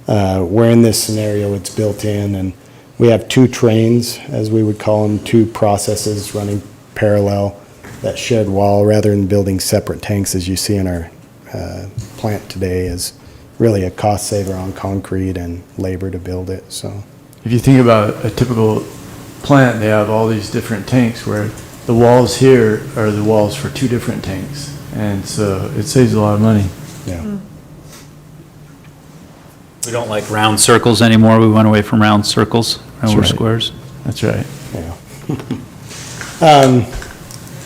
where in this scenario it's built in, and we have 2 trains, as we would call them, 2 processes running parallel, that shed wall, rather than building separate tanks as you see in our plant today, is really a cost saver on concrete and labor to build it, so. If you think about a typical plant, they have all these different tanks where the walls here are the walls for 2 different tanks. And so it saves a lot of money. Yeah. We don't like round circles anymore. We went away from round circles, round right. squares. That's right. Yeah.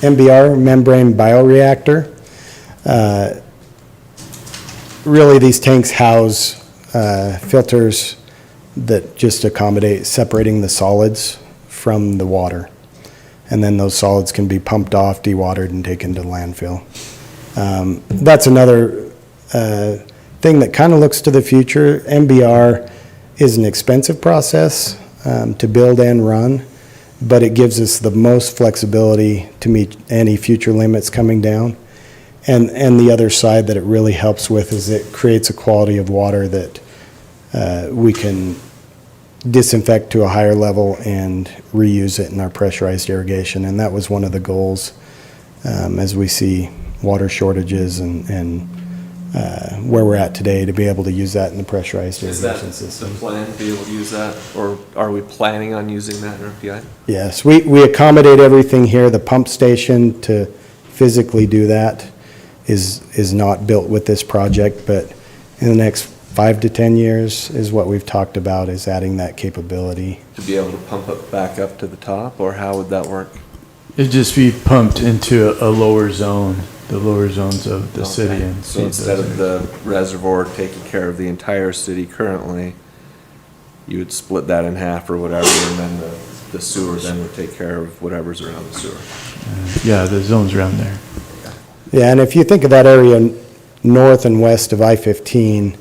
Mbr Membrane Bioreactor. Really, these tanks house filters that just accommodate separating the solids from the water. And then those solids can be pumped off, dewatered, and taken to landfill. That's another thing that kind of looks to the future. MBR is an expensive process to build and run, but it gives us the most flexibility to meet any future limits coming down. And the other side that it really helps with is it creates a quality of water that we can disinfect to a higher level and reuse it in our pressurized irrigation. And that was one of the goals as we see water shortages and where we're at today, to be able to use that in the pressurized Is that irrigation system. the plan to be able to use that, or are we planning on using that in RPI? Yes, we accommodate everything here. The pump station to physically do that is not built with this project, but in the next 5 to 10 years is what we've talked about, is adding that capability. To be able to pump it back up to the top, or how would that work? It'd just be pumped into a lower zone, the lower zones of the city. And So instead of the reservoir taking care of the entire city currently, you would split that in half or whatever, and then the sewer then would take care of whatever's around the sewer. yeah, the zones around there. Yeah, and if you think of that area north and west of I-15,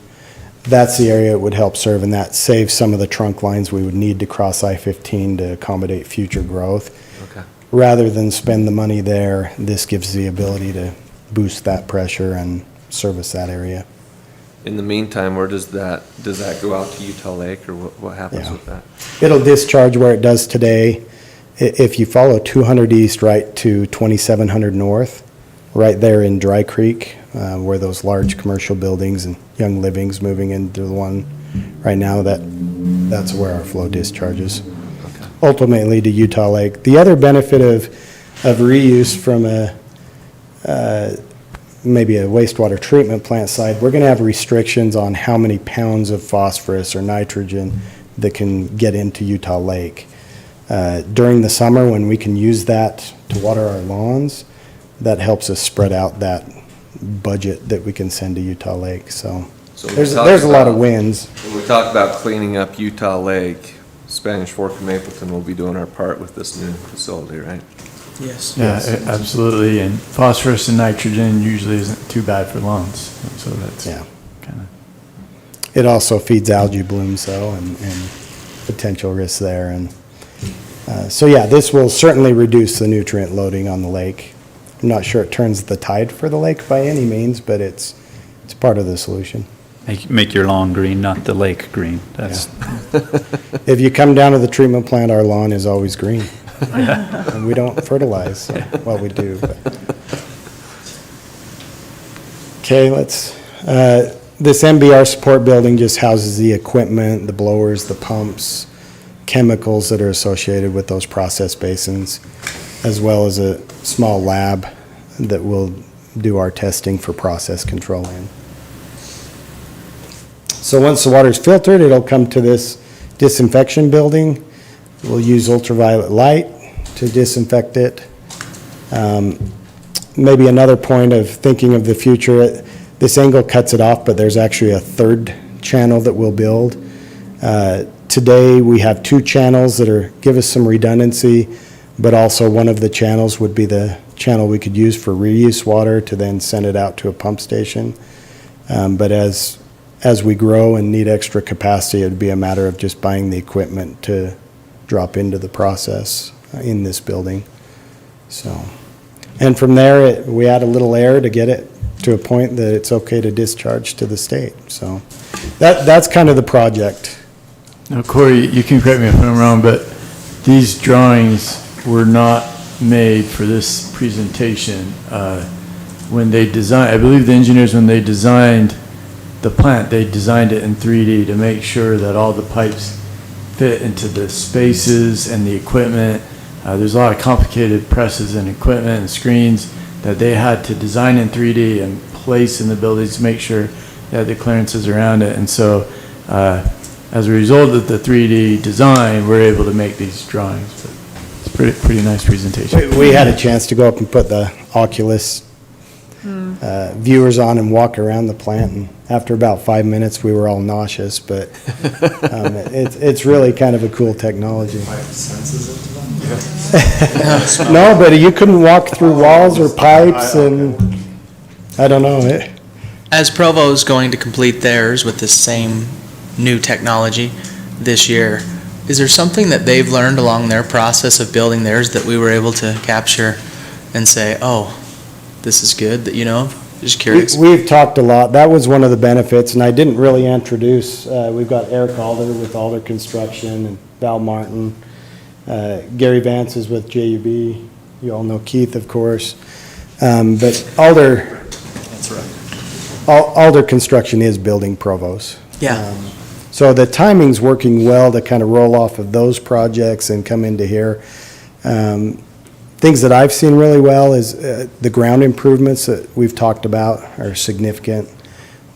that's the area it would help serve, and that saves some of the trunk lines we would need to cross I-15 to accommodate future growth. Okay. Rather than spend the money there, this gives the ability to boost that pressure and service that area. In the meantime, where does that go out to Utah Lake, or what happens Yeah. with that? It'll discharge where it does today. If you follow 200 east right to 2700 north, right there in Dry Creek, where those large commercial buildings and Young Living's moving into the one right now, that's where our flow discharges. Ultimately to Utah Lake. The other benefit of reuse from maybe a wastewater treatment plant side, we're going to have restrictions on how many pounds of phosphorus or nitrogen that can get into Utah Lake. During the summer, when we can use that to water our lawns, that helps us spread out that budget that we can send to Utah Lake. So there's a lot of wins. When we talk about cleaning up Utah Lake, Spanish Fork and Mapleton will be doing our part with this new facility, right? Yes. Yeah, absolutely. And phosphorus and nitrogen usually isn't too bad for lawns. So that's kind of. It also feeds algae blooms though, and potential risks there. And so yeah, this will certainly reduce the nutrient loading on the lake. I'm not sure it turns the tide for the lake by any means, but it's part of the solution. Make your lawn green, not the lake green. That's If you come down to the treatment plant, our lawn is always green. And we don't fertilize, so, well, we do. But. Okay, this Mbr Support Building just houses the equipment, the blowers, the pumps, chemicals that are associated with those process basins, as well as a small lab that will do our testing for process control in. So once the water's filtered, it'll come to this disinfection building. We'll use ultraviolet light to disinfect it. Maybe another point of thinking of the future, this angle cuts it off, but there's actually a third channel that we'll build. Today, we have 2 channels that give us some redundancy, but also one of the channels would be the channel we could use for reuse water to then send it out to a pump station. But as we grow and need extra capacity, it'd be a matter of just buying the equipment to drop into the process in this building. So, and from there, we add a little air to get it to a point that it's okay to discharge to the state. So that's kind of the project. Now, Corey, you can correct me if I'm wrong, but these drawings were not made for this presentation. When they designed, I believe the engineers, when they designed the plant, they designed it in 3D to make sure that all the pipes fit into the spaces and the equipment. There's a lot of complicated presses and equipment and screens that they had to design in 3D and place in the buildings to make sure they had the clearances around it. And so as a result of the 3D design, we're able to make these drawings. But it's pretty nice presentation. We had a chance to go up and put the Oculus viewers on and walk around the plant, and after about 5 minutes we were all nauseous, but it's really kind of a cool technology. No, but you couldn't walk through walls or pipes, and I don't know. As Provo's going to complete theirs with this same new technology this year, is there something that they've learned along their process of building theirs that we were able to capture and say, oh, this is good, that you know? Just curious. We've talked a lot. That was one of the benefits, and I didn't really introduce, we've got Eric Alder with Alder Construction and Val Martin. Gary Vance is with JUB. You all know Keith, of course. But Alder. That's right. Alder Construction is building Provos. Yeah. So the timing's working well to kind of roll off of those projects and come into here. Things that I've seen really well is the ground improvements that we've talked about are significant.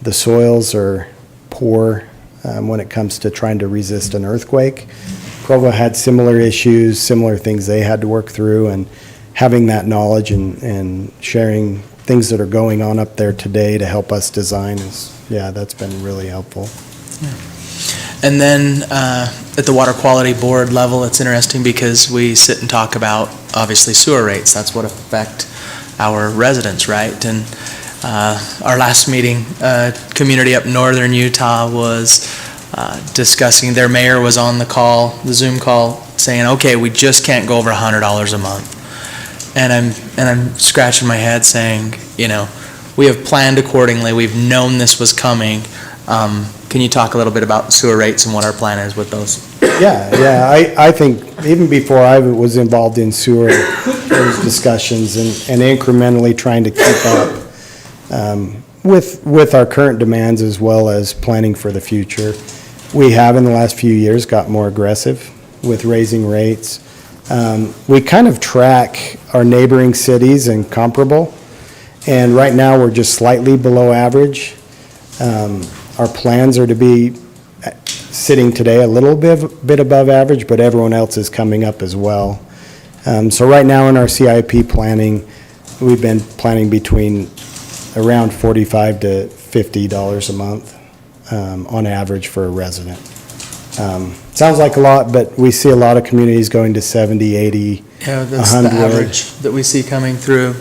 The soils are poor when it comes to trying to resist an earthquake. Provo had similar issues, similar things they had to work through, and having that knowledge and sharing things that are going on up there today to help us design that's been really helpful. Yeah. And then at the Water Quality Board level, it's interesting because we sit and talk about, obviously, sewer rates. That's what affect our residents, right? And our last meeting, community up northern Utah was discussing, their mayor was on the call, the Zoom call, saying, okay, we just can't go over $100 a month. And I'm scratching my head saying, you know, we have planned accordingly. We've known this was coming. Can you talk a little bit about sewer rates and what our plan is with those? Yeah, I think even before I was involved in sewer, there was discussions and incrementally trying to keep up with our current demands as well as planning for the future. We have in the last few years got more aggressive with raising rates. We kind of track our neighboring cities and comparable, and right now we're just slightly below average. Our plans are to be sitting today a little bit above average, but everyone else is coming up as well. So right now in our CIP planning, we've been planning between around $45 to $50 a month on average for a resident. Sounds like a lot, but we see a lot of communities going to 70, 80, Yeah, that's 100. the average that we see coming through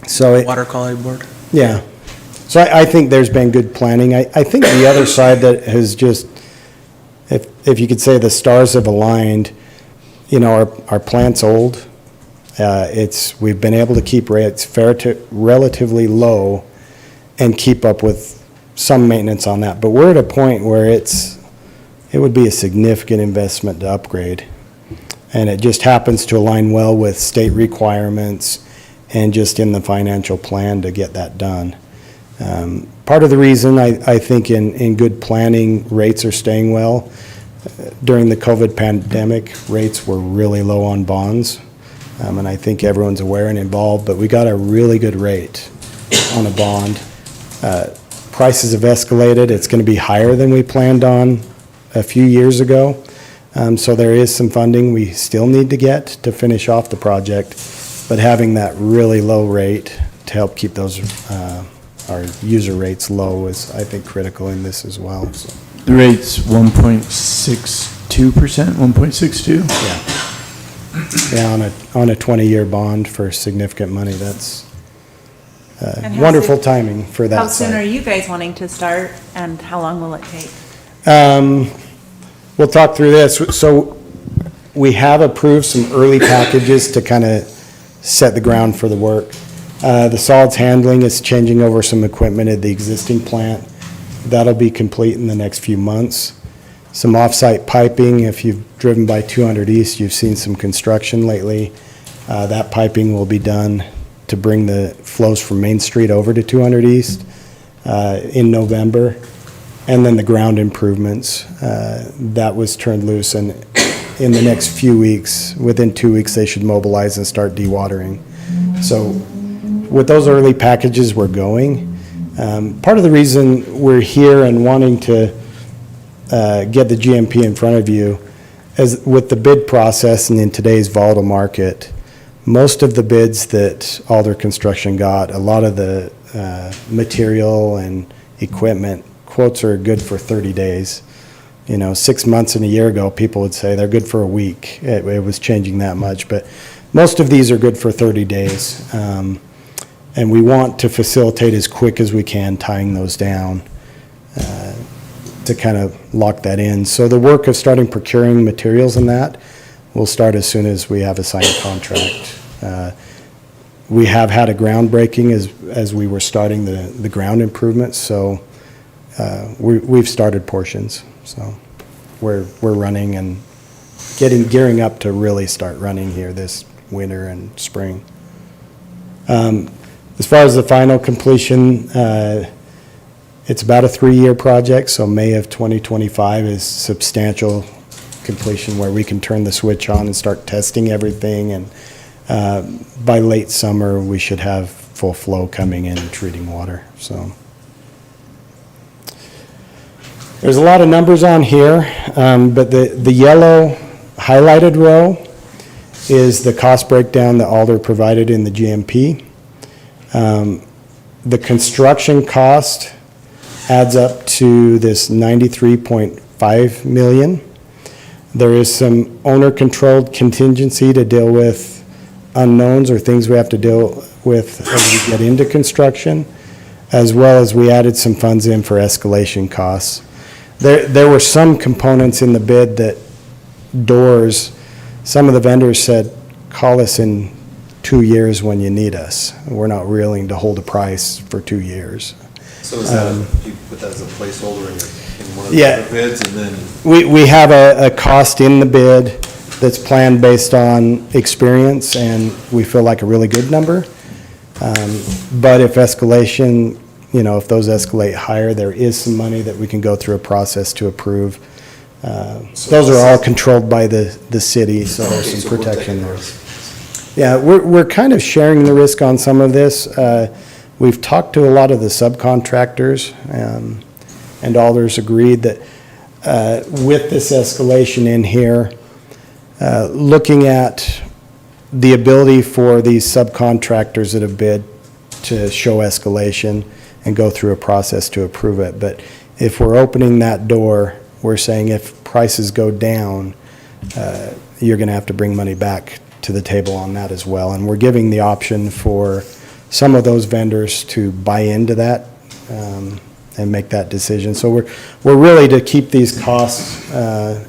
So Water Quality Board. Yeah. So I think there's been good planning. I think the other side that has just, if you could say the stars have aligned, you know, our plant's old. We've been able to keep rates relatively low and keep up with some maintenance on that. But we're at a point where it would be a significant investment to upgrade. And it just happens to align well with state requirements and just in the financial plan to get that done. Part of the reason I think in good planning, rates are staying well. During the COVID pandemic, rates were really low on bonds. And I think everyone's aware and involved, but we got a really good rate on a bond. Prices have escalated. It's going to be higher than we planned on a few years ago. So there is some funding we still need to get to finish off the project, but having that really low rate to help keep those our user rates low is, I think, critical in this as well. So. The rate's 1.62%, 1.62? Yeah, on a 20-year bond for significant money, that's And how wonderful soon- timing for that How soon site. are you guys wanting to start, and how long will it take? We'll talk through this. So we have approved some early packages to kind of set the ground for the work. The solids handling is changing over some equipment at the existing plant. That'll be complete in the next few months. Some off-site piping, if you've driven by 200 East, you've seen some construction lately. That piping will be done to bring the flows from Main Street over to 200 East in November. And then the ground improvements, that was turned loose, and in the next few weeks, within 2 weeks, they should mobilize and start dewatering. So with those early packages, we're going. Part of the reason we're here and wanting to get the GMP in front of you is with the bid process and in today's volatile market, most of the bids that Alder Construction got, a lot of the material and equipment, quotes are good for 30 days. You know, 6 months and a year ago, people would say they're good for a week. It was changing that much, but most of these are good for 30 days. And we want to facilitate as quick as we can tying those down to kind of lock that in. So the work of starting procuring materials and that will start as soon as we have a signed contract. We have had a groundbreaking as we were starting the ground improvements, so we've started portions. So we're running and gearing up to really start running here this winter and spring. As far as the final completion, it's about a 3-year project, so May of 2025 is substantial completion where we can turn the switch on and start testing everything, and by late summer, we should have full flow coming in and treating water. So there's a lot of numbers on here, but the yellow highlighted row is the cost breakdown that Alder provided in the GMP. The construction cost adds up to this $93.5 million. There is some owner-controlled contingency to deal with unknowns or things we have to deal with as we get into construction, as well as we added some funds in for escalation costs. There were some components in the bid that doors, some of the vendors said, call us in 2 years when you need us. We're not willing to hold a price for 2 years. So is that, you put that as a placeholder in one of the Yeah. other bids, and then? We have a cost in the bid that's planned based on experience, and we feel like a really good number. But if escalation, if those escalate higher, there is some money that we can go through a process to approve. Those are all controlled by the city, so there's Okay, some so we're protection taking there. those. Yeah, we're kind of sharing the risk on some of this. We've talked to a lot of the subcontractors, and Alders agreed that with this escalation in here, looking at the ability for these subcontractors that have bid to show escalation and go through a process to approve it. But if we're opening that door, we're saying if prices go down, you're going to have to bring money back to the table on that as well. And we're giving the option for some of those vendors to buy into that and make that decision. So we're really to keep these costs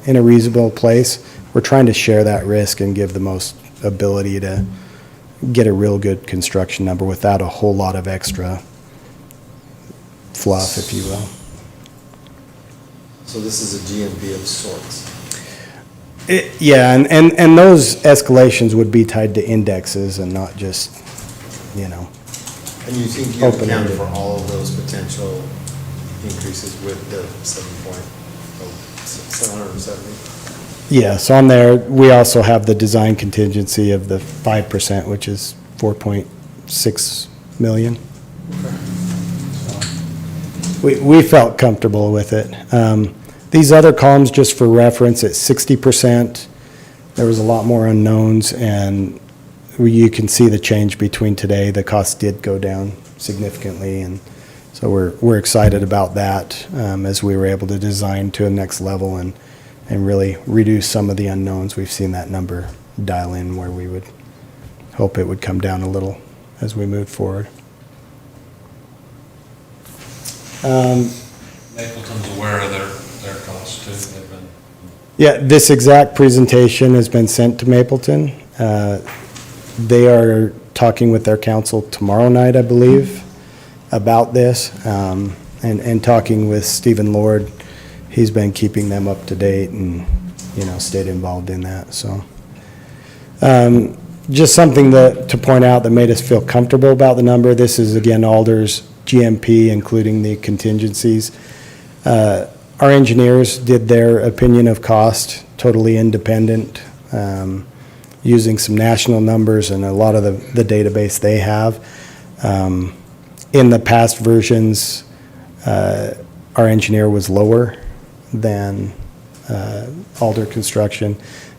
in a reasonable place. We're trying to share that risk and give the most ability to get a real good construction number without a whole lot of extra fluff, if you will. So this is a GMP of sorts. Yeah, and those escalations would be tied to indexes and not just, And you think you Open-ended. accounted for all of those potential increases with the 770? Yes, on there, we also have the design contingency of the 5%, which is 4.6 million. We felt comfortable with it. These other columns, just for reference, at 60%, there was a lot more unknowns, and you can see the change between today. The cost did go down significantly, and so we're excited about that as we were able to design to a next level and really reduce some of the unknowns. We've seen that number dial in where we would hope it would come down a little as we move forward. Mapleton's aware of their costs too. They've been. Yeah, this exact presentation has been sent to Mapleton. They are talking with their council tomorrow night, I believe, about this, and talking with Stephen Lord. He's been keeping them up to date and, stayed involved in that, so. Just something to point out that made us feel comfortable about the number. This is, again, Alder's GMP, including the contingencies. Our engineers did their opinion of cost, totally independent, using some national numbers and a lot of the database they have. In the past versions, our engineer was lower than Alder Construction.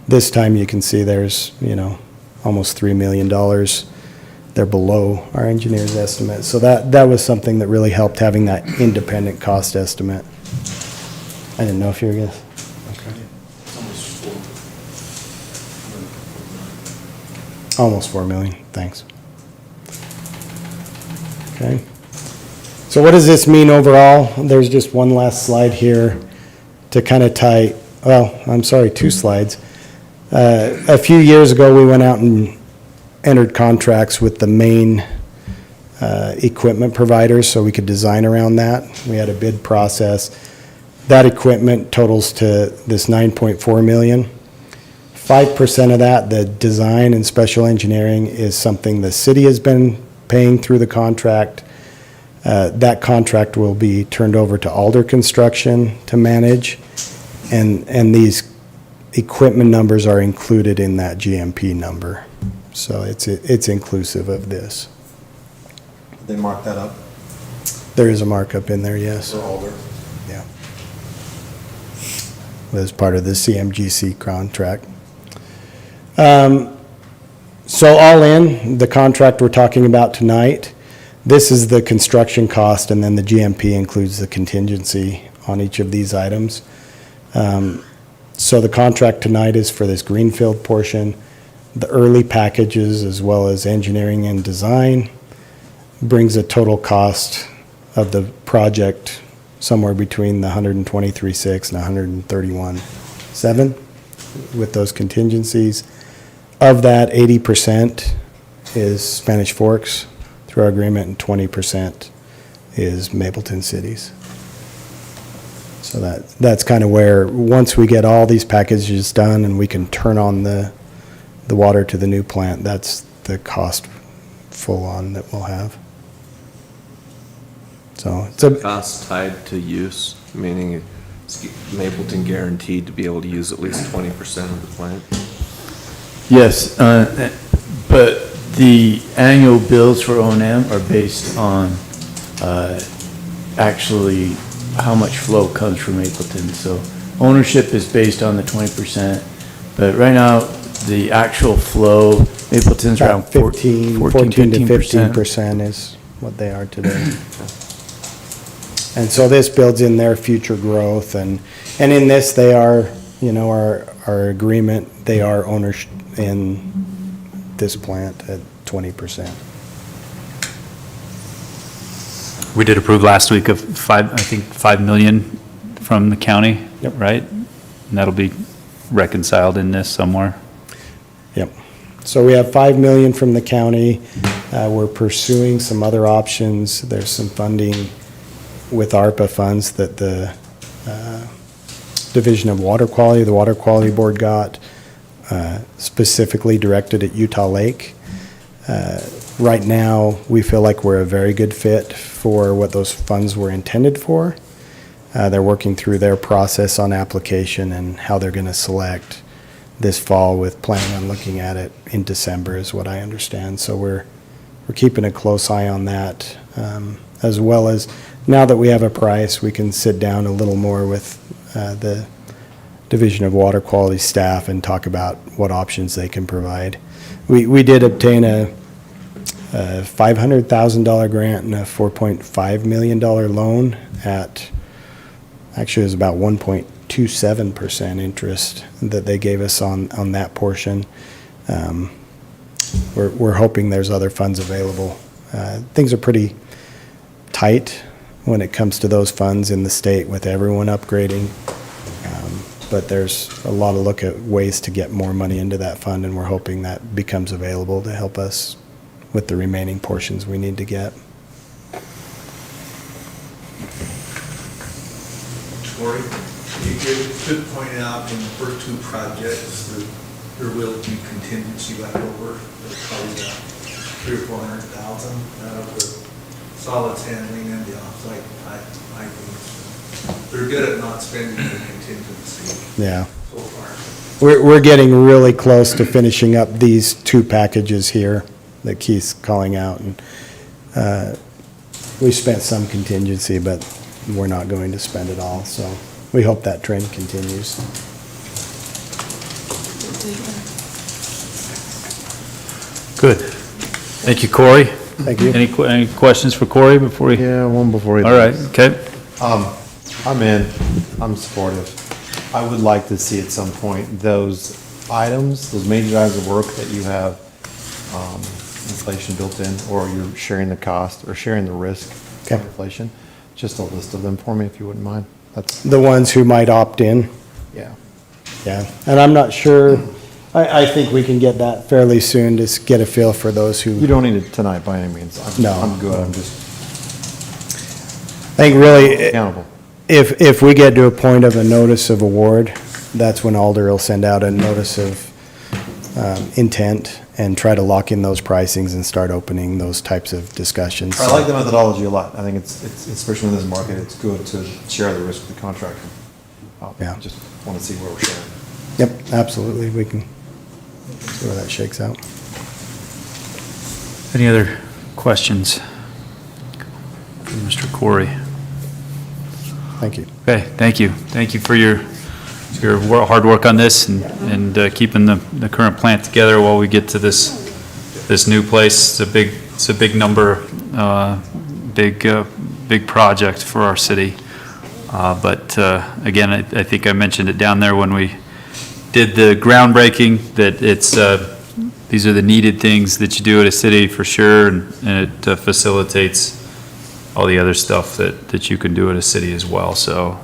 This time you can see there's, almost $3 million. They're below our engineer's estimate. So that was something that really helped, having that independent cost estimate. I didn't know if you were going to. Almost 4 million, thanks. Okay. So what does this mean overall? There's just one last slide here to kind of tie, two slides. A few years ago, we went out and entered contracts with the main equipment providers so we could design around that. We had a bid process. That equipment totals to this 9.4 million. 5% of that, the design and special engineering, is something the city has been paying through the contract. That contract will be turned over to Alder Construction to manage, and these equipment numbers are included in that GMP number. So it's inclusive of this. They mark that up There is a markup in there, yes. for Alder? Yeah. As part of the CMGC contract. So all in, the contract we're talking about tonight, this is the construction cost, and then the GMP includes the contingency on each of these items. So the contract tonight is for this greenfield portion, the early packages, as well as engineering and design, brings a total cost of the project somewhere between the 123.6 and 131.7 with those contingencies. Of that, 80% is Spanish Forks through our agreement, and 20% is Mapleton Cities. So that's kind of where, once we get all these packages done and we can turn on the water to the new plant, that's the cost full on that we'll have. So it's a Cost tied to use, meaning it's Mapleton guaranteed to be able to use at least 20% of the plant. Yes, but the annual bills for O&M are based on actually how much flow comes from Mapleton. So ownership is based on the 20%, but right now, the actual flow, Mapleton's around 14 to 15% is what they are today. And so this builds in their future growth, and in this, they are, you know, our agreement, they are owners in this plant at 20%. We did approve last week of $5 million from the county, right? And that'll be reconciled in this somewhere. Yep. So we have $5 million from the county. We're pursuing some other options. There's some funding with ARPA funds that the Division of Water Quality, the Water Quality Board got, specifically directed at Utah Lake. Right now, we feel like we're a very good fit for what those funds were intended for. They're working through their process on application and how they're going to select this fall, with planning on looking at it in December is what I understand. So we're keeping a close eye on that, as well as now that we have a price, we can sit down a little more with the Division of Water Quality staff and talk about what options they can provide. We did obtain a $500,000 grant and a $4.5 million loan at, actually it was about 1.27% interest that they gave us on that portion. We're hoping there's other funds available. Things are pretty tight when it comes to those funds in the state with everyone upgrading. But there's a lot of look at ways to get more money into that fund, and we're hoping that becomes available to help us with the remaining portions we need to get. Cory, you could point out in the first two projects that there will be contingency left over, probably about 300,000 or 400,000 out of the solids handling and the offsite piping. They're good at not spending the contingency. Yeah. So far. We're getting really close to finishing up these two packages here that Keith's calling out, and we spent some contingency, but we're not going to spend it all, so we hope that trend continues. Good. Thank you, Corey. Thank you. Any questions for Corey before we? Yeah, one before he All right, leaves. okay. I'm in, I'm supportive. I would like to see at some point those items, those major items of work that you have inflation built in, or you're sharing the cost or sharing the risk of inflation, just a list of them for me if you wouldn't mind. That's The ones who might opt in. Yeah. Yeah, and I'm not sure, I think we can get that fairly soon, just get a feel for those who. You don't need it tonight by any means. No. I'm good, I'm just I think really, accountable. if we get to a point of a notice of award, that's when Alder will send out a notice of intent and try to lock in those pricings and start opening those types of discussions. I like the methodology a lot. I think it's especially in this market, it's good to share the risk with the contractor. Yeah. Just want to see where we're sharing. Yep, absolutely, we can see where that shakes out. Any other questions for Mr. Corey? Thank you. Okay, thank you. Thank you for your hard work on this and keeping the current plant together while we get to this new place. It's a big number, big project for our city. But again, I think I mentioned it down there when we did the groundbreaking, that these are the needed things that you do at a city for sure, and it facilitates all the other stuff that you can do at a city as well. So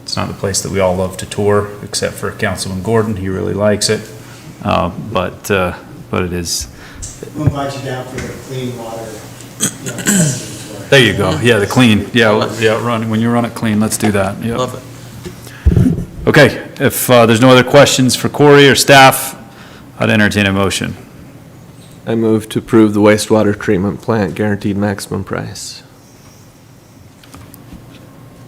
it's not the place that we all love to tour, except for Councilman Gordon. He really likes it. But it is We'll invite you down for the clean water, testing tour. There you go. Yeah, the clean. Yeah, when you run it clean, let's do that. Yep. Love it. Okay, if there's no other questions for Corey or staff, I'd entertain a motion. I move to approve the wastewater treatment plant guaranteed maximum price.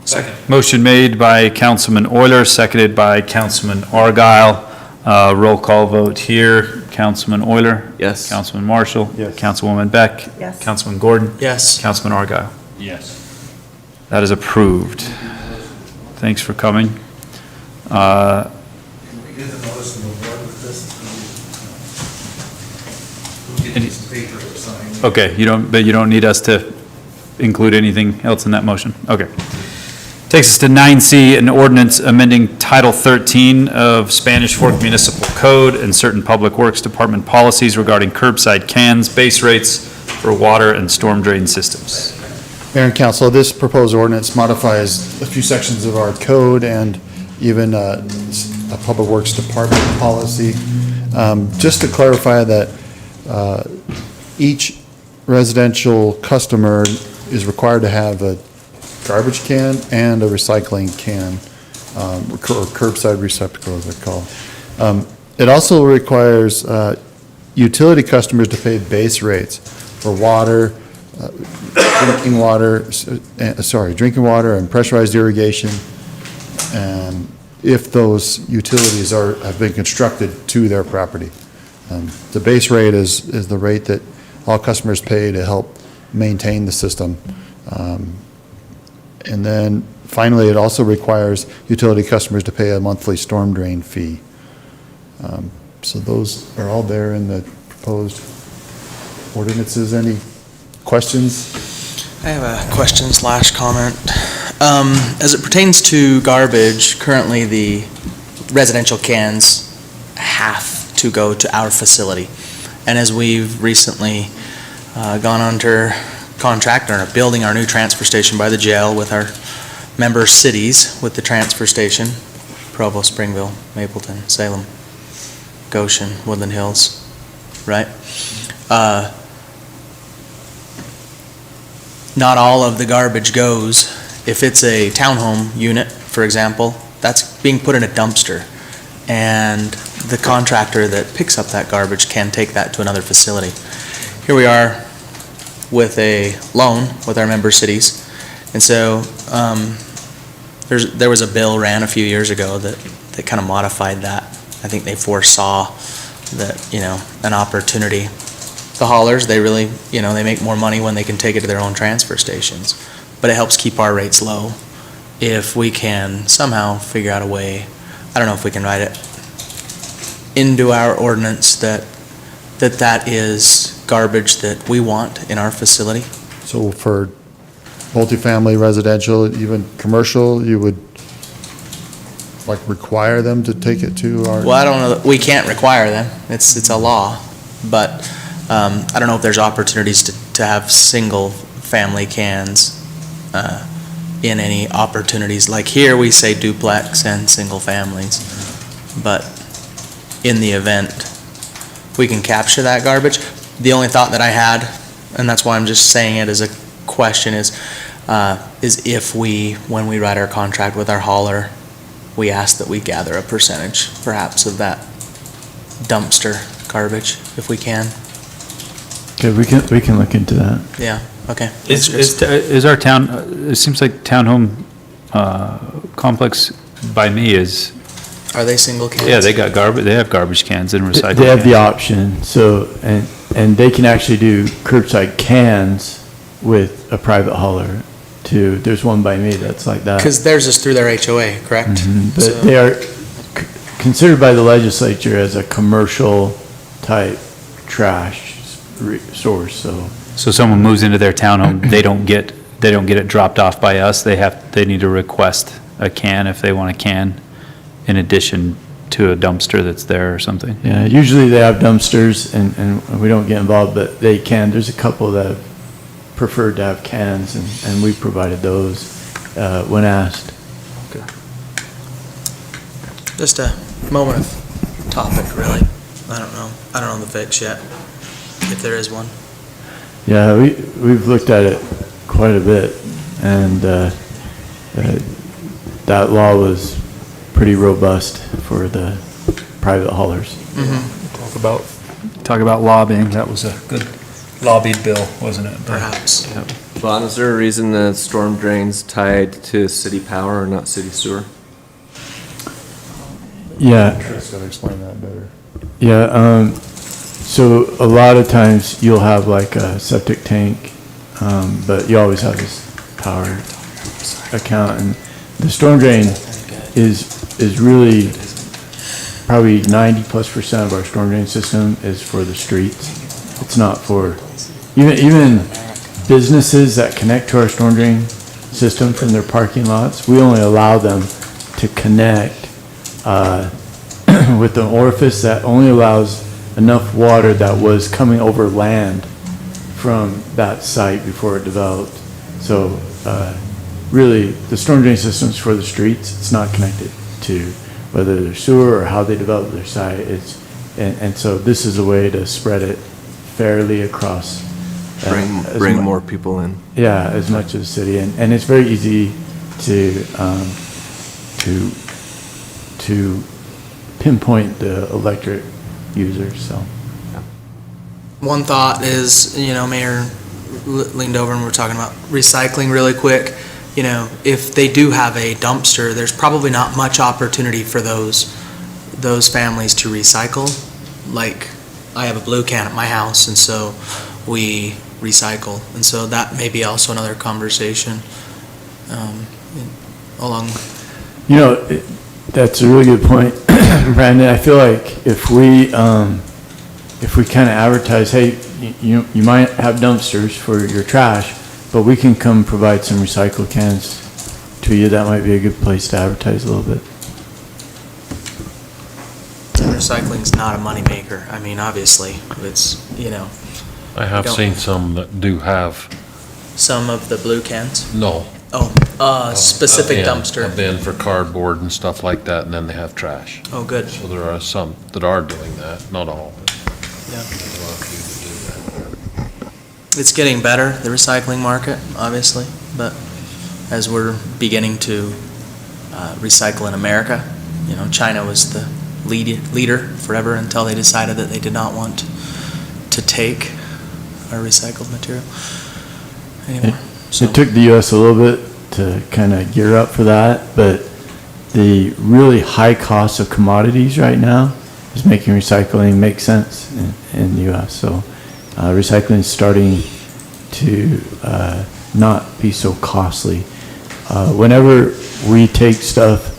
Second. Motion made by Councilman Euler, seconded by Councilman Argyle. Roll call vote here. Councilman Euler? Yes. Councilman Marshall? Yes. Councilwoman Beck? Yes. Councilman Gordon? Yes. Councilman Argyle? Yes. That is approved. Thanks for coming. Can we get the notice in the board with this? We'll get you some paper to sign. Okay, but you don't need us to include anything else in that motion? Okay. Takes us to 9C, an ordinance amending Title 13 of Spanish Fork Municipal Code and certain Public Works Department policies regarding curbside cans, base rates for water and storm drain systems. Mayor and Council, this proposed ordinance modifies a few sections of our code and even a Public Works Department policy. Just to clarify that each residential customer is required to have a garbage can and a recycling can, or curbside receptacle as they're called. It also requires utility customers to pay base rates for water, drinking water and pressurized irrigation, and if those utilities have been constructed to their property. The base rate is the rate that all customers pay to help maintain the system. And then finally, it also requires utility customers to pay a monthly storm drain fee. So those are all there in the proposed ordinances. Any questions? I have a question / comment. As it pertains to garbage, currently the residential cans have to go to our facility. And as we've recently gone under contract and are building our new transfer station by the jail with our member cities with the transfer station, Provo, Springville, Mapleton, Salem, Goshen, Woodland Hills, right? Not all of the garbage goes. If it's a townhome unit, for example, that's being put in a dumpster. And the contractor that picks up that garbage can take that to another facility. Here we are with a loan with our member cities. And so there was a bill ran a few years ago that kind of modified that. I think they foresaw that, an opportunity. The haulers, they really, they make more money when they can take it to their own transfer stations. But it helps keep our rates low if we can somehow figure out a way. I don't know if we can write it into our ordinance that is garbage that we want in our facility. So for multifamily, residential, even commercial, you would require them to take it to our? Well, I don't know, we can't require them, it's a law, but I don't know if there's opportunities to have single family cans in any opportunities. Like here, we say duplex and single families, but in the event we can capture that garbage. The only thought that I had, and that's why I'm just saying it as a question, is if when we write our contract with our hauler, we ask that we gather a percentage, perhaps, of that dumpster garbage, if we can. Okay, we can look into that. Yeah, okay. Is our town, it seems like townhome complex by me is. Are they single cans? Yeah, they have garbage cans and recycling. They have the option, so, and they can actually do curbside cans with a private hauler too. There's one by me that's like that. Because theirs is through their HOA, correct? Mm-hmm. But they are considered by the legislature as a commercial type trash source, so. So someone moves into their townhome, they don't get it dropped off by us. They need to request a can if they want a can in addition to a dumpster that's there or something. Yeah, usually they have dumpsters and we don't get involved, but they can. There's a couple that have preferred to have cans and we provided those when asked. Okay. Just a moment of topic, really. I don't know the fix yet. if there is one. Yeah, we've looked at it quite a bit, and that law was pretty robust for the private haulers. Talk about lobbying. That was a good lobbied bill, wasn't it? Perhaps. Bon, is there a reason that storm drains tied to city power or not city sewer? Yeah. Trish gotta explain that better. Yeah, so a lot of times you'll have like a septic tank, but you always have this power account, and the storm drain is really probably 90+% of our storm drain system is for the streets. It's not for, even businesses that connect to our storm drain system from their parking lots, we only allow them to connect with an orifice that only allows enough water that was coming over land from that site before it developed. So really, the storm drain system is for the streets. It's not connected to whether they're sewer or how they develop their site. And so this is a way to spread it fairly across. Bring more people in. Yeah, as much as the city, and it's very easy to pinpoint the electric users, so. One thought is, Mayor leaned over and we were talking about recycling really quick. If they do have a dumpster, there's probably not much opportunity for those families to recycle. Like, I have a blue can at my house, and so we recycle. And so that may be also another conversation along. That's a really good point, Brandon. I feel like if we kind of advertise, hey, you might have dumpsters for your trash, but we can come provide some recycle cans to you, that might be a good place to advertise a little bit. Recycling's not a moneymaker. I mean, obviously, it's, I have don't- seen some that do have. some of the blue cans. No. Specific A bin- dumpster. A bin for cardboard and stuff like that, and then they have trash. Oh, good. So there are some that are doing that, not all, but Yeah. there's a lot of people that do that. It's getting better, the recycling market, obviously, but as we're beginning to recycle in America, China was the leader forever until they decided that they did not want to take our recycled material anymore. It took the U.S. a little bit to kind of gear up for that, but the really high cost of commodities right now is making recycling make sense in the U.S. So recycling is starting to not be so costly. Whenever we take stuff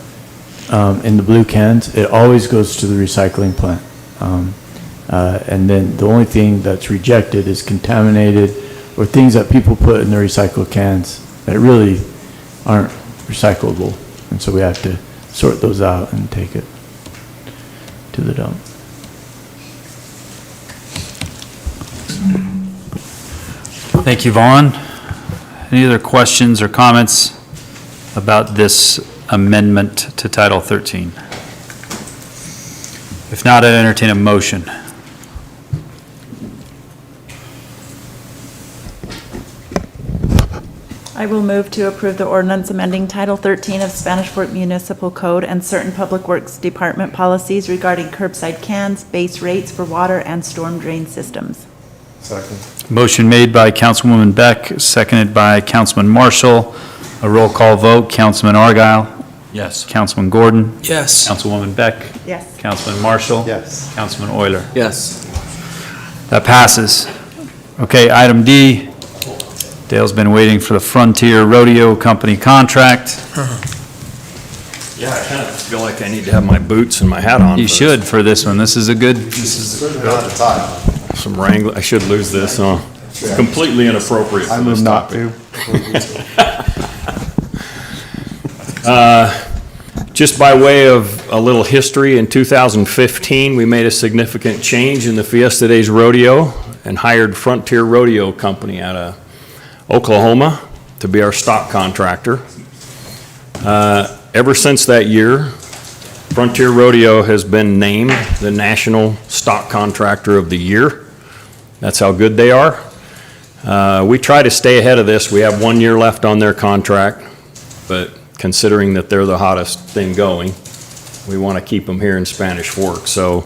in the blue cans, it always goes to the recycling plant. And then the only thing that's rejected is contaminated or things that people put in their recycled cans that really aren't recyclable. And so we have to sort those out and take it to the dump. Thank you, Vaughn. Any other questions or comments about this amendment to Title 13? If not, I'd entertain a motion. I will move to approve the ordinance amending Title 13 of Spanish Fork Municipal Code and certain Public Works Department policies regarding curbside cans, base rates for water and storm drain systems. Second. Motion made by Councilwoman Beck, seconded by Councilman Marshall. A roll call vote, Councilman Argyle. Yes. Councilman Gordon. Yes. Councilwoman Beck. Yes. Councilman Marshall. Yes. Councilman Euler. Yes. That passes. Okay, item D. Dale's been waiting for the Frontier Rodeo Company contract. Yeah, I kind of feel like I need to have my boots and my hat on. You first. should for this one. This is Some wrangling. I should lose this, huh? It's completely inappropriate for this topic. Just by way of a little history, in 2015, we made a significant change in the Fiesta Days Rodeo and hired Frontier Rodeo Company out of Oklahoma to be our stock contractor. Ever since that year, Frontier Rodeo has been named the National Stock Contractor of the Year. That's how good they are. We try to stay ahead of this. We have 1 year left on their contract, but considering that they're the hottest thing going, we want to keep them here in Spanish Fork. So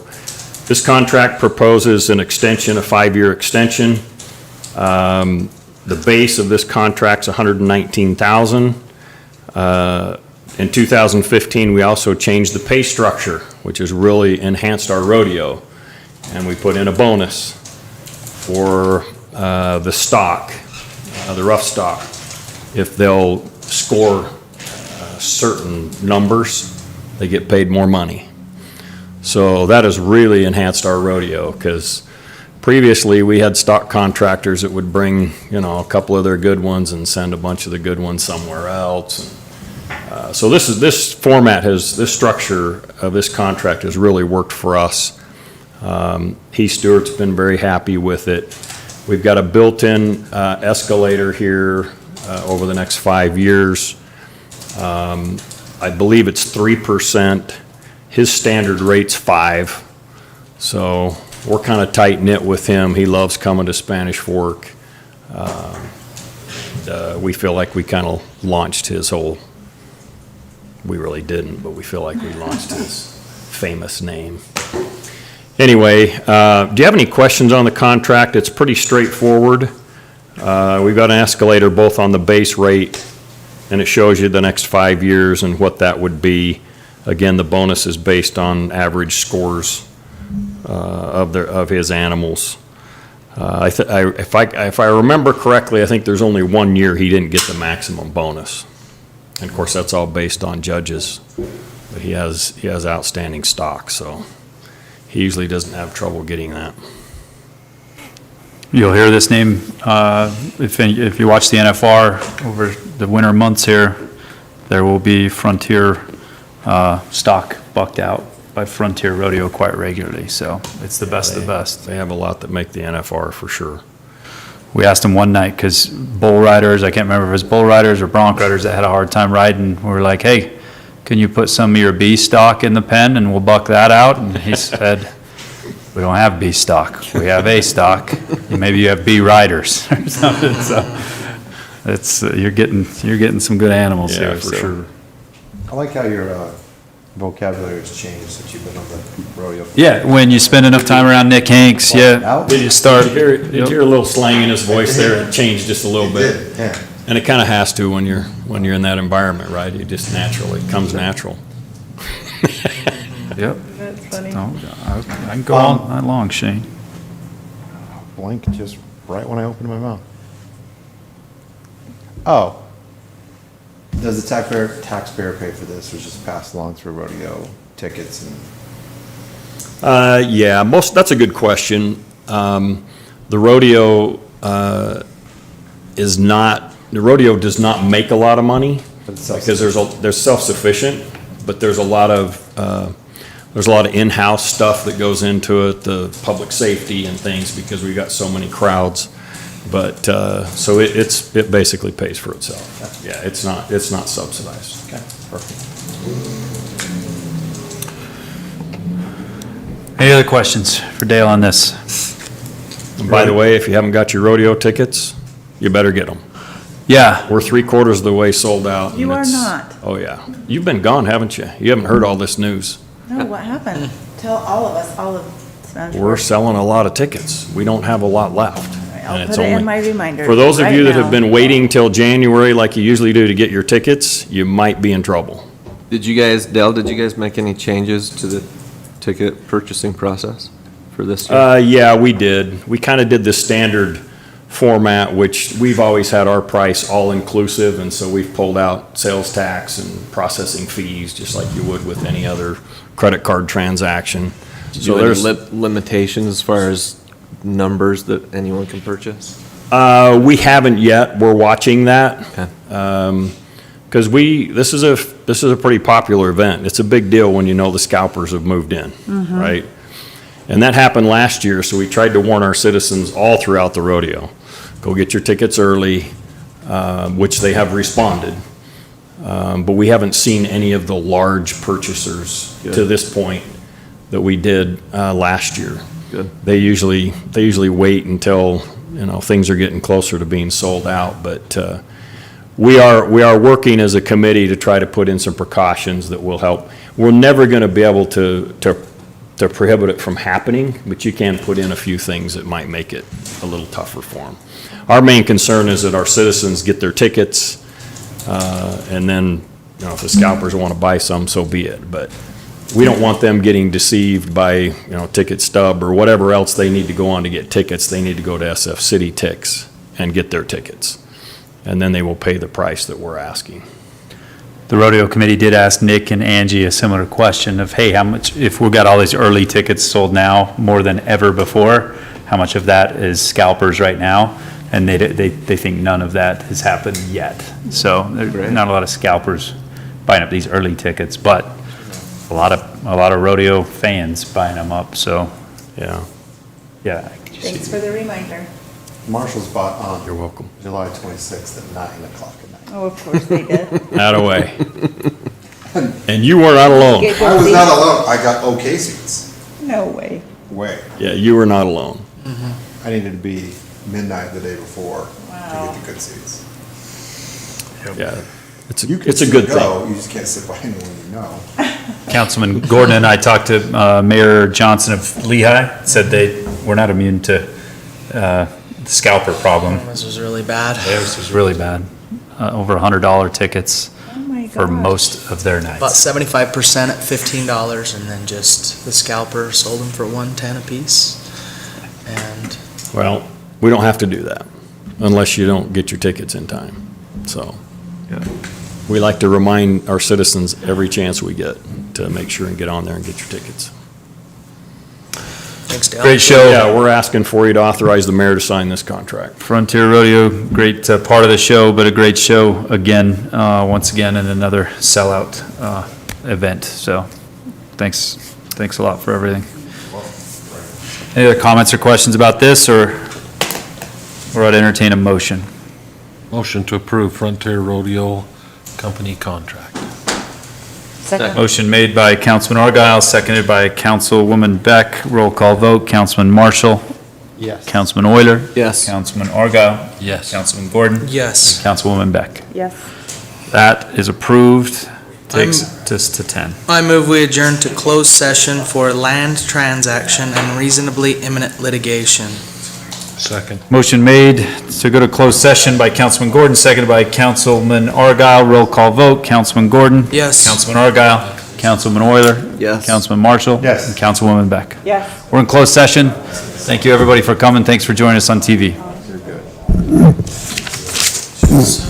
this contract proposes an extension, a 5-year extension. The base of this contract's $119,000. In 2015, we also changed the pay structure, which has really enhanced our rodeo. And we put in a bonus for the stock, the rough stock. If they'll score certain numbers, they get paid more money. So that has really enhanced our rodeo, because previously we had stock contractors that would bring, a couple of their good ones and send a bunch of the good ones somewhere else. So this format this structure of this contract has really worked for us. Heath Stewart's been very happy with it. We've got a built-in escalator here over the next 5 years. I believe it's 3%. His standard rate's 5%. So we're kind of tight-knit with him. He loves coming to Spanish Fork. We feel like we kind of launched his whole, we really didn't, but we feel like we launched his famous name. Anyway, do you have any questions on the contract? It's pretty straightforward. We've got an escalator both on the base rate, and it shows you the next 5 years and what that would be. Again, the bonus is based on average scores of his animals. If I remember correctly, I think there's only 1 year he didn't get the maximum bonus. And of course, that's all based on judges. But he has outstanding stock, so he usually doesn't have trouble getting that. You'll hear this name if you watch the NFR over the winter months here. There will be Frontier stock bucked out by Frontier Rodeo quite regularly, so it's the best of the best. They have a lot that make the NFR for sure. We asked them one night, because bull riders, I can't remember if it was bull riders or bronc riders that had a hard time riding, we were like, hey, can you put some of your B stock in the pen and we'll buck that out? And he said, we don't have B stock, we have A stock. Maybe you have B riders or something. So it's you're getting some good animals here for sure. I like how your vocabulary has changed since you've been on the rodeo. Yeah, when you spend enough time around Nick Hanks, Did you start? Did you hear a little slang in his voice there? It changed just a little bit. Yeah. And it kind of has to when you're in that environment, right? It just naturally comes natural. Yep. That's funny. I can go all night long, Shane. Blank just right when I opened my mouth. Oh. Does the taxpayer pay for this, or just passed along through rodeo tickets and? Yeah, that's a good question. The rodeo does not make a lot of money because there's self-sufficient, but there's a lot of in-house stuff that goes into it, the public safety and things, because we've got so many crowds. But so it basically pays for itself. Yeah, it's not subsidized. Okay, perfect. Any other questions for Dale on this? And by the way, if you haven't got your rodeo tickets, you better get them. Yeah. We're 3/4 of the way sold out. You are not. Oh, yeah. You've been gone, haven't you? You haven't heard all this news. No, what happened? Tell all of us, all of Spanish We're Fork. selling a lot of tickets. We don't have a lot left. I'll And put it's it in only- my reminder For those of right you that now. have been waiting till January like you usually do to get your tickets, you might be in trouble. Did you guys make any changes to the ticket purchasing process for this year? Yeah, we did. We kind of did the standard format, which we've always had our price all-inclusive, and so we've pulled out sales tax and processing fees, just like you would with any other credit card transaction. So there's limitations as far as numbers that anyone can purchase? We haven't yet. We're watching that. Because this is a pretty popular event. It's a big deal when you know the scalpers have moved in, right? And that happened last year, so we tried to warn our citizens all throughout the rodeo. Go get your tickets early, which they have responded. But we haven't seen any of the large purchasers to this point that we did last year. They usually wait until, you know, things are getting closer to being sold out, but we are working as a committee to try to put in some precautions that will help. We're never going to be able to prohibit it from happening, but you can put in a few things that might make it a little tougher for them. Our main concern is that our citizens get their tickets, and then, you know, if the scalpers want to buy some, so be it. But we don't want them getting deceived by, you know, ticket stub or whatever else they need to go on to get tickets. They need to go to SF City Tix and get their tickets. And then they will pay the price that we're asking. The rodeo committee did ask Nick and Angie a similar question of, hey, how much, if we've got all these early tickets sold now more than ever before, how much of that is scalpers right now? And they think none of that has happened yet. So there's not a lot of scalpers buying up these early tickets, but a lot of rodeo fans buying them up. So yeah. Thanks for the reminder. Marshall's bought on. You're welcome. July 26th at 9 o'clock at night. Oh, of course they did. That-a-way. And you were not alone. I was not alone. I got okay seats. No way. Way. Yeah, you were not alone. I needed to be midnight the day before Wow. to get the good seats. Yeah, it's You can a still good go, thing. You just can't sit by anyone you know. Councilman Gordon and I talked to Mayor Johnson of Lehigh, said they were not immune to the scalper problem. This was really bad. Theirs was really bad. Over $100 tickets Oh my for gosh. most of their About nights. 75% at $15, and then just the scalper sold them for $110 a piece. And Well, we don't have to do that unless you don't get your tickets in time. So we like to remind our citizens every chance we get to make sure and get on there and get your tickets. thanks, Dale. Great show. Yeah, we're asking for you to authorize the mayor to sign this contract. Frontier Rodeo, great part of the show, but a great show again, once again, and another sellout event. So thanks a lot for everything. Any other comments or questions about this, or I'd entertain a motion? Motion to approve Frontier Rodeo Company contract. Second. Motion made by Councilman Argyle, seconded by Councilwoman Beck. Roll call vote, Councilman Marshall. Yes. Councilman Euler. Yes. Councilman Argyle. Yes. Councilman Gordon. Yes. Councilwoman Beck. Yes. That is approved. Takes us to 10. I move we adjourn to closed session for land transaction and reasonably imminent litigation. Second. Motion made to go to closed session by Councilman Gordon, seconded by Councilman Argyle. Roll call vote, Councilman Gordon. Yes. Councilman Argyle. Councilman Euler. Yes. Councilman Marshall. Yes. And Councilwoman Beck. Yes. We're in closed session. Thank you, everybody, for coming. Thanks for joining us on TV. You're good.